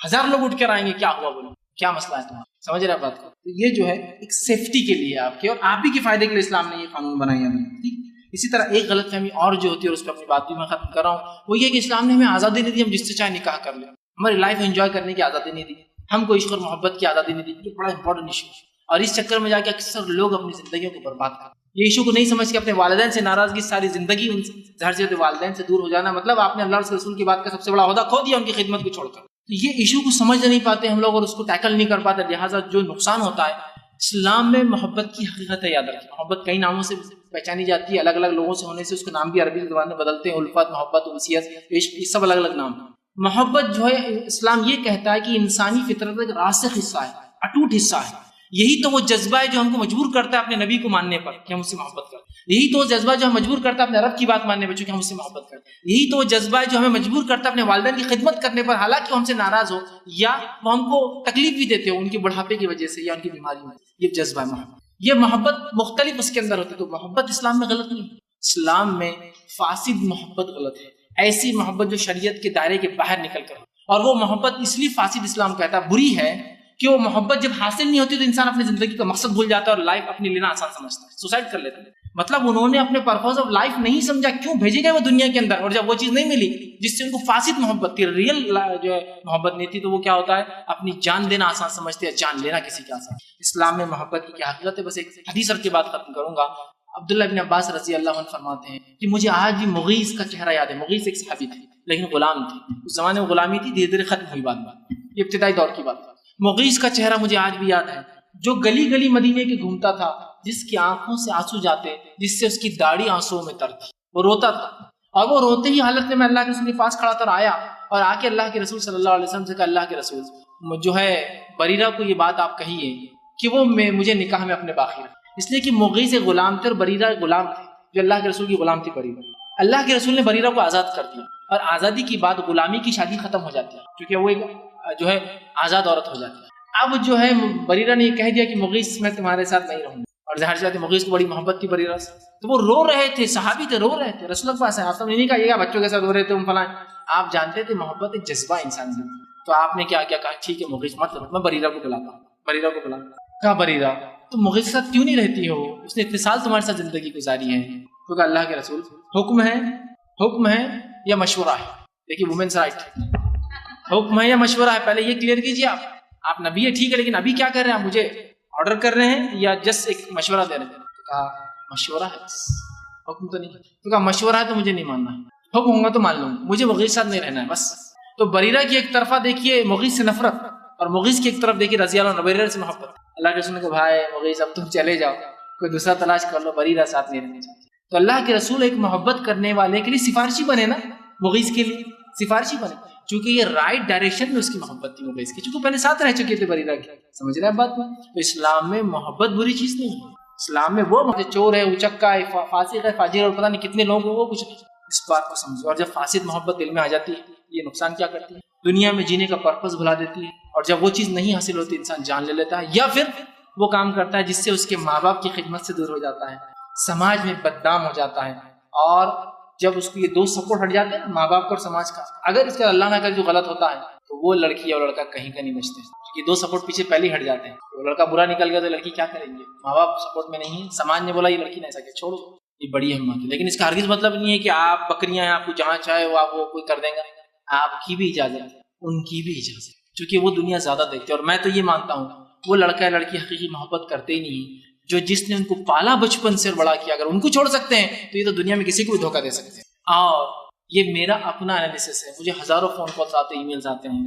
1000 لوگ اٹھ کر آئیں گے, کیا ہوا بولو, کیا مسئلہ ہے تمہارا, سمجھ رہے ہیں بات کو. تو یہ جو ہے ایک سیفٹی کے لیے آپ کے اور آپ ہی کے فائدے کے لیے اسلام نے یہ قانون بنایا ہے. ٹھیک, اسی طرح ایک غلط فہمی اور جو ہوتی ہے, اور اس پہ اپنی بات بھی میں ختم کر رہا ہوں, وہ یہ کہ اسلام نے ہمیں آزادی نہیں دی ہم جس سے چاہے نکاح کر لیں, ہماری لائف انجوائے کرنے کی آزادی نہیں دی, ہم کو عشق اور محبت کی آزادی نہیں دی. یہ بڑا امپورٹنٹ ایشو ہے, اور اس چکر میں جا کے اکثر لوگ اپنی زندگیوں کو برباد کرتے ہیں. یہ ایشو کو نہیں سمجھ کے اپنے والدین سے ناراضگی, ساری زندگی ان ظاہر سے والدین سے دور ہو جانا, مطلب آپ نے اللہ اور رسول کی بات کا سب سے بڑا عہدہ کھو دیا ان کی خدمت کو چھوڑ کر. تو یہ ایشو کو سمجھ نہیں پاتے ہم لوگ, اور اس کو ٹیکل نہیں کر پاتے, لہٰذا جو نقصان ہوتا ہے. اسلام میں محبت کی حقیقت ہے, یاد رکھیں. محبت کئی ناموں سے پہچانی جاتی ہے, الگ الگ لوگوں سے ہونے سے اس کے نام بھی عربی زبان میں بدلتے ہیں, الفت, محبت, انسیت, عشق, یہ سب الگ الگ نام. محبت جو ہے اسلام یہ کہتا ہے کہ انسانی فطرت کا ایک راسخ حصہ ہے, اٹوٹ حصہ ہے. یہی تو وہ جذبہ ہے جو ہم کو مجبور کرتا ہے اپنے نبی کو ماننے پر کہ ہم اس سے محبت کریں. یہی تو وہ جذبہ جو ہم مجبور کرتا ہے اپنے رب کی بات ماننے پر چونکہ ہم اس سے محبت کریں. یہی تو وہ جذبہ ہے جو ہمیں مجبور کرتا ہے اپنے والدین کی خدمت کرنے پر, حالانکہ وہ ہم سے ناراض ہو یا وہ ہم کو تکلیف بھی دیتے ہو ان کے بڑھاپے کی وجہ سے یا ان کی بیماری میں. یہ جذبہ ہے محبت. یہ محبت مختلف اس کے اندر ہوتی ہے. تو محبت اسلام میں غلط نہیں. اسلام میں فاسد محبت غلط ہے, ایسی محبت جو شریعت کے دائرے کے باہر نکل کر, اور وہ محبت اس لیے فاسد اسلام کہتا ہے, بری ہے, کہ وہ محبت جب حاصل نہیں ہوتی تو انسان اپنی زندگی کا مقصد بھول جاتا ہے اور لائف اپنی لینا آسان سمجھتا ہے, سوسائڈ کر لیتا ہے. مطلب انہوں نے اپنے پرپز آف لائف نہیں سمجھا کیوں بھیجے گئے وہ دنیا کے اندر، اور جب وہ چیز نہیں ملی جس سے ان کو فاسد محبت تھی، ریئل جو ہے محبت نہیں تھی، تو وہ کیا ہوتا ہے اپنی جان دینا آسان سمجھتے ہیں، جان لینا کسی کا آسان۔ اسلام میں محبت کی کیا حقیقت ہے؟ بس ایک حدیث رکھ کے بات ختم کروں گا۔ عبداللہ بن عباس رضی اللہ عنہ فرماتے ہیں کہ مجھے آج بھی مغیث کا چہرہ یاد ہے۔ مغیث ایک صحابی تھے لیکن غلام تھے، اس زمانے میں غلامی تھی، دھیرے دھیرے ختم ہوئی بات، یہ ابتدائی دور کی بات۔ مغیث کا چہرہ مجھے آج بھی یاد ہے، جو گلی گلی مدینے کے گھومتا تھا، جس کی آنکھوں سے آنسو جاتے، جس سے اس کی داڑھی آنسوؤں میں تر تھی، وہ روتا تھا، اور وہ روتے ہی حالت میں اللہ کے رسول کے پاس کھڑا تھا، آیا اور آ کے اللہ کے رسول صلی اللہ علیہ وسلم سے کہا، اللہ کے رسول جو ہے بریرہ کو یہ بات آپ کہیے کہ وہ مجھے نکاح میں اپنے باقی رکھے، اس لیے کہ مغیث ایک غلام تھے اور بریرہ ایک غلام تھے، جو اللہ کے رسول کی غلام تھی بریرہ۔ اللہ کے رسول نے بریرہ کو آزاد کر دیا، اور آزادی کی بات غلامی کی شادی ختم ہو جاتی ہے کیونکہ وہ ایک جو ہے آزاد عورت ہو جاتی ہے۔ اب جو ہے بریرہ نے یہ کہہ دیا کہ مغیث میں تمہارے ساتھ نہیں رہوں گا، اور ظاہر سی بات ہے مغیث کو بڑی محبت تھی بریرہ سے، تو وہ رو رہے تھے، صحابی تھے، رو رہے تھے، رسول اللہ کے پاس آئے، آپ نے نہیں کہا یہ بچوں کے ساتھ رو رہے تھے فلاں، آپ جانتے تھے محبت ایک جذبہ انسان میں، تو آپ نے کیا کہا، ٹھیک ہے مغیث مت میں بریرہ کو بلاتا ہوں، بریرہ کو بلا کہا، بریرہ تم مغیث کے ساتھ کیوں نہیں رہتی ہو، اس نے اتنے سال تمہارے ساتھ زندگی گزاری ہے، تو کہا اللہ کے رسول حکم ہے یا مشورہ ہے؟ دیکھیے وومنس رائٹ، حکم ہے یا مشورہ ہے، پہلے یہ کلیئر کیجیے، آپ نبی ہے ٹھیک ہے، لیکن ابھی کیا کر رہے ہیں، آپ مجھے آرڈر کر رہے ہیں یا جسٹ ایک مشورہ دے رہے ہیں؟ تو کہا مشورہ ہے، حکم تو نہیں، تو کہا مشورہ ہے تو مجھے نہیں ماننا ہے، حکم ہوگا تو مان لوں، مجھے مغیث ساتھ نہیں رہنا ہے بس۔ تو بریرہ کی ایک طرفہ دیکھیے مغیث سے نفرت، اور مغیث کی ایک طرف دیکھیے رضی اللہ عنہ بریرہ سے محبت۔ اللہ کے رسول نے کہا بھائی مغیث اب تم چلے جاؤ، کوئی دوسرا تلاش کر لو، بریرہ ساتھ نہیں رہنا چاہتے۔ تو اللہ کے رسول ایک محبت کرنے والے کے لیے سفارشی بنے نا، مغیث کے لیے سفارشی بنے، چونکہ یہ رائٹ ڈائریکشن میں اس کی محبت تھی مغیث کی، چونکہ پہلے ساتھ رہ چکے تھے بریرہ کی، سمجھ رہے ہیں بات میں؟ تو اسلام میں محبت بری چیز نہیں ہے، اسلام میں وہ چور ہے، اچکا ہے، فاسق ہے، فاجر اور پتہ نہیں کتنے لوگ وہ کچھ نہیں، اس بات کو سمجھو۔ اور جب فاسد محبت دل میں آ جاتی ہے یہ نقصان کیا کرتی ہے، دنیا میں جینے کا پرپس بھلا دیتی ہے، اور جب وہ چیز نہیں حاصل ہوتی انسان جان لے لیتا ہے، یا پھر وہ کام کرتا ہے جس سے اس کے ماں باپ کی خدمت سے دور ہو جاتا ہے، سماج میں بدنام ہو جاتا ہے، اور جب اس کو یہ دو سپورٹ ہٹ جاتے ہیں نا، ماں باپ کا اور سماج کا، اگر اس کا اللہ نہ کرے جو غلط ہوتا ہے تو وہ لڑکی اور لڑکا کہیں کا نہیں بچتے، یہ دو سپورٹ پیچھے پہلے ہی ہٹ جاتے ہیں، تو لڑکا برا نکل گیا تو لڑکی کیا کریں گے، ماں باپ سپورٹ میں نہیں ہے، سماج نے بولا یہ لڑکی نہیں سکے چھوڑو، یہ بڑی ہمت ہے۔ لیکن اس کا ہرگز مطلب نہیں ہے کہ آپ بکریاں ہیں، آپ کو جہاں چاہے وہ آپ وہ کوئی کر دیں گا، آپ کی بھی اجازت، ان کی بھی اجازت، کیونکہ وہ دنیا زیادہ دیکھتے ہیں۔ اور میں تو یہ مانتا ہوں وہ لڑکا یا لڑکی حقیقی محبت کرتے ہی نہیں، جو جس نے ان کو پالا بچپن سے بڑا کیا، اگر ان کو چھوڑ سکتے ہیں تو یہ تو دنیا میں کسی کو بھی دھوکہ دے سکتے ہیں۔ اور یہ میرا اپنا انالیسس ہے، مجھے ہزاروں فون کالز آتے ہیں، ای میلز آتے ہیں،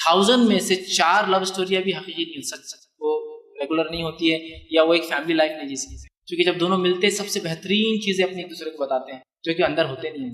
1000 میں سے 4 لو اسٹوریاں بھی حقیقی نہیں، سچ وہ ریگولر نہیں ہوتی ہے، یا وہ ایک فیملی لائف نہیں جی سکتی، کیونکہ جب دونوں ملتے سب سے بہترین چیزیں اپنے ایک دوسرے کو بتاتے ہیں جو کہ اندر ہوتے نہیں ہیں۔